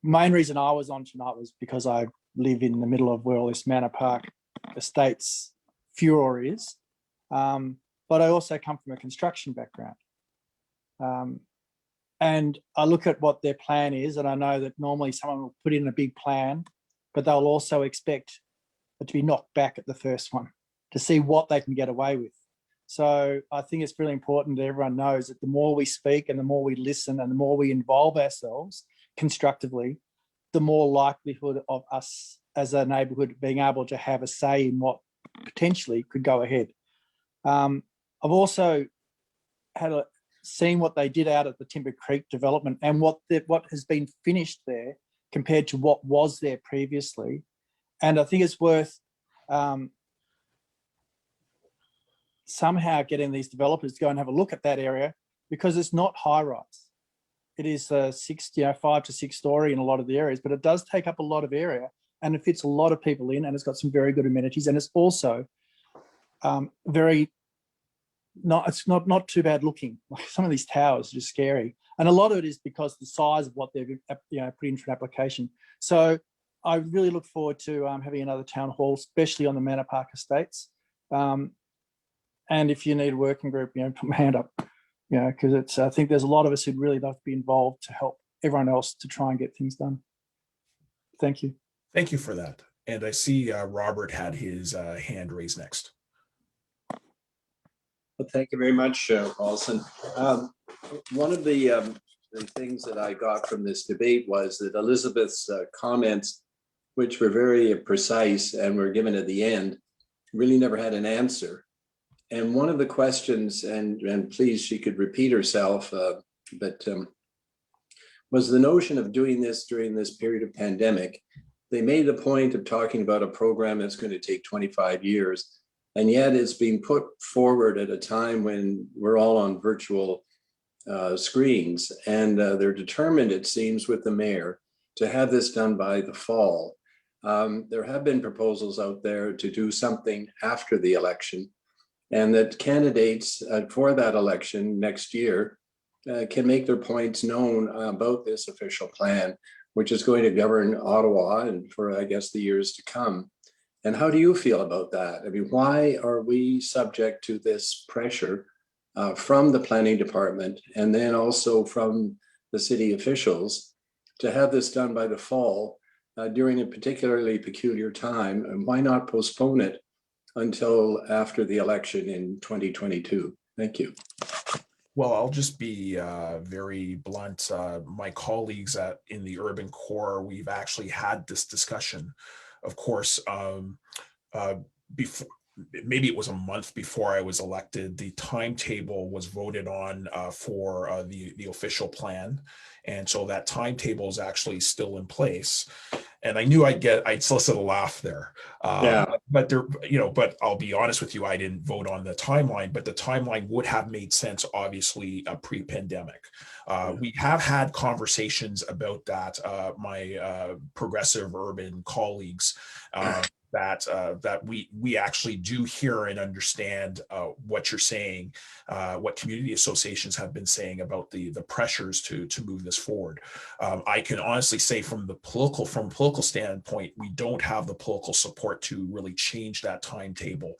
Main reason I was on tonight was because I live in the middle of where all this Manor Park Estates furor is, but I also come from a construction background. And I look at what their plan is, and I know that normally someone will put in a big plan, but they'll also expect it to be knocked back at the first one to see what they can get away with. So I think it's really important that everyone knows that the more we speak and the more we listen and the more we involve ourselves constructively, the more likelihood of us as a neighbourhood being able to have a say in what potentially could go ahead. I've also seen what they did out at the Timber Creek development and what has been finished there compared to what was there previously. And I think it's worth somehow getting these developers to go and have a look at that area, because it's not high rise. It is 5 to 6 story in a lot of the areas, but it does take up a lot of area, and it fits a lot of people in, and it's got some very good amenities, and it's also it's not too bad looking. Like some of these towers are just scary, and a lot of it is because the size of what they've put in for an application. So I really look forward to having another town hall, especially on the Manor Park Estates. And if you need a working group, put my hand up, because I think there's a lot of us who'd really love to be involved to help everyone else to try and get things done. Thank you. Thank you for that. And I see Robert had his hand raised next. Well, thank you very much, Rawlson. One of the things that I got from this debate was that Elizabeth's comments, which were very precise and were given at the end, really never had an answer. And one of the questions, and please, she could repeat herself, was the notion of doing this during this period of pandemic. They made a point of talking about a program that's going to take 25 years, and yet it's being put forward at a time when we're all on virtual screens, and they're determined, it seems, with the mayor to have this done by the fall. There have been proposals out there to do something after the election, and that candidates for that election next year can make their points known about this official plan, which is going to govern Ottawa and for, I guess, the years to come. And how do you feel about that? I mean, why are we subject to this pressure from the planning department and then also from the city officials to have this done by the fall during a particularly peculiar time? And why not postpone it until after the election in 2022? Thank you. Well, I'll just be very blunt. My colleagues in the urban core, we've actually had this discussion. Of course, before, maybe it was a month before I was elected, the timetable was voted on for the official plan. And so that timetable is actually still in place. And I knew I'd solicit a laugh there. But there, but I'll be honest with you, I didn't vote on the timeline, but the timeline would have made sense, obviously, pre-pandemic. We have had conversations about that. My progressive urban colleagues, that we actually do hear and understand what you're saying, what community associations have been saying about the pressures to move this forward. I can honestly say from a political standpoint, we don't have the political support to really change that timetable.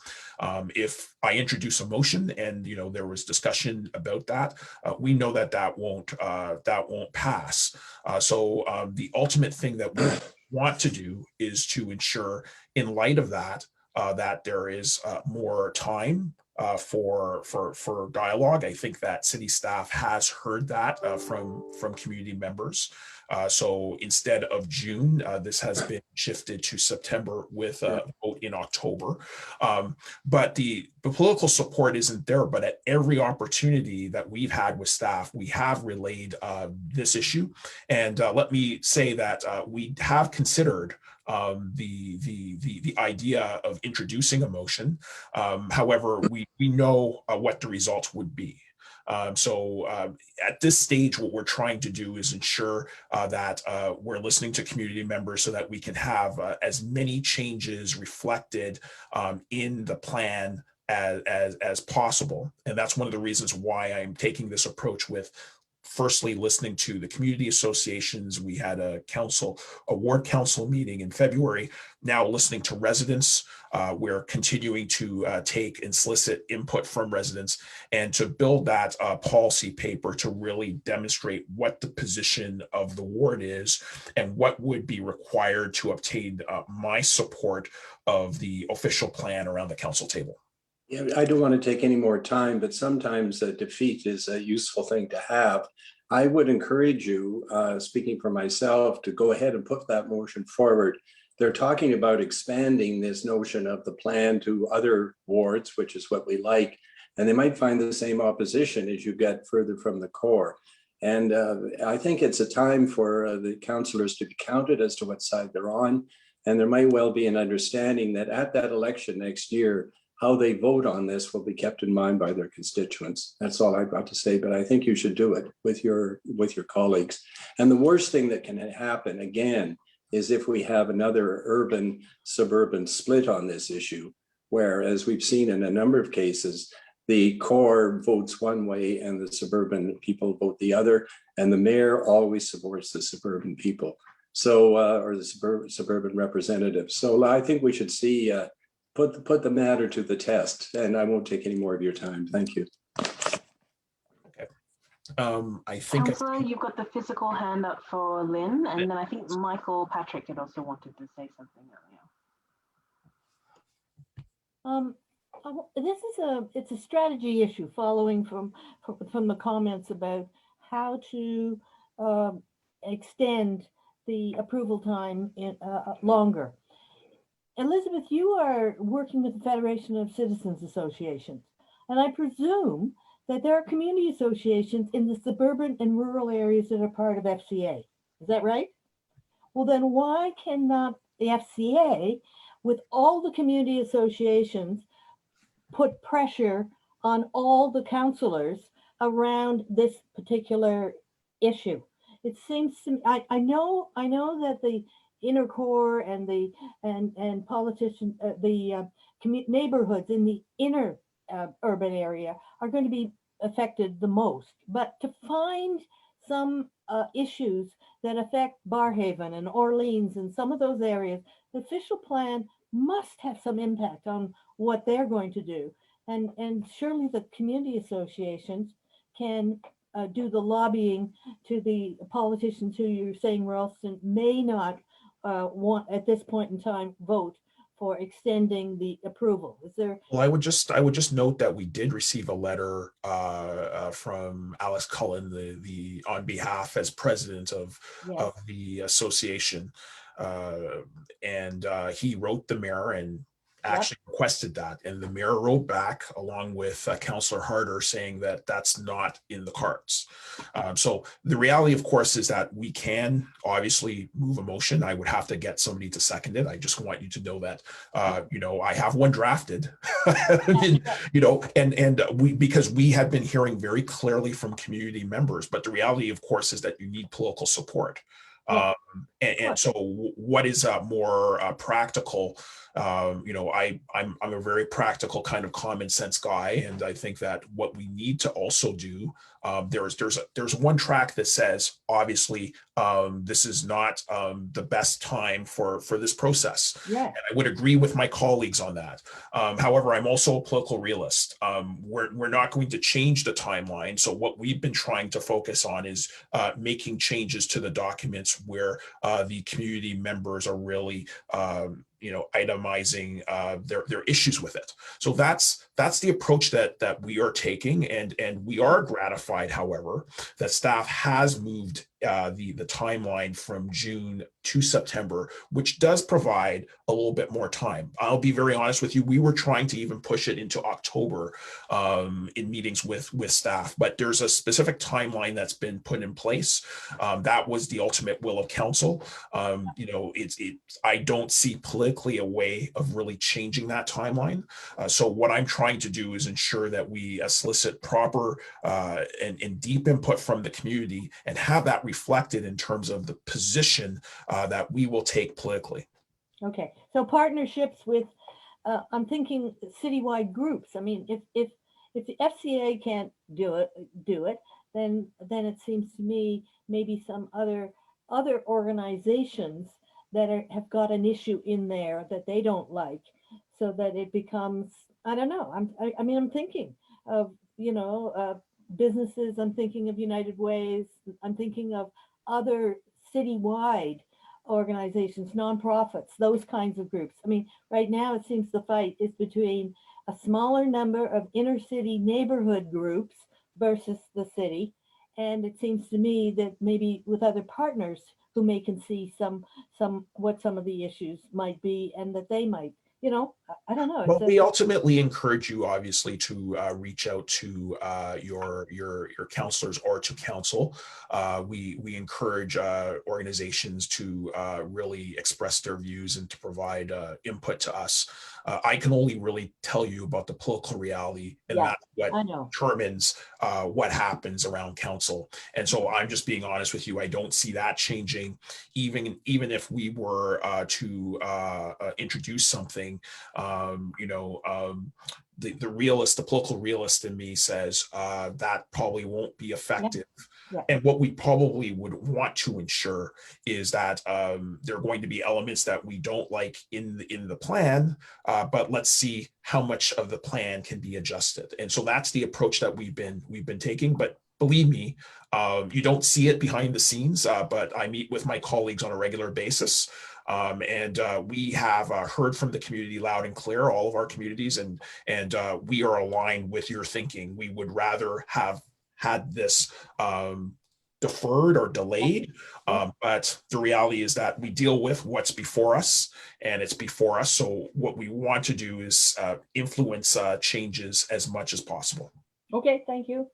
If I introduce a motion and there was discussion about that, we know that won't pass. So the ultimate thing that we want to do is to ensure, in light of that, that there is more time for dialogue. I think that city staff has heard that from community members. So instead of June, this has been shifted to September with a vote in October. But the political support isn't there, but at every opportunity that we've had with staff, we have relayed this issue. And let me say that we have considered the idea of introducing a motion. However, we know what the results would be. So at this stage, what we're trying to do is ensure that we're listening to community members so that we can have as many changes reflected in the plan as possible. And that's one of the reasons why I'm taking this approach with firstly listening to the community associations. We had a ward council meeting in February. Now listening to residents, we're continuing to take and solicit input from residents and to build that policy paper to really demonstrate what the position of the ward is and what would be required to obtain my support of the official plan around the council table. Yeah, I don't want to take any more time, but sometimes a defeat is a useful thing to have. I would encourage you, speaking for myself, to go ahead and put that motion forward. They're talking about expanding this notion of the plan to other wards, which is what we like, and they might find the same opposition as you get further from the core. And I think it's a time for the councillors to be counted as to what side they're on. And there might well be an understanding that at that election next year, how they vote on this will be kept in mind by their constituents. That's all I've got to say, but I think you should do it with your colleagues. And the worst thing that can happen, again, is if we have another urban-suburban split on this issue, where, as we've seen in a number of cases, the core votes one way and the suburban people vote the other, and the mayor always supports the suburban people, so or the suburban representatives. So I think we should see put the matter to the test, and I won't take any more of your time. Thank you. Okay. I think Councillor, you've got the physical hand up for Lynn, and then I think Michael Patrick had also wanted to say something earlier. It's a strategy issue following from the comments about how to extend the approval time longer. Elizabeth, you are working with the Federation of Citizens Associations, and I presume that there are community associations in the suburban and rural areas that are part of FCA. Is that right? Well, then why cannot the FCA, with all the community associations, put pressure on all the councillors around this particular issue? It seems to me, I know that the inner core and the politicians, neighborhoods in the inner urban area are going to be affected the most. But to find some issues that affect Barrhaven and Orleans and some of those areas, the official plan must have some impact on what they're going to do. And surely the community associations can do the lobbying to the politicians who you're saying, Rawlson, may not want at this point in time vote for extending the approval. Is there? Well, I would just note that we did receive a letter from Alice Cullen, the on behalf as president of the association, and he wrote the mayor and actually requested that, and the mayor wrote back along with Councillor Harder saying that that's not in the cards. So the reality, of course, is that we can obviously move a motion. I would have to get somebody to second it. I just want you to know that, you know, I have one drafted, you know, and we, because we have been hearing very clearly from community members, but the reality, of course, is that you need political support. And so what is more practical? You know, I'm a very practical kind of common sense guy, and I think that what we need to also do, there's one track that says obviously this is not the best time for this process. Yeah. And I would agree with my colleagues on that. However, I'm also a political realist. We're not going to change the timeline. So what we've been trying to focus on is making changes to the documents where the community members are really you know, itemizing their issues with it. So that's the approach that we are taking, and we are gratified, however, that staff has moved the timeline from June to September, which does provide a little bit more time. I'll be very honest with you, we were trying to even push it into October in meetings with staff, but there's a specific timeline that's been put in place. That was the ultimate will of council. You know, I don't see politically a way of really changing that timeline. So what I'm trying to do is ensure that we solicit proper and deep input from the community and have that reflected in terms of the position that we will take politically. Okay, so partnerships with, I'm thinking citywide groups. I mean, if the FCA can't do it, then it seems to me maybe some other organizations that have got an issue in there that they don't like, so that it becomes, I don't know. I mean, I'm thinking of, you know, businesses. I'm thinking of United Ways. I'm thinking of other citywide organizations, nonprofits, those kinds of groups. I mean, right now it seems the fight is between a smaller number of inner city neighborhood groups versus the city. And it seems to me that maybe with other partners who may can see what some of the issues might be, and that they might, you know, I don't know. Well, we ultimately encourage you, obviously, to reach out to your counselors or to council. We encourage organizations to really express their views and to provide input to us. I can only really tell you about the political reality, and that's what determines what happens around council. And so I'm just being honest with you. I don't see that changing, even if we were to introduce something. You know, the political realist in me says that probably won't be effective. Yeah. And what we probably would want to ensure is that there are going to be elements that we don't like in the plan, but let's see how much of the plan can be adjusted. And so that's the approach that we've been taking. But believe me, you don't see it behind the scenes, but I meet with my colleagues on a regular basis. And we have heard from the community loud and clear, all of our communities, and we are aligned with your thinking. We would rather have had this deferred or delayed, but the reality is that we deal with what's before us, and it's before us. So what we want to do is influence changes as much as possible. Okay, thank you.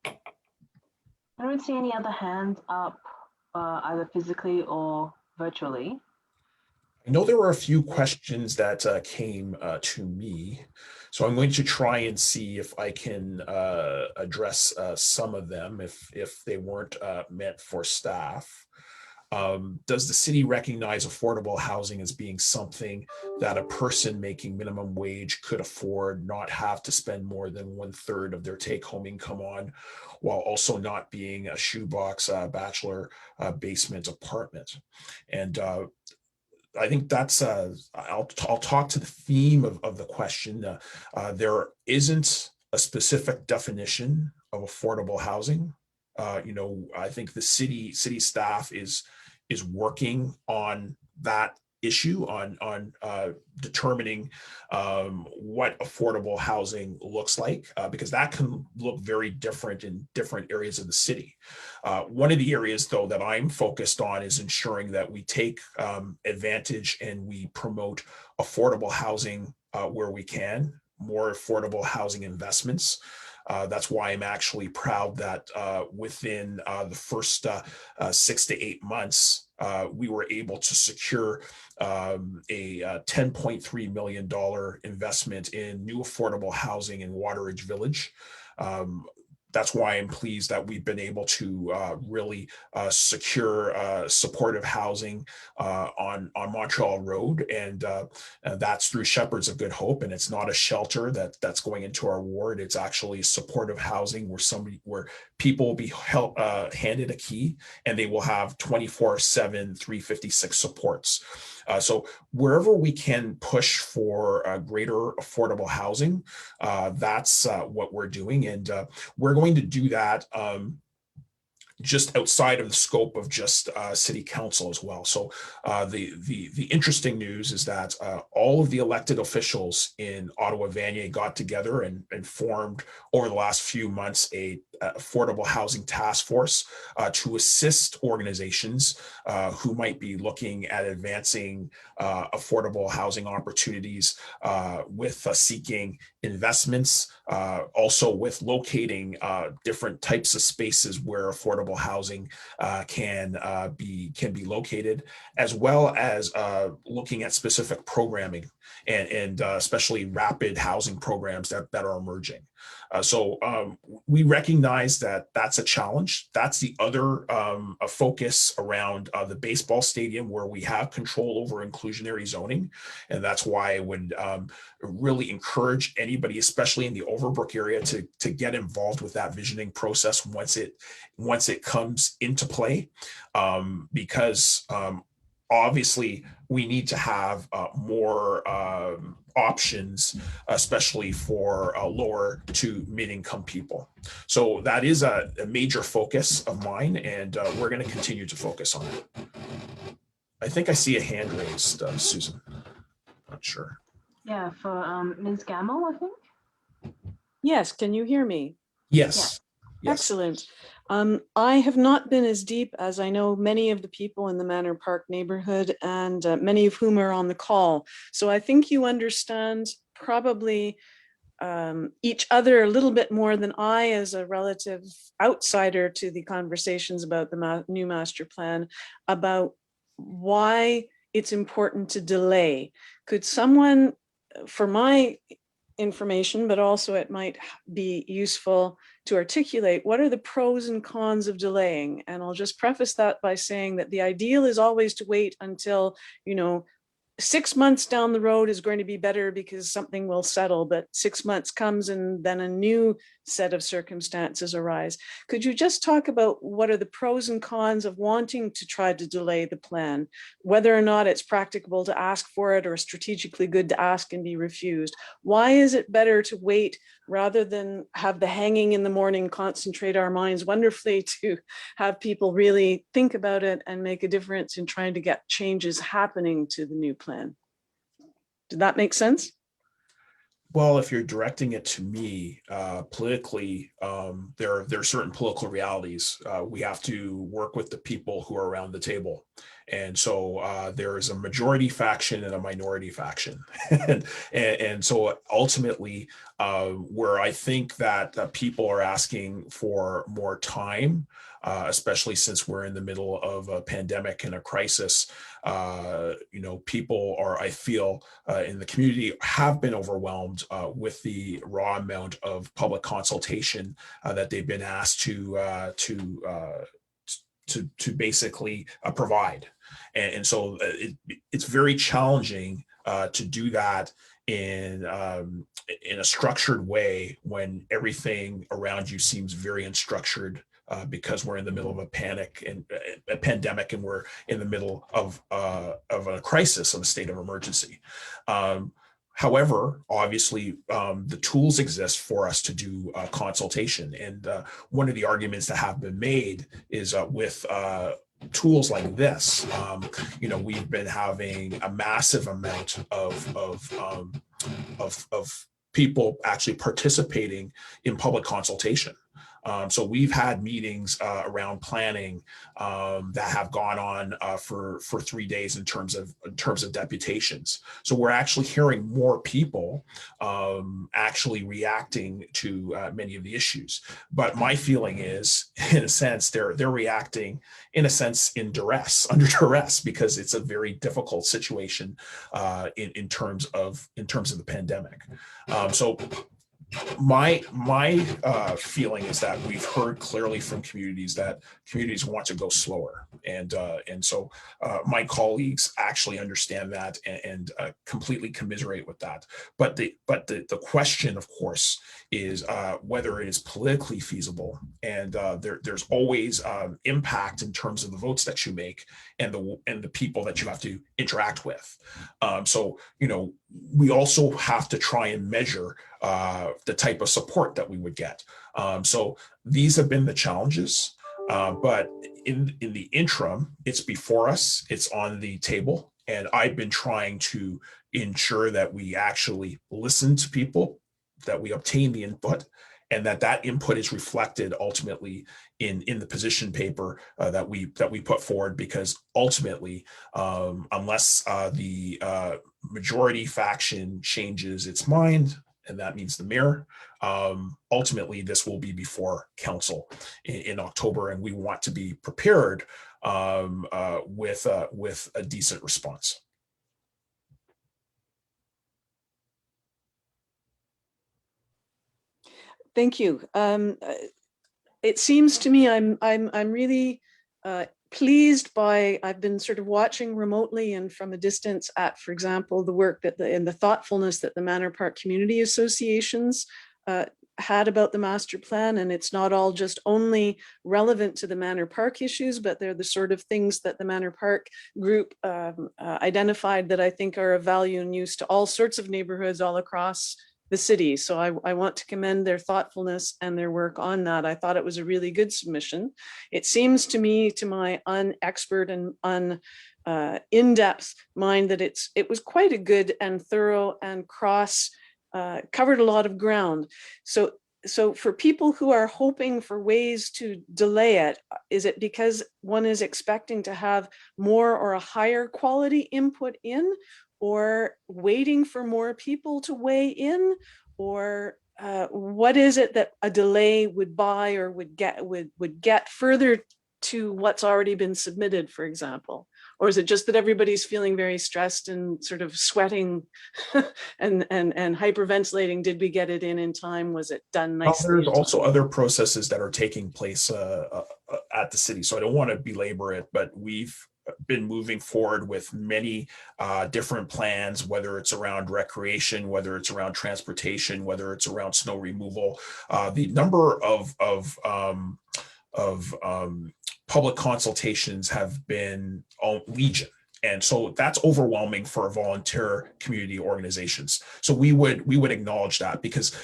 I don't see any other hands up, either physically or virtually. I know there were a few questions that came to me, so I'm going to try and see if I can address some of them if they weren't meant for staff. Does the city recognize affordable housing as being something that a person making minimum wage could afford, not have to spend more than 1/3 of their take-home income on, while also not being a shoebox bachelor basement apartment? And I think that's I'll talk to the theme of the question. There isn't a specific definition of affordable housing. You know, I think the city staff is working on that issue on determining what affordable housing looks like, because that can look very different in different areas of the city. One of the areas, though, that I'm focused on is ensuring that we take advantage and we promote affordable housing where we can, more affordable housing investments. That's why I'm actually proud that within the first 6 to 8 months, we were able to secure a $10.3 million investment in new affordable housing in Wateridge Village. That's why I'm pleased that we've been able to really secure supportive housing on Montreal Road, and that's through Shepherds of Good Hope. And it's not a shelter that's going into our ward. It's actually supportive housing where people will be handed a key, and they will have 24/7, 356 supports. So wherever we can push for greater affordable housing, that's what we're doing. And we're going to do that just outside of the scope of just city council as well. So the interesting news is that all of the elected officials in Ottawa-Vanier got together and formed over the last few months a affordable housing task force to assist organizations who might be looking at advancing affordable housing opportunities with seeking investments, also with locating different types of spaces where affordable housing can be located, as well as looking at specific programming and especially rapid housing programs that are emerging. So we recognize that that's a challenge. That's the other focus around the baseball stadium, where we have control over inclusionary zoning. And that's why I would really encourage anybody, especially in the Overbrook area, to get involved with that visioning process once it comes into play, because obviously we need to have more options, especially for lower to mid-income people. So that is a major focus of mine, and we're going to continue to focus on it. I think I see a hand raised, Susan. Not sure. Yeah, for Ms. Gamble, I think. Yes, can you hear me? Yes. Yes. Excellent. I have not been as deep as I know many of the people in the Manor Park neighborhood, and many of whom are on the call. So I think you understand probably each other a little bit more than I, as a relative outsider to the conversations about the new master plan, about why it's important to delay. Could someone, for my information, but also it might be useful to articulate, what are the pros and cons of delaying? And I'll just preface that by saying that the ideal is always to wait until, 6 months down the road is going to be better because something will settle, but 6 months comes and then a new set of circumstances arise. Could you just talk about what are the pros and cons of wanting to try to delay the plan, whether or not it's practicable to ask for it or strategically good to ask and be refused? Why is it better to wait rather than have the hanging in the morning concentrate our minds wonderfully to have people really think about it and make a difference in trying to get changes happening to the new plan? Did that make sense? Well, if you're directing it to me, politically, there are certain political realities. We have to work with the people who are around the table. And so there is a majority faction and a minority faction. and so ultimately, where I think that people are asking for more time, especially since we're in the middle of a pandemic and a crisis, people are, I feel, in the community have been overwhelmed with the raw amount of public consultation that they've been asked to basically provide. And so it's very challenging to do that in a structured way when everything around you seems very unstructured, because we're in the middle of a pandemic, and we're in the middle of a crisis, of a state of emergency. However, obviously, the tools exist for us to do consultation. And one of the arguments that have been made is with tools like this, we've been having a massive amount of people actually participating in public consultation. So we've had meetings around planning that have gone on for 3 days in terms of deputations. So we're actually hearing more people actually reacting to many of the issues. But my feeling is, in a sense, they're reacting in a sense under duress, because it's a very difficult situation in terms of the pandemic. So my feeling is that we've heard clearly from communities that communities want to go slower, and so my colleagues actually understand that and completely commiserate with that. But the question, of course, is whether it is politically feasible, and there's always impact in terms of the votes that you make and the people that you have to interact with. So we also have to try and measure the type of support that we would get. So these have been the challenges, but in the interim, it's before us, it's on the table, and I've been trying to ensure that we actually listen to people, that we obtain the input, and that input is reflected ultimately in the position paper that we put forward, because ultimately, unless the majority faction changes its mind, and that means the mayor, ultimately this will be before council in October, and we want to be prepared with a decent response. Thank you. It seems to me I'm really pleased by, I've been sort of watching remotely and from a distance at, for example, the work and the thoughtfulness that the Manor Park community associations had about the master plan. And it's not all just only relevant to the Manor Park issues, but they're the sort of things that the Manor Park group identified that I think are of value and use to all sorts of neighborhoods all across the city. So I want to commend their thoughtfulness and their work on that. I thought it was a really good submission. It seems to me, to my unexpert and in-depth mind, that it was quite a good and thorough and covered a lot of ground. So for people who are hoping for ways to delay it, is it because one is expecting to have more or a higher quality input in, or waiting for more people to weigh in, or what is it that a delay would buy or would get further to what's already been submitted, for example? Or is it just that everybody's feeling very stressed and sort of sweating and hyperventilating? Did we get it in time? Was it done nicely? There's also other processes that are taking place at the city, so I don't want to belabor it, but we've been moving forward with many different plans, whether it's around recreation, whether it's around transportation, whether it's around snow removal. The number of public consultations have been legion. And so that's overwhelming for volunteer community organizations. So we would acknowledge that, because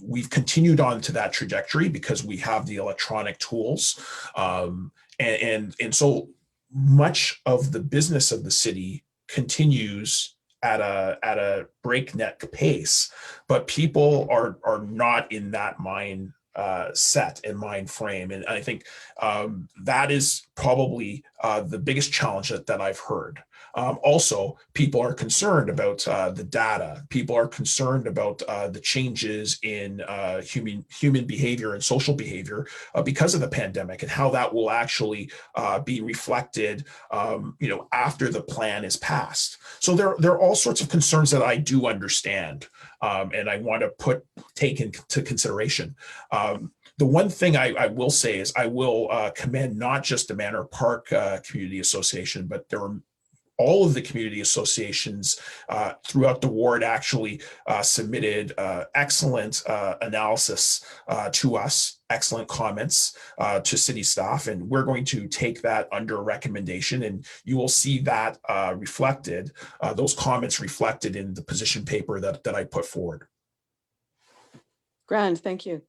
we've continued on to that trajectory because we have the electronic tools. And so much of the business of the city continues at a breakneck pace, but people are not in that mind set and mind frame. And I think that is probably the biggest challenge that I've heard. Also, people are concerned about the data. People are concerned about the changes in human behavior and social behavior because of the pandemic, and how that will actually be reflected, after the plan is passed. So there are all sorts of concerns that I do understand, and I want to take into consideration. The one thing I will say is I will commend not just the Manor Park Community Association, but there are all of the community associations throughout the ward actually submitted excellent analysis to us, excellent comments to city staff, and we're going to take that under recommendation, and you will see that reflected, those comments reflected in the position paper that I put forward. Grand, thank you.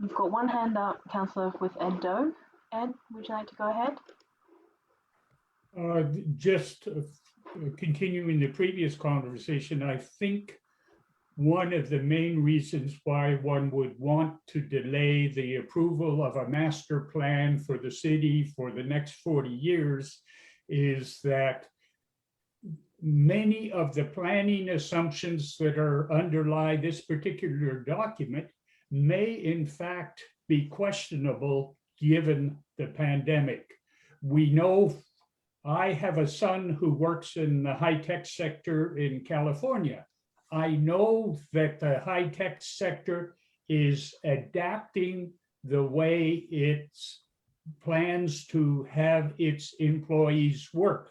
We've got one hand up, Councillor, with Ed Dove. Ed, would you like to go ahead? Just continuing the previous conversation, I think one of the main reasons why one would want to delay the approval of a master plan for the city for the next 40 years is that many of the planning assumptions that underlie this particular document may in fact be questionable given the pandemic. We know, I have a son who works in the high-tech sector in California. I know that the high-tech sector is adapting the way it plans to have its employees work.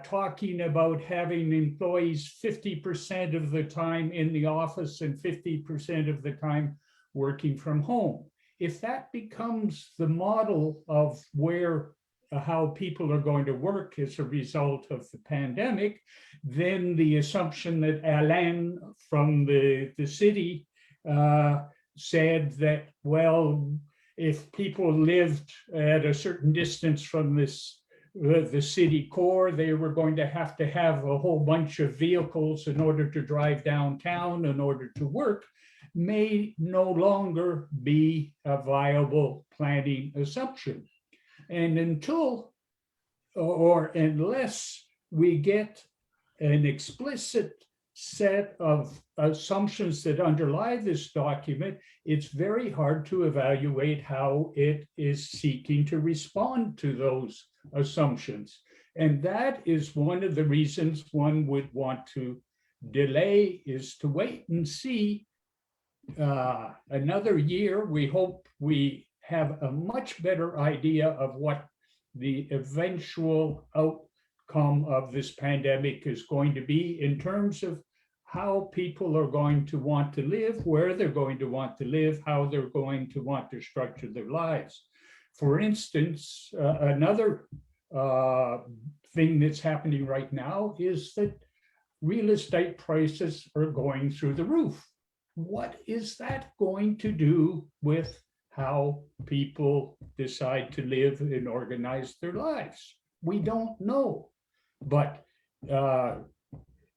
Talking about having employees 50% of the time in the office and 50% of the time working from home. If that becomes the model of how people are going to work as a result of the pandemic, then the assumption that Alain from the city said that, well, if people lived at a certain distance from the city core, they were going to have a whole bunch of vehicles in order to drive downtown in order to work, may no longer be a viable planning assumption. And unless we get an explicit set of assumptions that underlie this document, it's very hard to evaluate how it is seeking to respond to those assumptions. And that is one of the reasons one would want to delay, is to wait and see another year. We hope we have a much better idea of what the eventual outcome of this pandemic is going to be in terms of how people are going to want to live, where they're going to want to live, how they're going to want to structure their lives. For instance, another thing that's happening right now is that real estate prices are going through the roof. What is that going to do with how people decide to live and organize their lives? We don't know, but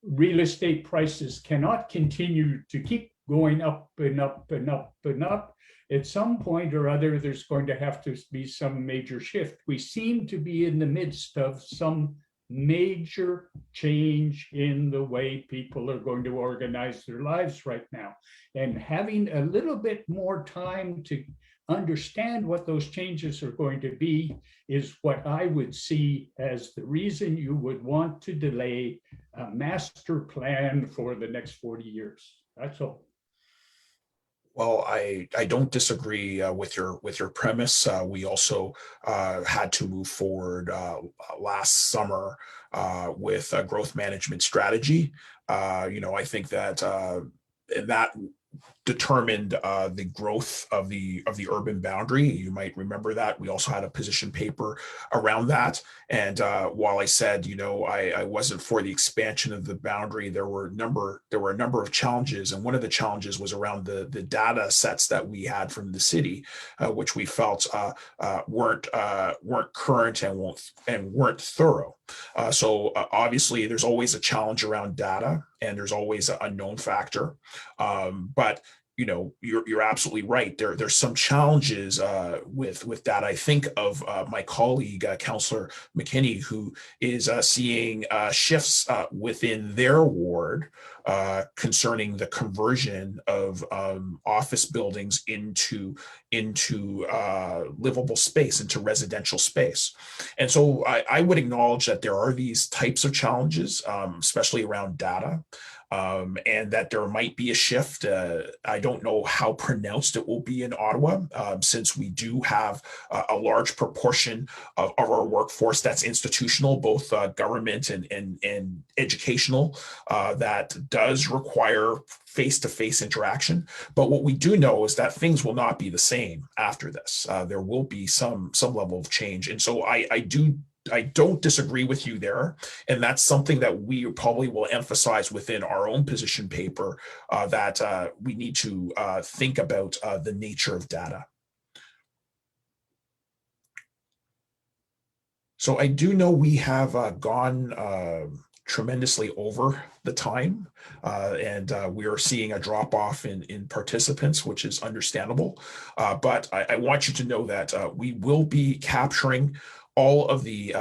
real estate prices cannot continue to keep going up and up and up and up. At some point or other, there's going to have to be some major shift. We seem to be in the midst of some major change in the way people are going to organize their lives right now. And having a little bit more time to understand what those changes are going to be is what I would see as the reason you would want to delay a master plan for the next 40 years. That's all. Well, I don't disagree with your premise. We also had to move forward last summer with a growth management strategy. I think that that determined the growth of the urban boundary. You might remember that. We also had a position paper around that. And while I said, I wasn't for the expansion of the boundary, there were a number of challenges. And one of the challenges was around the data sets that we had from the city, which we felt weren't current and weren't thorough. So obviously there's always a challenge around data, and there's always an unknown factor. But you're absolutely right. There's some challenges with that. I think of my colleague, Councillor McKinney, who is seeing shifts within their ward concerning the conversion of office buildings into livable space, into residential space. And so I would acknowledge that there are these types of challenges, especially around data. And that there might be a shift. I don't know how pronounced it will be in Ottawa, since we do have a large proportion of our workforce that's institutional, both government and educational, that does require face-to-face interaction. But what we do know is that things will not be the same after this. There will be some level of change. And so I do don't disagree with you there. And that's something that we probably will emphasize within our own position paper, that we need to think about the nature of data. So I do know we have gone tremendously over the time, and we are seeing a drop off in participants, which is understandable. But I want you to know that we will be capturing all of the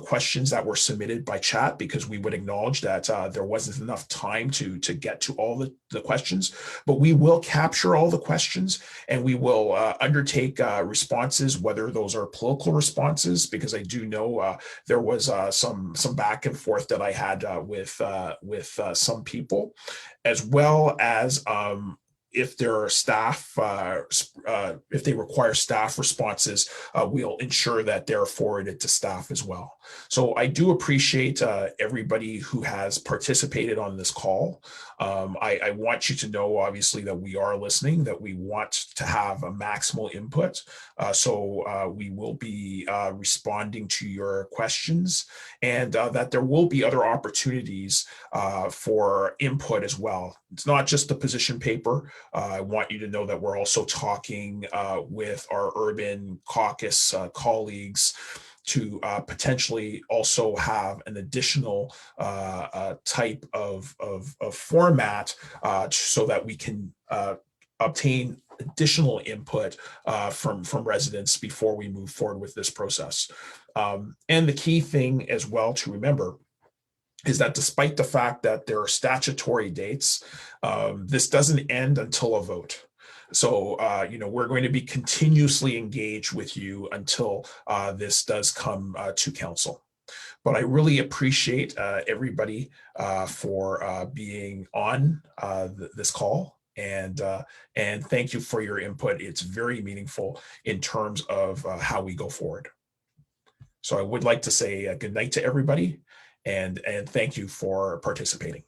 questions that were submitted by chat, because we would acknowledge that there wasn't enough time to get to all the questions. But we will capture all the questions, and we will undertake responses, whether those are political responses, because I do know there was some back and forth that I had with some people, as well as if there are staff, if they require staff responses, we'll ensure that they're forwarded to staff as well. So I do appreciate everybody who has participated on this call. I want you to know, obviously, that we are listening, that we want to have a maximal input. So we will be responding to your questions, and that there will be other opportunities for input as well. It's not just the position paper. I want you to know that we're also talking with our urban caucus colleagues to potentially also have an additional type of format so that we can obtain additional input from residents before we move forward with this process. And the key thing as well to remember is that despite the fact that there are statutory dates, this doesn't end until a vote. So, we're going to be continuously engaged with you until this does come to council. But I really appreciate everybody for being on this call. And thank you for your input. It's very meaningful in terms of how we go forward. So I would like to say good night to everybody, and thank you for participating.